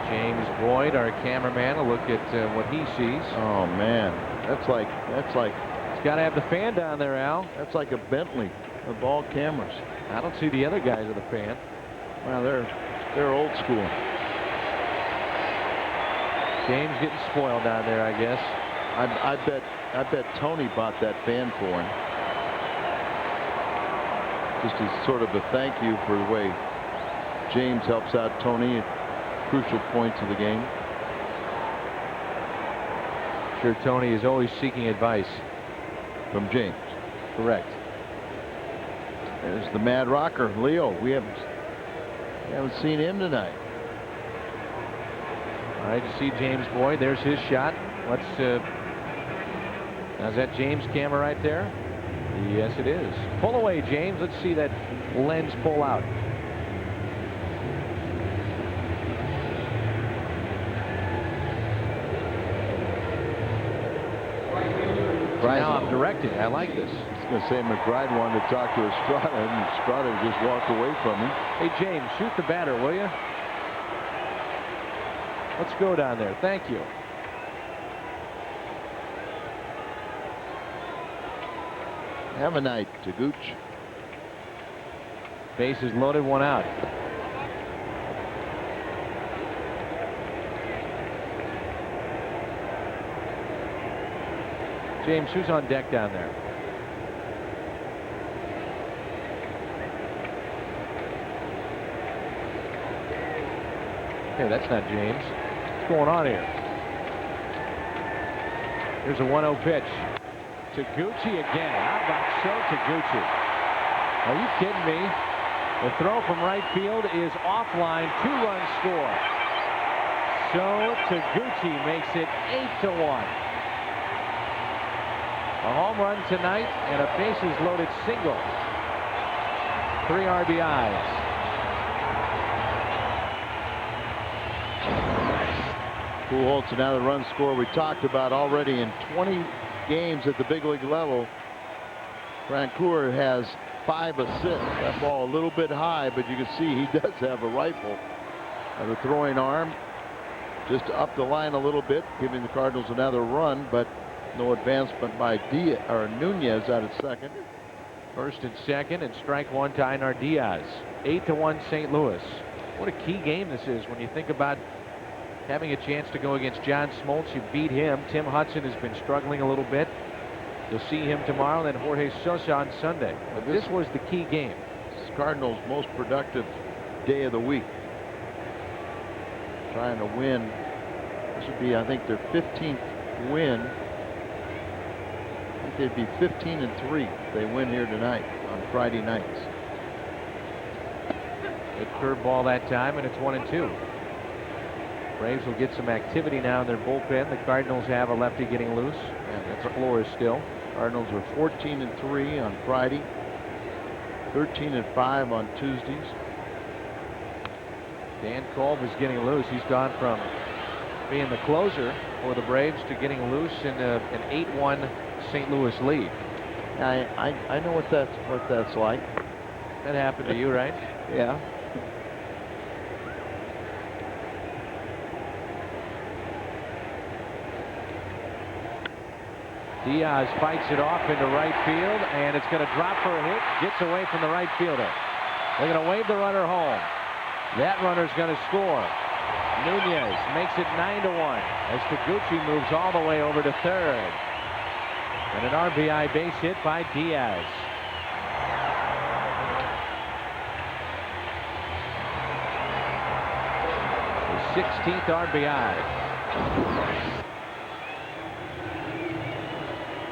A: James Boyd, our cameraman, will look at what he sees.
F: Oh man, that's like
A: He's got to have the fan down there, Al.
F: that's like a Bentley of all cameras.
A: I don't see the other guys with a fan.
F: Well, they're old school.
A: James getting spoiled down there, I guess.
F: I bet Tony bought that fan for him, just as sort of a thank you for the way James helps out Tony at crucial points of the game.
A: Sure, Tony is always seeking advice
F: From James.
A: Correct.
F: There's the Mad Rocker, Leo. We haven't seen him tonight.
A: All right, you see James Boyd. There's his shot. Let's. Now is that James' camera right there? Yes, it is. Pull away, James. Let's see that lens pull out. Now I'm directing. I like this.
F: I was going to say McBride wanted to talk to Estrada, and Estrada just walked away from him.
A: Hey, James, shoot the batter, will you? Let's go down there. Thank you.
F: Have a night, Taguchi.
A: Bases loaded, one out. James, who's on deck down there? Hey, that's not James. What's going on here? Here's a 1-0 pitch. Taguchi again. How about so Taguchi? Are you kidding me? The throw from right field is offline. 2-run score. So Taguchi makes it 8-1. A home run tonight and a bases loaded single. 3 RBIs.
F: Pujols another run score. We talked about already in 20 games at the big league level. Francoeur has 5 assists. That ball a little bit high, but you can see he does have a rifle. The throwing arm just up the line a little bit, giving the Cardinals another run, but no advancement by Nunez out at second.
A: First and second, and strike one to Einar Diaz. 8-1 St. Louis. What a key game this is when you think about having a chance to go against John Smoltz. You beat him. Tim Hudson has been struggling a little bit. You'll see him tomorrow, then Jorge Sosa on Sunday. But this was the key game.
F: This is Cardinals' most productive day of the week. Trying to win This would be, I think, their 15th win. I think they'd be 15-3 if they win here tonight on Friday nights.
A: Good curveball that time, and it's 1-2. Braves will get some activity now in their bullpen. The Cardinals have a lefty getting loose, and that's Flores still.
F: Cardinals are 14-3 on Friday, 13-5 on Tuesdays.
A: Dan Kolb is getting loose. He's gone from being the closer for the Braves to getting loose in an 8-1 St. Louis lead.
F: I know what that's like.
A: That happened to you, right?
F: Yeah.
A: Diaz fights it off into right field, and it's going to drop for a hit. Gets away from the right fielder. They're going to wave the runner home. That runner's going to score. Nunez makes it 9-1 as Taguchi moves all the way over to third. And an RBI base hit by Diaz. His 16th RBI.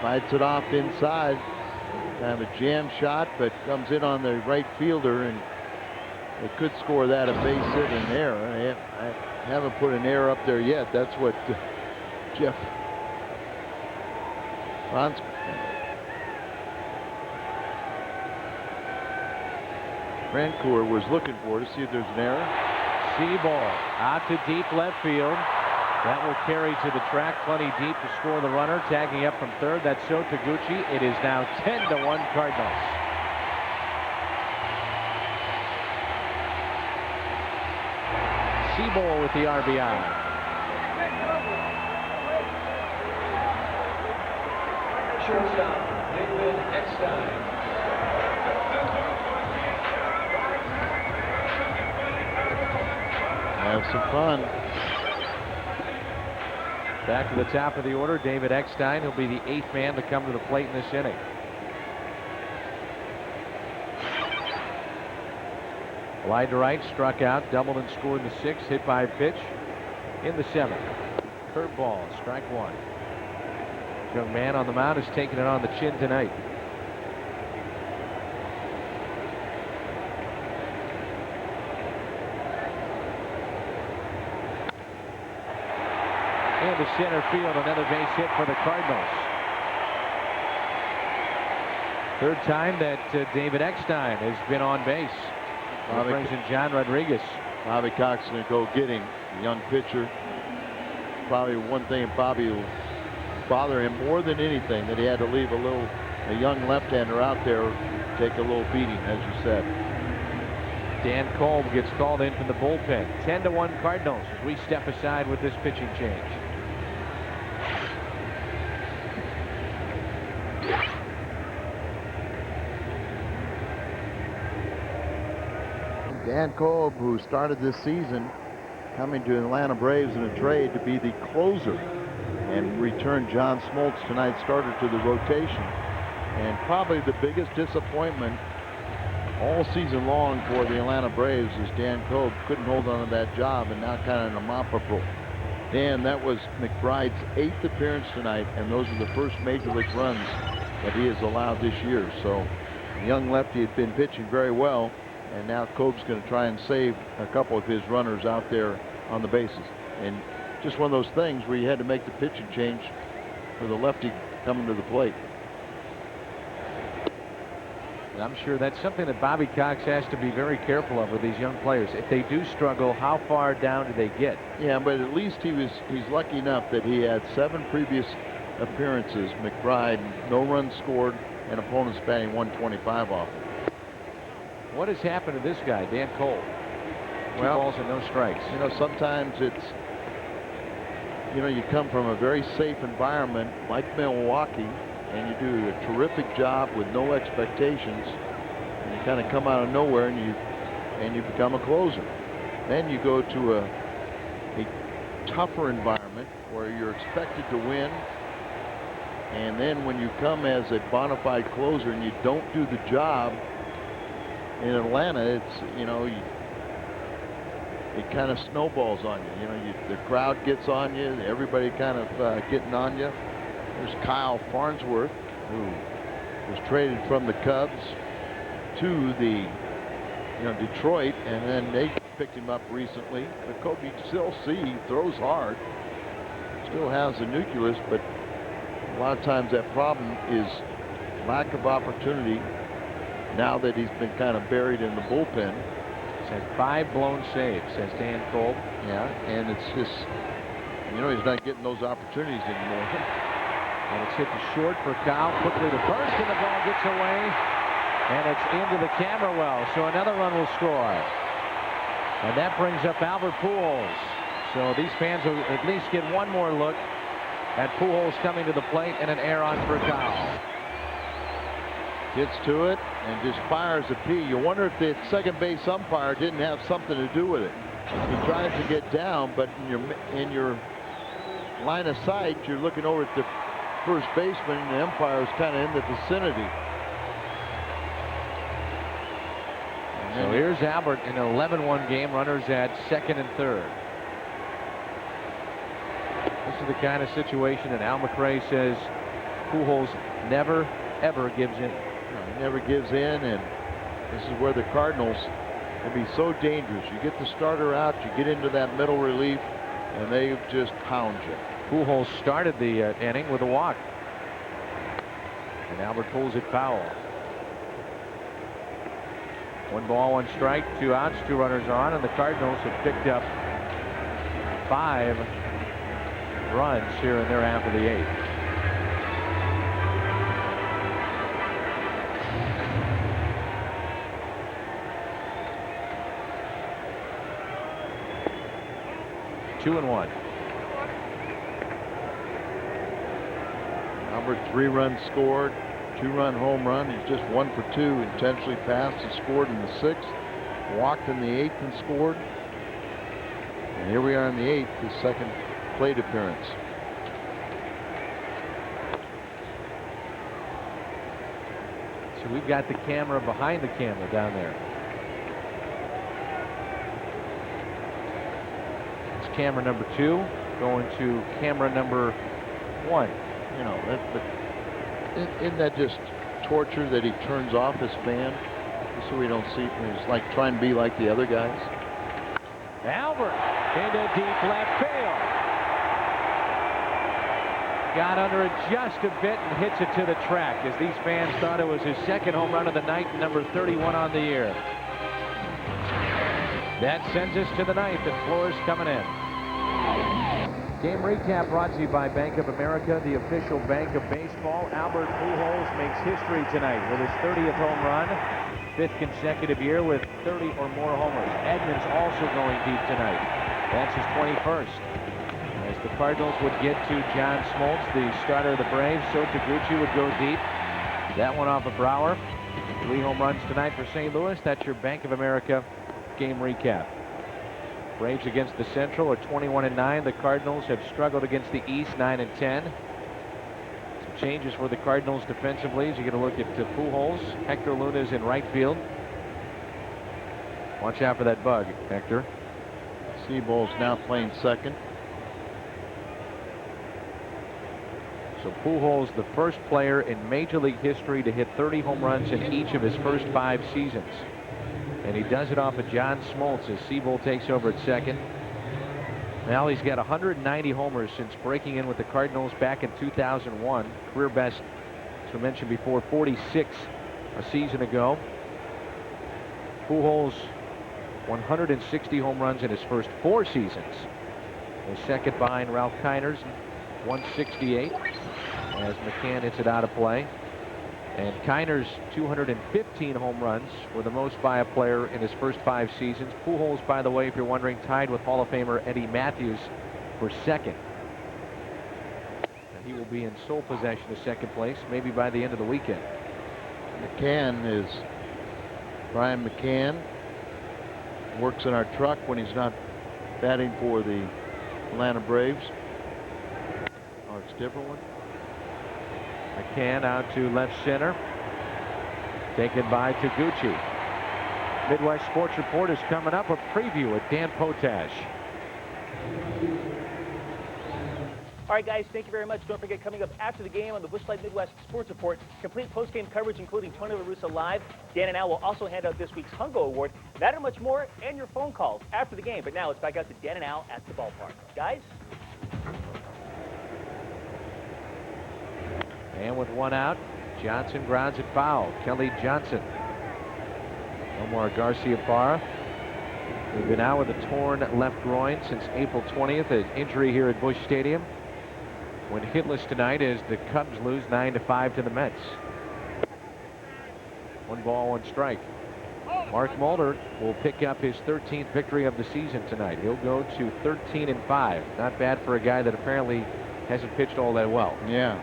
F: Fights it off inside. Kind of a jam shot, but comes in on the right fielder, and they could score that a base hit and error. I haven't put an error up there yet. That's what Jeff Rancourt was looking for to see if there's an error.
A: Seaball out to deep left field. That will carry to the track plenty deep to score the runner. Tagging up from third, that's Sho Taguchi. It is now 10-1 Cardinals. Seaball with the RBI.
G: Shortstop, David Eckstein.
F: Have some fun.
A: Back to the top of the order, David Eckstein. He'll be the 8th man to come to the plate in this inning. Wide to right, struck out, doubled and scored in the 6th, hit by a pitch in the 7th. Curveball, strike 1. Young man on the mound is taking it on the chin tonight. Into center field, another base hit for the Cardinals. Third time that David Eckstein has been on base. That brings in John Rodriguez.
F: Bobby Cox is going to go get him, the young pitcher. Probably one thing Bobby will bother him more than anything, that he had to leave a young left-hander out there take a little beating, as you said.
A: Dan Kolb gets called in from the bullpen. 10-1 Cardinals as we step aside with this pitching change.
F: Dan Kolb, who started this season coming to Atlanta Braves in a trade to be the closer, and returned John Smoltz, tonight's starter, to the rotation. And probably the biggest disappointment all season long for the Atlanta Braves is Dan Kolb couldn't hold on to that job, and now kind of in a mop-up role. Dan, that was McBride's 8th appearance tonight, and those are the first major league runs that he has allowed this year. So the young lefty had been pitching very well, and now Kolb's going to try and save a couple of his runners out there on the bases. And just one of those things where you had to make the pitching change for the lefty coming to the plate.
A: And I'm sure that's something that Bobby Cox has to be very careful of with these young players. If they do struggle, how far down do they get?
F: Yeah, but at least he's lucky enough that he had 7 previous appearances. McBride, no runs scored, and opponents batting 125 off him.
A: What has happened to this guy, Dan Kolb? 2 balls and no strikes.
F: You know, sometimes it's, you know, you come from a very safe environment like Milwaukee, and you do a terrific job with no expectations, and you kind of come out of nowhere and you become a closer. Then you go to a tougher environment where you're expected to win, and then when you come as a bona fide closer and you don't do the job in Atlanta, it's, you know, it kind of snowballs on you. You know, the crowd gets on you, everybody kind of getting on you. There's Kyle Farnsworth, who was traded from the Cubs to the Detroit, and then they picked him up recently. But Kobe, you can still see he throws hard, still has the nucleus, but a lot of times that problem is lack of opportunity now that he's been kind of buried in the bullpen.
A: He's had 5 blown saves, says Dan Cole.
F: Yeah, and it's just, he's not getting those opportunities anymore.
A: And it's hit to short for Kyle. Quickly to first, and the ball gets away. And it's into the camera well, so another run will score. And that brings up Albert Pujols. So these fans will at least get one more look at Pujols coming to the plate, and an error on for Kyle.
F: Gets to it and just fires a P. You wonder if the second base umpire didn't have something to do with it. He tries to get down, but in your line of sight, you're looking over at the first baseman, and the umpire is kind of in the vicinity.
A: So here's Albert in an 11-1 game. Runners at second and third. This is the kind of situation that Al McRae says Pujols never, ever gives in.
F: No, he never gives in, and this is where the Cardinals can be so dangerous. You get the starter out, you get into that middle relief, and they just pound you.
A: Pujols started the inning with a walk. And Albert pulls it foul. 1 ball, 1 strike, 2 outs, 2 runners on, and the Cardinals have picked up 5 runs here in their half of the 8th. Two and 1.
F: Albert 3 runs scored, 2-run home run. He's just 1 for 2, intentionally passed and scored in the 6th, walked in the 8th and scored. And here we are in the 8th, his second plate appearance.
A: So we've got the camera behind the camera down there. It's camera number 2 going to camera number 1.
F: You know, isn't that just torture that he turns off his fan so we don't see? He's like trying to be like the other guys.
A: Albert into deep left field. Got under it just a bit and hits it to the track as these fans thought it was his second home run of the night, number 31 on the year. That sends us to the 9th, and Flores coming in. Game recap brought to you by Bank of America, the official bank of baseball. Albert Pujols makes history tonight with his 30th home run, 5th consecutive year with 30 or more homers. Edmonds also going deep tonight. That's his 21st. As the Cardinals would get to John Smoltz, the starter of the Braves, so Taguchi would go deep. That one off of Brower. 3 home runs tonight for St. Louis. That's your Bank of America game recap. Braves against the Central are 21-9. The Cardinals have struggled against the East, 9-10. Some changes for the Cardinals defensively as you get a look at Pujols. Hector Luna's in right field. Watch out for that bug, Hector.
F: Seabold's now playing second.
A: So Pujols, the first player in Major League history to hit 30 home runs in each of his first 5 seasons. And he does it off of John Smoltz as Seabold takes over at second. Now he's got 190 homers since breaking in with the Cardinals back in 2001. Career best, as we mentioned before, 46 a season ago. Pujols 160 home runs in his first 4 seasons. He's second behind Ralph Kiner's 168 as McCann hits it out of play. And Kiner's 215 home runs were the most by a player in his first 5 seasons. Pujols, by the way, if you're wondering, tied with Hall of Famer Eddie Matthews for second. And he will be in sole possession of second place, maybe by the end of the weekend.
F: McCann is Brian McCann. Works in our truck when he's not batting for the Atlanta Braves. Oh, it's a different one.
A: McCann out to left center. Taken by Taguchi. Midwest Sports Report is coming up. A preview with Dan Potash.
G: All right, guys, thank you very much. Don't forget, coming up after the game on the Busch Light Midwest Sports Report, complete post-game coverage, including Tony La Russa live. Dan and Al will also hand out this week's Hungo Award. That and much more, and your phone calls after the game. But now let's back out to Dan and Al at the ballpark. Guys?
A: And with one out, Johnson grounds it foul. Kelly Johnson. Omar Garcia-Parra, who's been out with a torn left groin since April 20th, an injury here at Busch Stadium. Went hitless tonight as the Cubs lose 9-5 to the Mets. 1 ball, 1 strike. Mark Mulder will pick up his 13th victory of the season tonight. He'll go to 13-5. Not bad for a guy that apparently hasn't pitched all that well.
F: Yeah.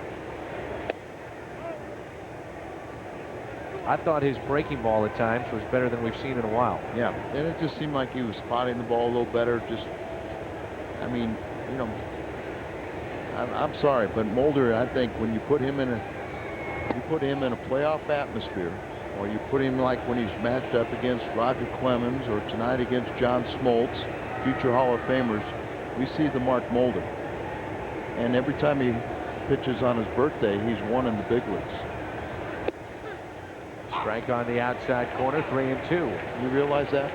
A: I thought his breaking ball at times was better than we've seen in a while.
F: Yeah, and it just seemed like he was spotting the ball a little better. Just, I mean, you know, I'm sorry, but Mulder, I think when you put him in a playoff atmosphere, or you put him like when he's matched up against Roger Clemens or tonight against John Smoltz, future Hall of Famers, we see the Mark Mulder. And every time he pitches on his birthday, he's won in the big leagues.
A: Strike on the outside corner, 3-2.
F: You realize that?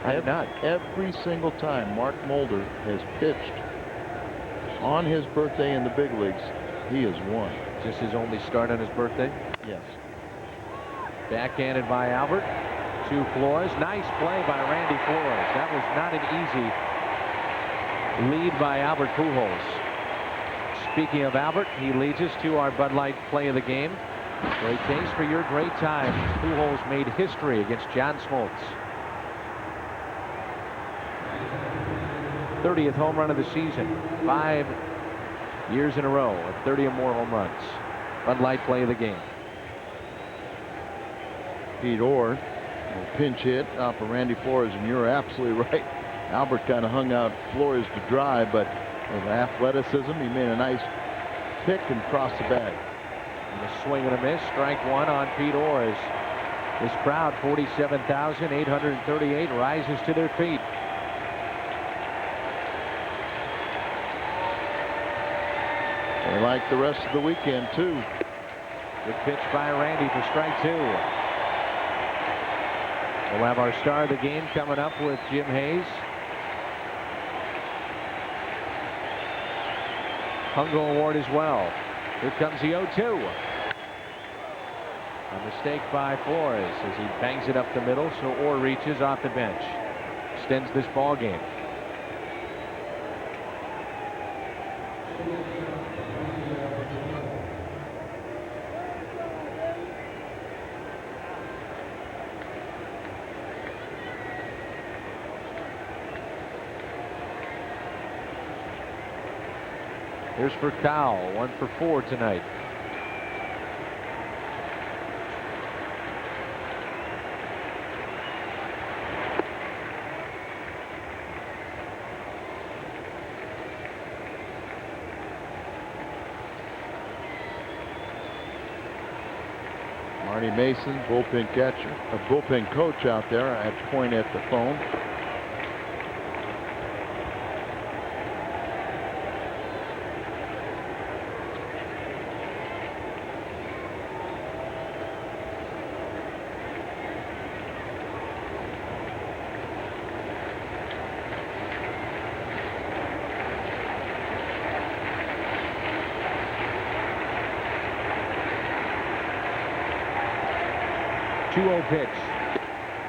A: I did not.
F: Every single time Mark Mulder has pitched on his birthday in the big leagues, he has won.
A: Just his only start on his birthday?
F: Yes.
A: Backhanded by Albert to Flores. Nice play by Randy Flores. That was not an easy lead by Albert Pujols. Speaking of Albert, he leads us to our Bud Light play of the game. Great taste for your great time. Pujols made history against John Smoltz. 30th home run of the season. 5 years in a row of 30 or more home runs. Bud Light play of the game.
F: Pete Orr, a pinch hit off of Randy Flores, and you're absolutely right. Albert kind of hung out Flores to dry, but with athleticism, he made a nice pick and crossed the bag.
A: And a swing and a miss. Strike 1 on Pete Orr. This crowd, 47,838, rises to their feet.
F: They like the rest of the weekend, too.
A: Good pitch by Randy for strike 2. We'll have our star of the game coming up with Jim Hayes. Hungo Award as well. Here comes the 0-2. A mistake by Flores as he bangs it up the middle, so Orr reaches off the bench. Extends this ball game. Here's for Kyle, 1 for 4 tonight.
F: Marty Mason, bullpen catcher, a bullpen coach out there. I had to point at the phone.
A: Pitch,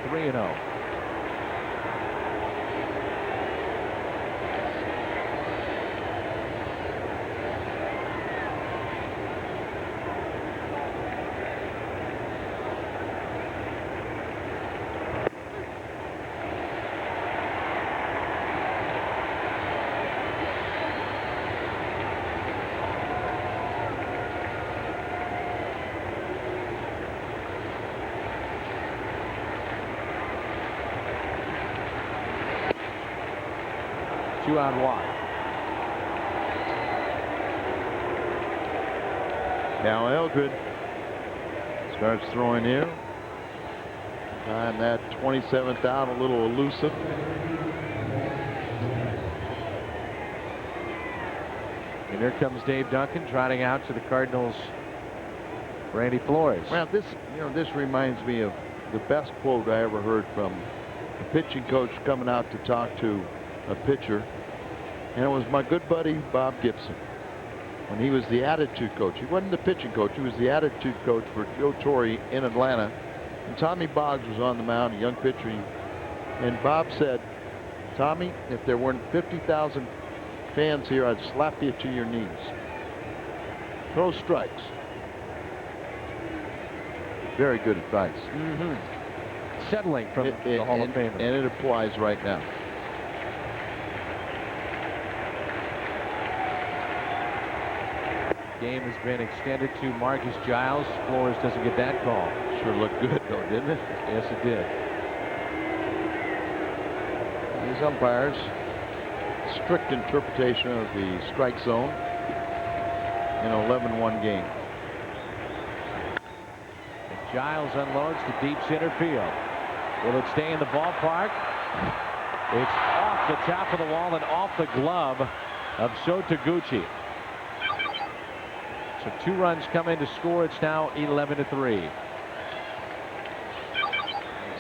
A: 3-0. Two out wide.
F: Now Eldred starts throwing here. And that 27th out, a little elusive.
A: And here comes Dave Duncan trotting out to the Cardinals' Randy Flores.
F: Well, this reminds me of the best quote I ever heard from a pitching coach coming out to talk to a pitcher. And it was my good buddy Bob Gibson. When he was the attitude coach. He wasn't the pitching coach. He was the attitude coach for Joe Torre in Atlanta. And Tommy Boggs was on the mound, a young pitcher. And Bob said, Tommy, if there weren't 50,000 fans here, I'd slap you to your knees. Throw strikes. Very good advice.
A: Settling from the Hall of Famer.
F: And it applies right now.
A: Game has been extended to Marcus Giles. Flores doesn't get that call.
F: Sure looked good, though, didn't it?
A: Yes, it did.
F: These umpires, strict interpretation of the strike zone in an 11-1 game.
A: And Giles unloads to deep center field. Will it stay in the ballpark? It's off the top of the wall and off the glove of Sotaguchi. So 2 runs come in to score. It's now 11-3.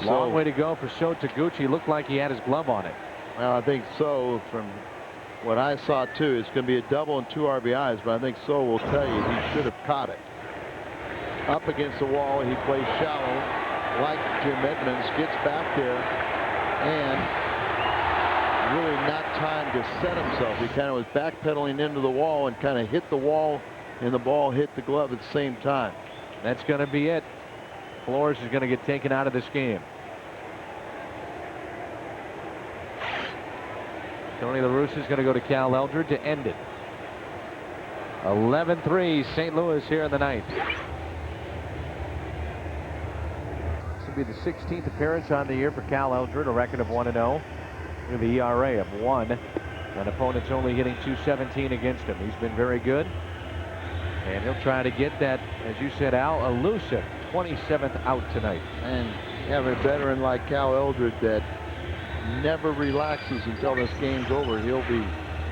A: Long way to go for Sotaguchi. Looked like he had his glove on it.
F: Well, I think so. From what I saw too, it's going to be a double and 2 RBIs, but I think so will tell you he should have caught it. Up against the wall, he plays shallow like Jim Edmonds, gets back there and really not time to set himself. He kind of was backpedaling into the wall and kind of hit the wall, and the ball hit the glove at the same time.
A: That's going to be it. Flores is going to get taken out of this game. Tony La Russa is going to go to Cal Eldred to end it. 11-3 St. Louis here in the ninth. This will be the 16th appearance on the year for Cal Eldred, a record of 1-0 with the ERA of 1. An opponent's only hitting .217 against him. He's been very good. And he'll try to get that, as you said, Al, elusive 27th out tonight.
F: And have a veteran like Cal Eldred that never relaxes until this game's over. He'll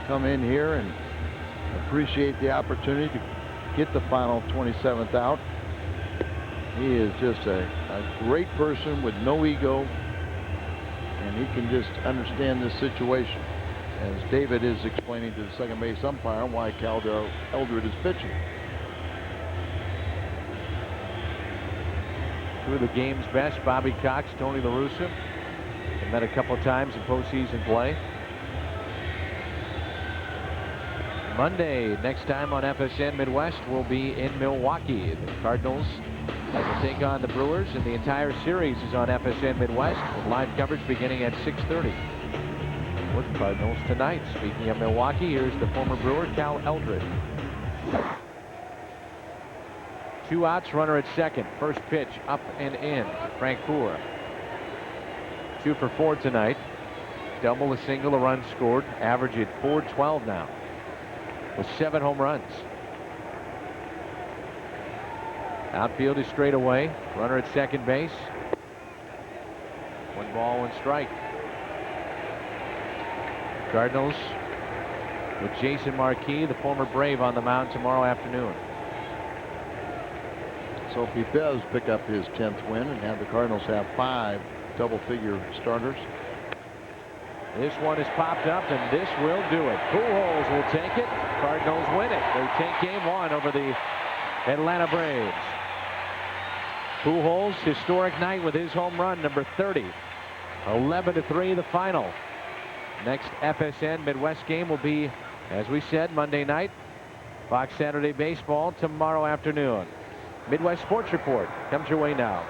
F: come in here and appreciate the opportunity to get the final 27th out. He is just a great person with no ego, and he can just understand this situation, as David is explaining to the second base umpire why Cal Eldred is pitching.
A: 2 of the game's best, Bobby Cox, Tony La Russa. They met a couple of times in postseason play. Monday, next time on FSN Midwest, will be in Milwaukee. The Cardinals will take on the Brewers, and the entire series is on FSN Midwest with live coverage beginning at 6:30. With Cardinals tonight. Speaking of Milwaukee, here's the former Brewer, Cal Eldred. 2 outs, runner at second. First pitch up and in. Frank Poor. 2 for 4 tonight. Double, a single, a run scored. Average at .412 now, with 7 home runs. Outfield is straight away. Runner at second base. 1 ball, 1 strike. Cardinals with Jason Marquis, the former Brave, on the mound tomorrow afternoon.
F: So if he does pick up his 10th win and have the Cardinals have 5 double-figure starters.
A: This one is popped up, and this will do it. Pujols will take it. Cardinals win it. They take game 1 over the Atlanta Braves. Pujols, historic night with his home run, number 30. 11-3 the final. Next FSN Midwest game will be, as we said, Monday night. Fox Saturday Baseball tomorrow afternoon. Midwest Sports Report comes your way now.